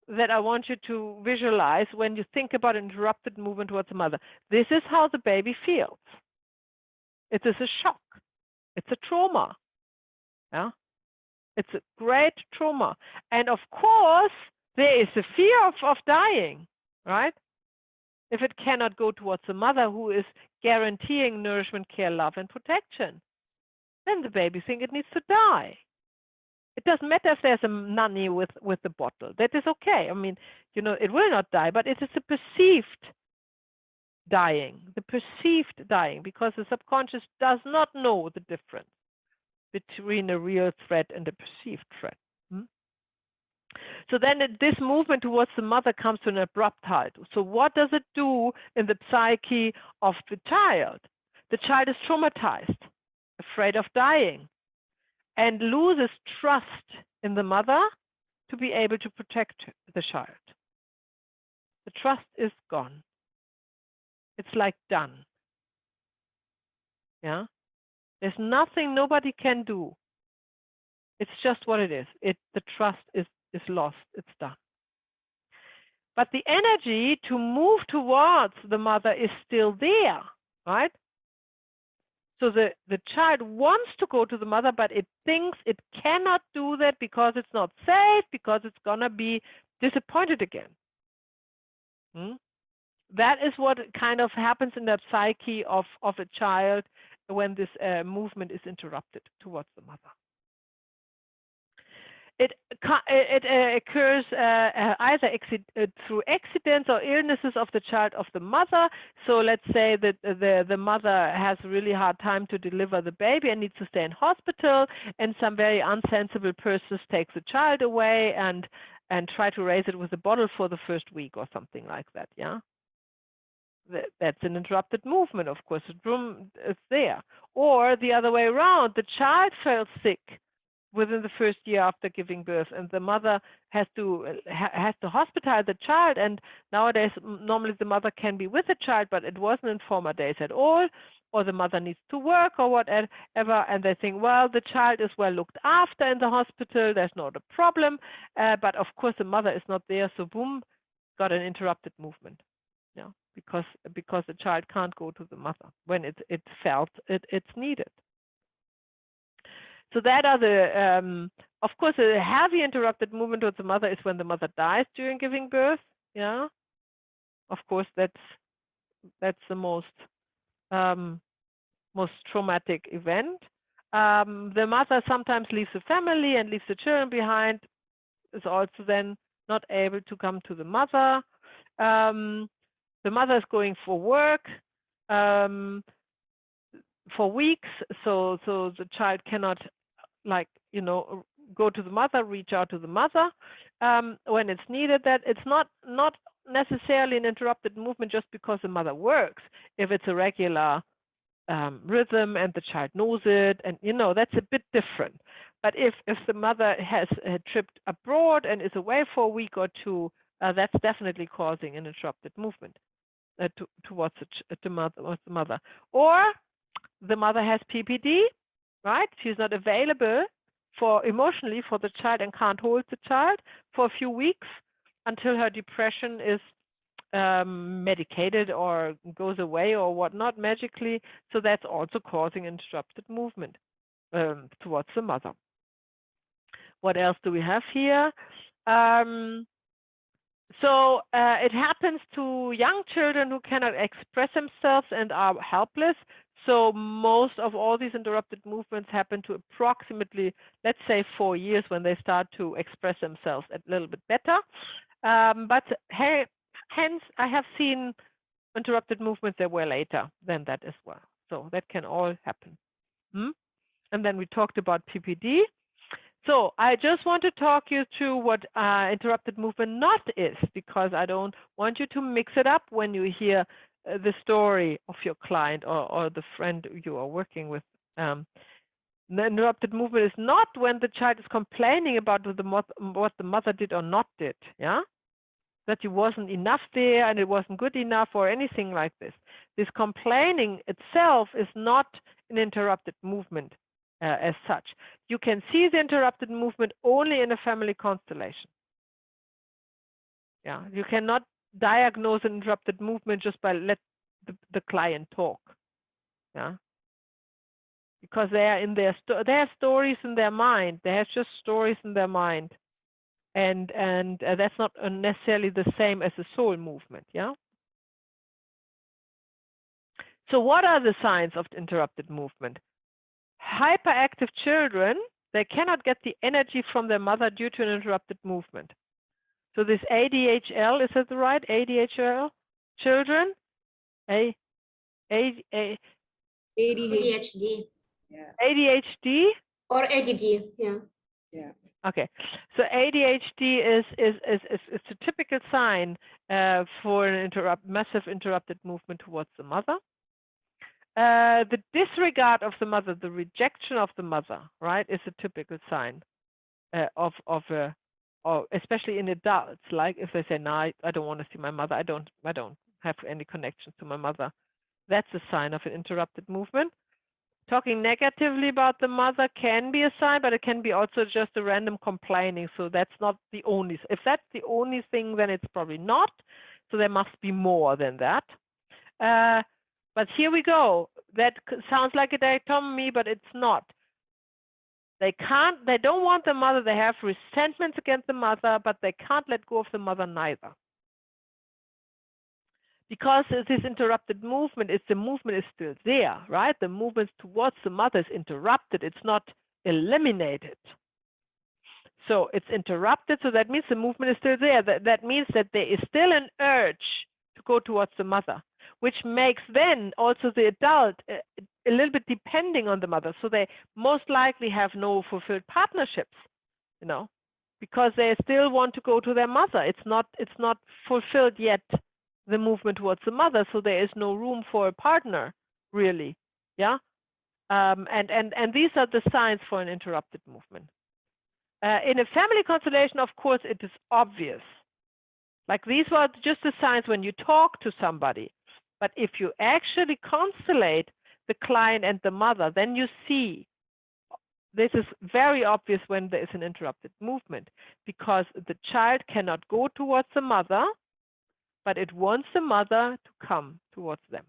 that I want you to visualize when you think about interrupted movement towards the mother. This is how the baby feels. It is a shock. It's a trauma. Yeah, it's a great trauma, and of course there is a fear of dying, right? If it cannot go towards the mother who is guaranteeing nourishment, care, love, and protection, then the baby thinks it needs to die. It doesn't matter if there's a nanny with the bottle. That is okay. I mean, you know, it will not die, but it is a perceived dying, because the subconscious does not know the difference between a real threat and a perceived threat. So then this movement towards the mother comes to an abrupt halt. So what does it do in the psyche of the child? The child is traumatized, afraid of dying, and loses trust in the mother to be able to protect the child. The trust is gone. It's like done. Yeah. There's nothing nobody can do. It's just what it is. The trust is lost. It's done. But the energy to move towards the mother is still there, right? So the child wants to go to the mother, but it thinks it cannot do that because it's not safe, because it's gonna be disappointed again. That is what kind of happens in the psyche of a child when this movement is interrupted towards the mother. It occurs either through accidents or illnesses of the child of the mother. So let's say that the mother has a really hard time to deliver the baby and needs to stay in hospital, and some very unsensible persons take the child away and try to raise it with a bottle for the first week or something like that. Yeah, that's an interrupted movement. Of course, the room is there. Or the other way around, the child fell sick within the first year after giving birth, and the mother has to hospitalize the child. And nowadays, normally the mother can be with the child, but it wasn't in former days at all. Or the mother needs to work or whatever, and they think, well, the child is well looked after in the hospital. There's not a problem, but of course the mother is not there. So boom, got an interrupted movement. Yeah, because the child can't go to the mother when it felt it's needed. So that are the, of course, a heavy interrupted movement towards the mother is when the mother dies during giving birth. Yeah, of course, that's the most traumatic event. The mother sometimes leaves the family and leaves the children behind. Is also then not able to come to the mother. The mother is going for work for weeks, so the child cannot, like, you know, go to the mother, reach out to the mother when it's needed. That it's not necessarily an interrupted movement just because the mother works. If it's a regular rhythm and the child knows it, and you know, that's a bit different. But if the mother has tripped abroad and is away for a week or two, that's definitely causing an interrupted movement towards the mother. Or the mother has PPD, right? She's not available emotionally for the child and can't hold the child for a few weeks until her depression is medicated or goes away or whatnot magically. So that's also causing interrupted movement towards the mother. What else do we have here? So it happens to young children who cannot express themselves and are helpless. So most of all these interrupted movements happen to approximately, let's say, 4 years, when they start to express themselves a little bit better. But hence, I have seen interrupted movements that were later than that as well. So that can all happen. And then we talked about PPD. So I just want to talk you through what interrupted movement not is, because I don't want you to mix it up when you hear the story of your client or the friend you are working with. The interrupted movement is not when the child is complaining about what the mother did or not did, yeah? That it wasn't enough there and it wasn't good enough or anything like this. This complaining itself is not an interrupted movement as such. You can see the interrupted movement only in a family constellation. Yeah, you cannot diagnose an interrupted movement just by let the client talk. Yeah, because they are in their they have stories in their mind. They have just stories in their mind, and that's not necessarily the same as a soul movement. Yeah. So what are the signs of interrupted movement? Hyperactive children, they cannot get the energy from their mother due to an interrupted movement. So this ADHL, is that the right? ADHL children?
ADHD.
ADHD
Yeah.
ADHD?
or ADD, yeah.
Yeah.
Okay, so ADHD is a typical sign for an massive interrupted movement towards the mother. The disregard of the mother, the rejection of the mother, right, is a typical sign of especially in adults. Like if they say, "No, I don't want to see my mother. I don't have any connection to my mother." That's a sign of an interrupted movement. Talking negatively about the mother can be a sign, but it can be also just a random complaining. So that's not the only. If that's the only thing, then it's probably not. So there must be more than that. But here we go. That sounds like a dichotomy, but it's not. They don't want the mother. They have resentments against the mother, but they can't let go of the mother neither. Because this interrupted movement, the movement is still there, right? The movement towards the mother is interrupted. It's not eliminated. So it's interrupted. So that means the movement is still there. That means that there is still an urge to go towards the mother, which makes then also the adult a little bit depending on the mother. So they most likely have no fulfilled partnerships, you know, because they still want to go to their mother. It's not fulfilled yet, the movement towards the mother. So there is no room for a partner, really. Yeah. And these are the signs for an interrupted movement. In a family constellation, of course, it is obvious. Like these were just the signs when you talk to somebody. But if you actually constellate the client and the mother, then you see this is very obvious when there is an interrupted movement, because the child cannot go towards the mother, but it wants the mother to come towards them.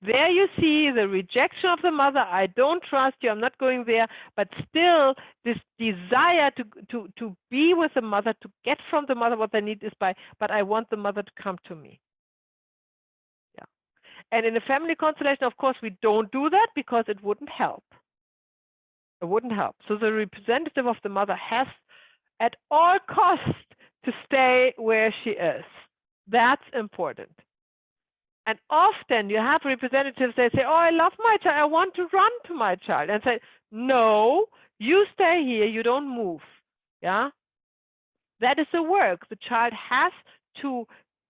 There you see the rejection of the mother. I don't trust you. I'm not going there. But still, this desire to be with the mother, to get from the mother what they need is but I want the mother to come to me. Yeah. And in a family constellation, of course, we don't do that because it wouldn't help. It wouldn't help. So the representative of the mother has at all costs to stay where she is. That's important. And often you have representatives, they say, "Oh, I love my child. I want to run to my child." And say, "No, you stay here. You don't move." Yeah. That is the work. The child has to,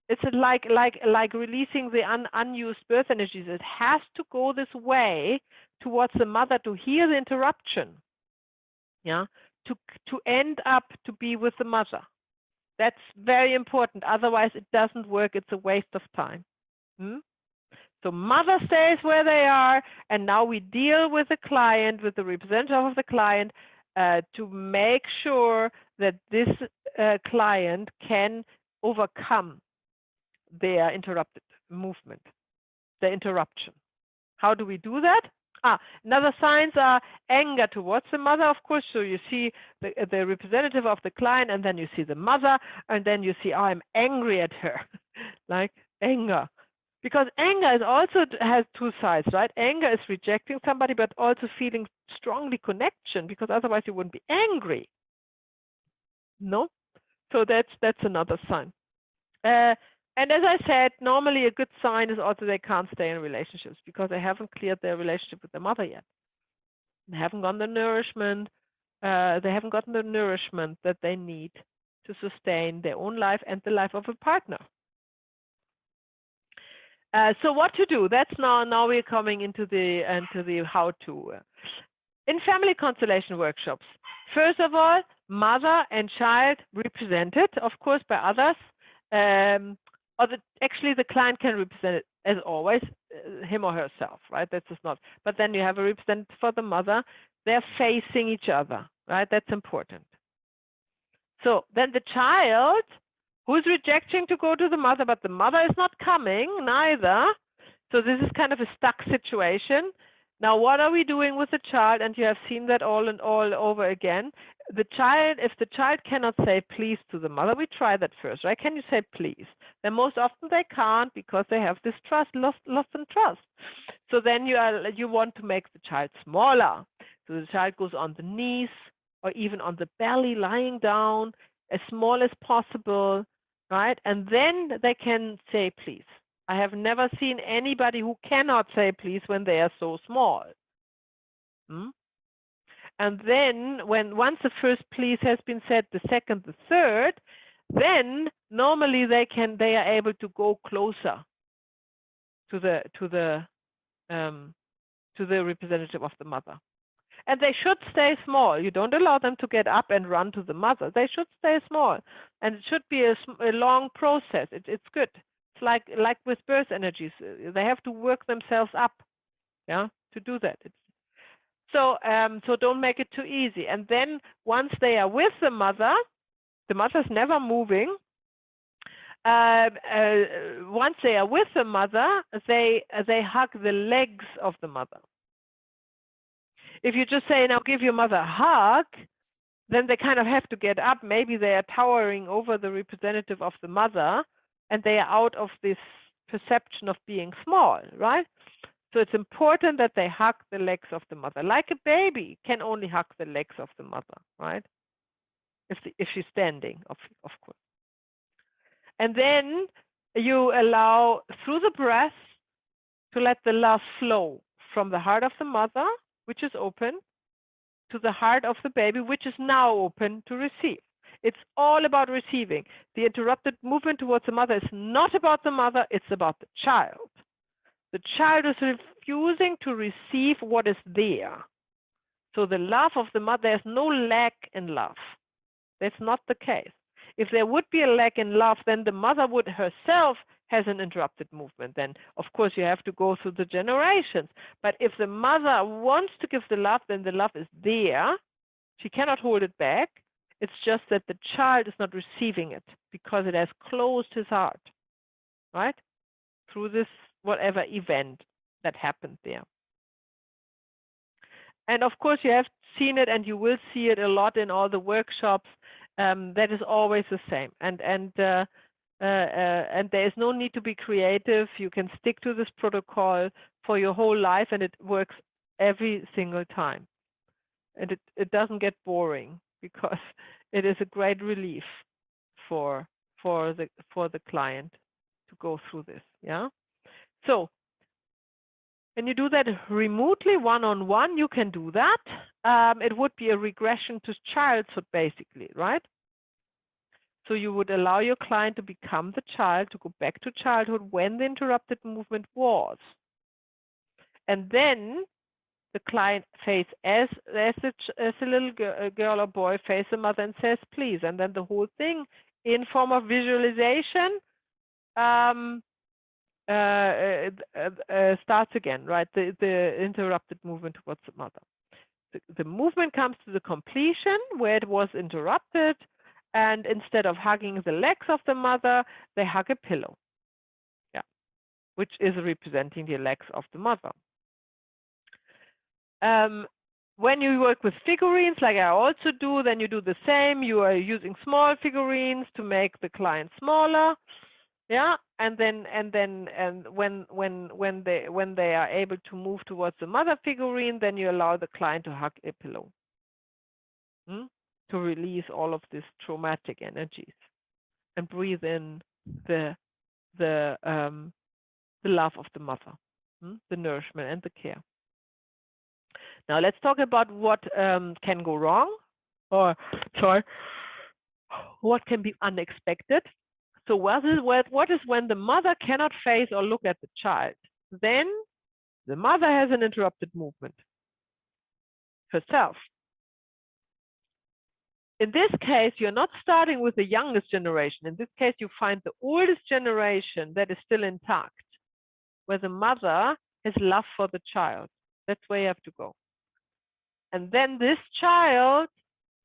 it's like releasing the unused birth energies. It has to go this way towards the mother to hear the interruption. Yeah. To end up to be with the mother. That's very important. Otherwise, it doesn't work. It's a waste of time. So mother stays where they are, and now we deal with the client, with the representative of the client, to make sure that this client can overcome their interrupted movement, the interruption. How do we do that? Another signs are anger towards the mother, of course. So you see the representative of the client, and then you see the mother, and then you see, "Oh, I'm angry at her," like anger. Because anger is also has two sides, right? Anger is rejecting somebody, but also feeling strongly connection, because otherwise you wouldn't be angry. No? So that's another sign. And as I said, normally a good sign is also they can't stay in relationships because they haven't cleared their relationship with their mother yet. They haven't gotten the nourishment. They haven't gotten the nourishment that they need to sustain their own life and the life of a partner. So what to do? That's now we're coming into the how to. In family constellation workshops, first of all, mother and child represented, of course, by others. Actually, the client can represent it as always, him or herself, right? That's just not. But then you have a representative for the mother. They're facing each other, right? That's important. So then the child who's rejecting to go to the mother, but the mother is not coming neither. So this is kind of a stuck situation. Now, what are we doing with the child? And you have seen that all and all over again. The child, if the child cannot say please to the mother, we try that first, right? Can you say please? Then most often they can't because they have this trust, lost in trust. So then you want to make the child smaller. So the child goes on the knees or even on the belly, lying down, as small as possible, right? And then they can say please. I have never seen anybody who cannot say please when they are so small. And then once the first please has been said, the second, the third, then normally they are able to go closer to the representative of the mother. And they should stay small. You don't allow them to get up and run to the mother. They should stay small. And it should be a long process. It's good. It's like with birth energies. They have to work themselves up, yeah, to do that. So don't make it too easy. And then once they are with the mother's never moving. Once they are with the mother, they hug the legs of the mother. If you just say, now give your mother a hug, then they kind of have to get up. Maybe they are towering over the representative of the mother, and they are out of this perception of being small, right? So it's important that they hug the legs of the mother. Like a baby can only hug the legs of the mother, right? If she's standing, of course. And then you allow, through the breath, to let the love flow from the heart of the mother, which is open, to the heart of the baby, which is now open to receive. It's all about receiving. The interrupted movement towards the mother is not about the mother, it's about the child. The child is refusing to receive what is there. So the love of the mother, there's no lack in love. That's not the case. If there would be a lack in love, then the mother would herself has an interrupted movement. Then, of course, you have to go through the generations. But if the mother wants to give the love, then the love is there. She cannot hold it back. It's just that the child is not receiving it because it has closed his heart, right? Through this whatever event that happened there. And of course, you have seen it, and you will see it a lot in all the workshops. That is always the same. And there is no need to be creative. You can stick to this protocol for your whole life, and it works every single time. And it doesn't get boring because it is a great relief for the client to go through this. Yeah. So when you do that remotely, one-on-one, you can do that. It would be a regression to childhood, basically, right? So you would allow your client to become the child, to go back to childhood when the interrupted movement was. And then the client face as a little girl or boy face the mother and says, please. And then the whole thing in form of visualization starts again, right? The interrupted movement towards the mother. The movement comes to the completion where it was interrupted, and instead of hugging the legs of the mother, they hug a pillow, yeah, which is representing the legs of the mother. When you work with figurines, like I also do, then you do the same. You are using small figurines to make the client smaller. Yeah, and when they are able to move towards the mother figurine, then you allow the client to hug a pillow to release all of these traumatic energies and breathe in the love of the mother, the nourishment and the care. Now let's talk about what can go wrong, or sorry, what can be unexpected. So what is when the mother cannot face or look at the child? Then the mother has an interrupted movement herself. In this case, you're not starting with the youngest generation. In this case, you find the oldest generation that is still intact, where the mother has love for the child. That's where you have to go. And then this child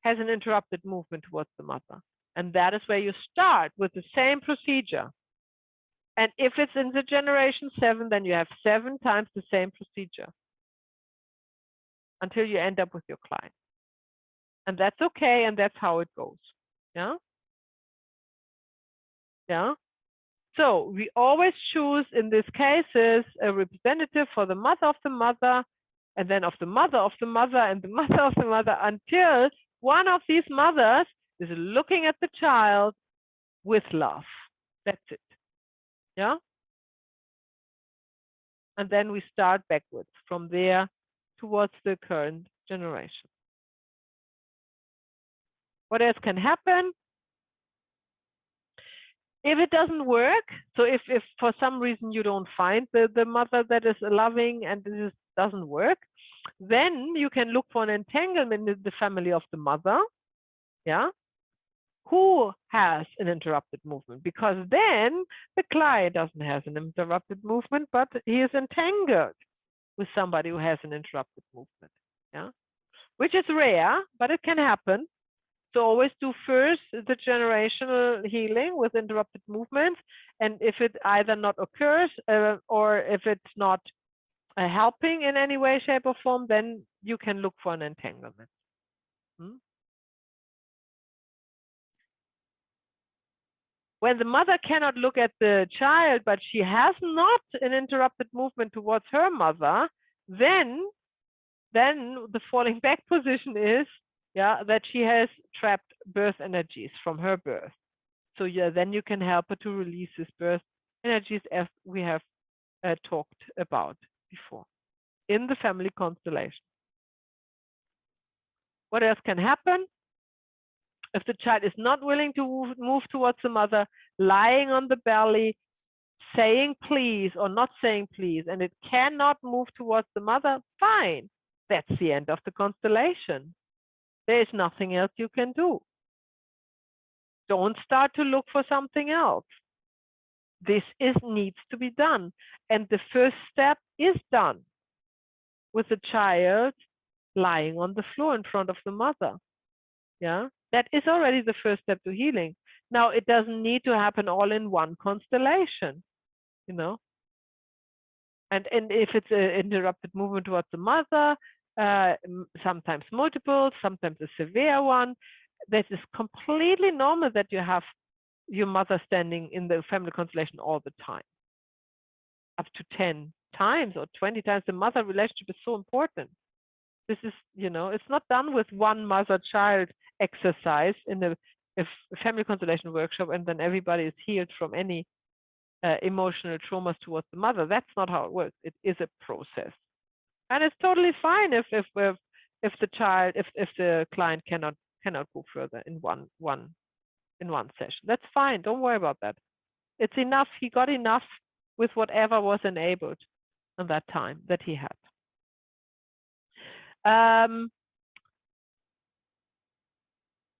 has an interrupted movement towards the mother. And that is where you start with the same procedure. And if it's in the generation 7, then you have 7 times the same procedure until you end up with your client. And that's okay, and that's how it goes. Yeah? Yeah? So we always choose, in these cases, a representative for the mother, and then of the mother, and the mother of the mother, until one of these mothers is looking at the child with love. That's it. Yeah? And then we start backwards from there towards the current generation. What else can happen? If it doesn't work, so if for some reason you don't find the mother that is loving and this doesn't work, then you can look for an entanglement in the family of the mother, yeah, who has an interrupted movement, because then the client doesn't have an interrupted movement, but he is entangled with somebody who has an interrupted movement, yeah, which is rare, but it can happen. So always do first the generational healing with interrupted movements, and if it either not occurs or if it's not helping in any way, shape, or form, then you can look for an entanglement. When the mother cannot look at the child, but she has not an interrupted movement towards her mother, then the falling back position is, yeah, that she has trapped birth energies from her birth. So yeah, then you can help her to release these birth energies, as we have talked about before in the family constellation. What else can happen? If the child is not willing to move towards the mother, lying on the belly, saying please or not saying please, and it cannot move towards the mother, fine. That's the end of the constellation. There is nothing else you can do. Don't start to look for something else. This needs to be done. And the first step is done with the child lying on the floor in front of the mother. Yeah, that is already the first step to healing. Now, it doesn't need to happen all in one constellation, you know. And if it's an interrupted movement towards the mother, sometimes multiple, sometimes a severe one, that is completely normal that you have your mother standing in the family constellation all the time. Up to 10 times or 20 times, the mother relationship is so important. This is, you know, it's not done with one mother-child exercise in a family constellation workshop and then everybody is healed from any emotional traumas towards the mother. That's not how it works. It is a process, and it's totally fine if the client cannot go further in one session. That's fine. Don't worry about that. It's enough. He got enough with whatever was enabled in that time that he had.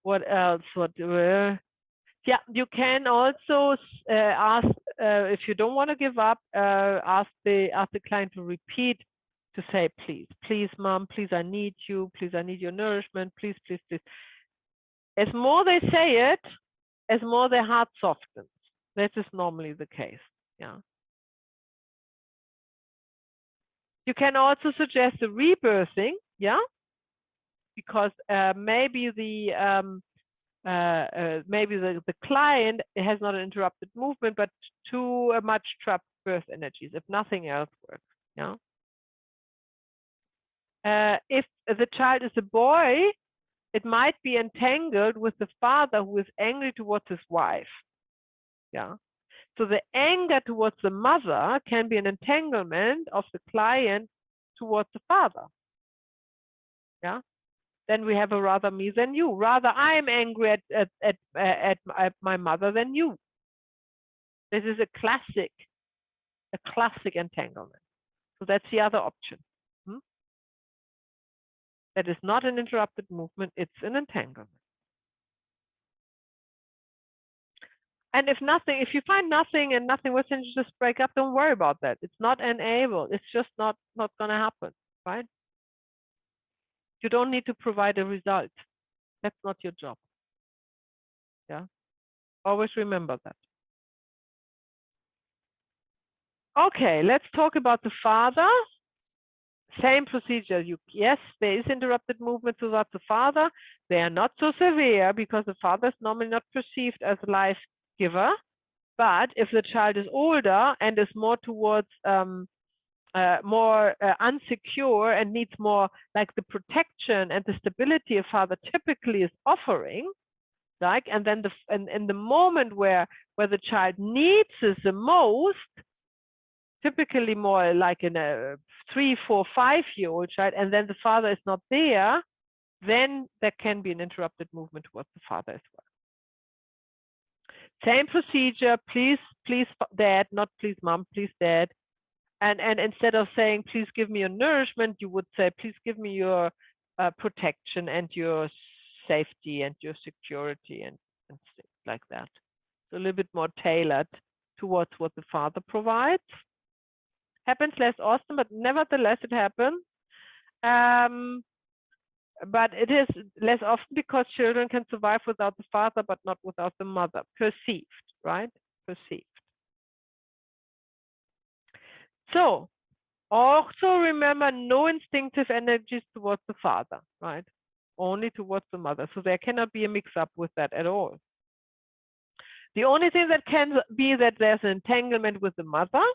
What else? Yeah, you can also ask if you don't want to give up. Ask the client to repeat, to say, please, mom, please, I need you. Please, I need your nourishment. Please, please, please. As more they say it, as more their heart softens. That is normally the case. Yeah. You can also suggest a rebirthing. Yeah. Because maybe the client has not an interrupted movement, but too much trapped birth energies, if nothing else works. Yeah. If the child is a boy, it might be entangled with the father who is angry towards his wife. Yeah. So the anger towards the mother can be an entanglement of the client towards the father. Yeah. Then we have a rather me than you. Rather, I'm angry at my mother than you. This is a classic entanglement. So that's the other option. That is not an interrupted movement, it's an entanglement. And if you find nothing and nothing was, then you just break up, don't worry about that. It's not enabled, it's just not gonna happen, right? You don't need to provide a result. That's not your job. Yeah, always remember that. Okay, let's talk about the father. Same procedure. Yes, there is interrupted movement towards the father. They are not so severe because the father is normally not perceived as a life giver. But if the child is older and is more towards more unsecure and needs more like the protection and the stability a father typically is offering, like, and then in the moment where the child needs it the most, typically more like in a 3, 4, 5-year-old child, and then the father is not there, then there can be an interrupted movement towards the father as well. Same procedure, please dad, not please mom, please dad. And instead of saying, please give me your nourishment, you would say, please give me your protection and your safety and your security and things like that. So a little bit more tailored towards what the father provides. Happens less often, but nevertheless it happens. But it is less often because children can survive without the father, but not without the mother. Perceived, right? Perceived. So also remember, no instinctive energies towards the father, right? Only towards the mother. So there cannot be a mix-up with that at all. The only thing that can be that there's an entanglement with the mother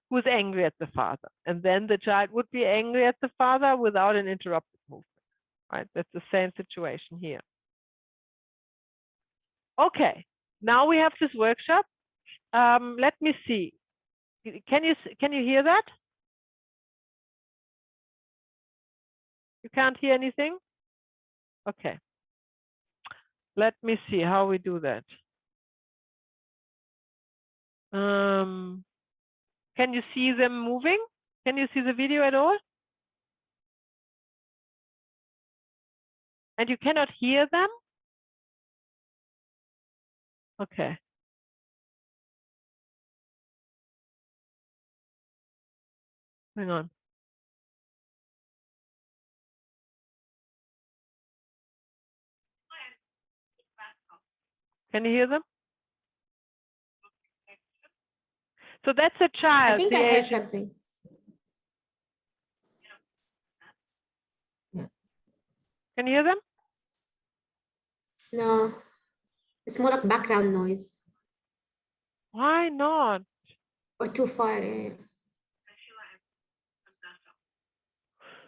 who is angry at the father. And then the child would be angry at the father without an interrupted movement, right? That's the same situation here. Okay, now we have this workshop. Let me see. Can you hear that? You can't hear anything? Okay. Let me see how we do that. Can you see them moving? Can you see the video at all? And you cannot hear them? Okay. Hang on. Can you hear them? So that's a child.
I think I heard something. Yeah.
Can you hear them?
No, it's more like background noise.
Why not?
Or too far. Yeah.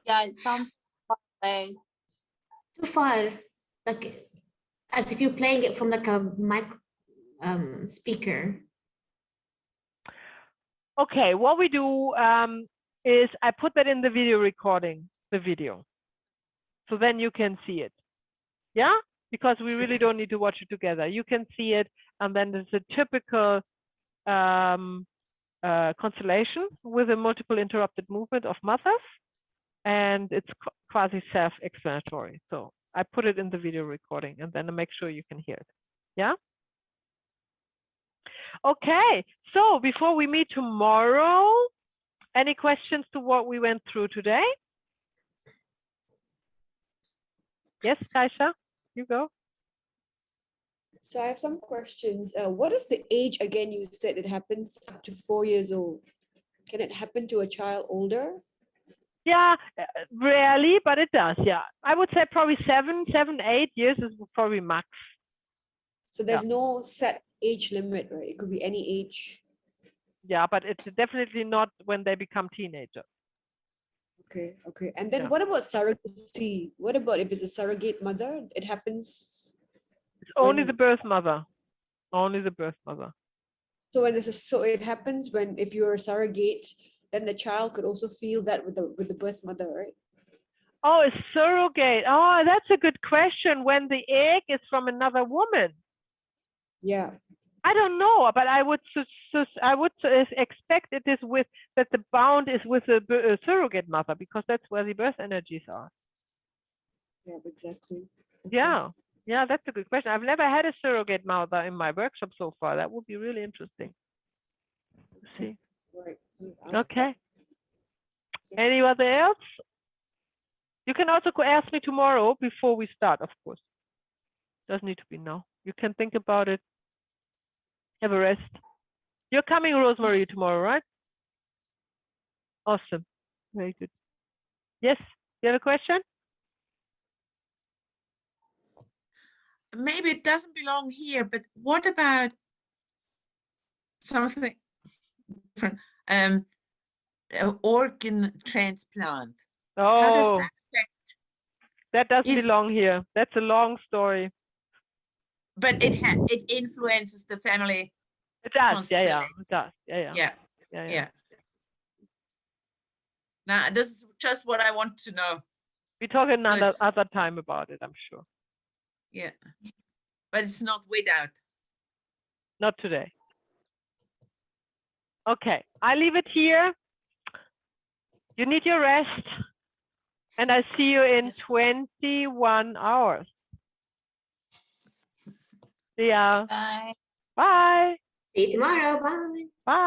Yeah, it sounds far away.
Too far. Like as if you're playing it from like a mic speaker.
Okay, what we do is I put that in the video recording, the video. So then you can see it. Yeah? Because we really don't need to watch it together. You can see it, and then there's a typical constellation with a multiple interrupted movement of mothers, and it's quasi self-explanatory. So I put it in the video recording, and then I make sure you can hear it. Yeah? Okay, so before we meet tomorrow, any questions to what we went through today? Yes, Kaisha, you go.
So I have some questions. What is the age again? You said it happens up to 4 years old. Can it happen to a child older?
Yeah, rarely, but it does. Yeah, I would say probably 7, 8 years is probably max.
So there's no set age limit, right? It could be any age.
Yeah, but it's definitely not when they become teenagers.
Okay, okay. And then what about surrogacy? What about if it's a surrogate mother? It happens.
It's only the birth mother. Only the birth mother.
So when so it happens when if you're a surrogate, then the child could also feel that with the birth mother, right?
Oh, a surrogate. Oh, that's a good question. When the egg is from another woman.
Yeah.
I don't know, but I would expect it is with that the bound is with a surrogate mother, because that's where the birth energies are.
Yeah, exactly. Okay.
Yeah, yeah, that's a good question. I've never had a surrogate mother in my workshop so far. That would be really interesting to see.
Right. I'll ask
Okay.
that.
Anybody else? You can also ask me tomorrow before we start, of course. Doesn't need to be now. You can think about it. Have a rest. You're coming, Rosemary, tomorrow, right? Awesome. Very good. Yes, you have a question?
Maybe it doesn't belong here, but what about something different? Organ transplant. How does
Oh,
that affect?
that doesn't
Is-
belong here. That's a long story.
But it influences the family.
It does. Yeah, yeah.
constellation.
It does. Yeah, yeah.
Yeah,
Yeah, yeah.
yeah. Now, this is just what I want to know.
We talk another
it's-
other time about it, I'm sure.
Yeah, but it's not without.
Not today. Okay, I leave it here. You need your rest, and I see you in 21 hours. See ya.
Bye.
Bye.
See you tomorrow. Bye.
Bye.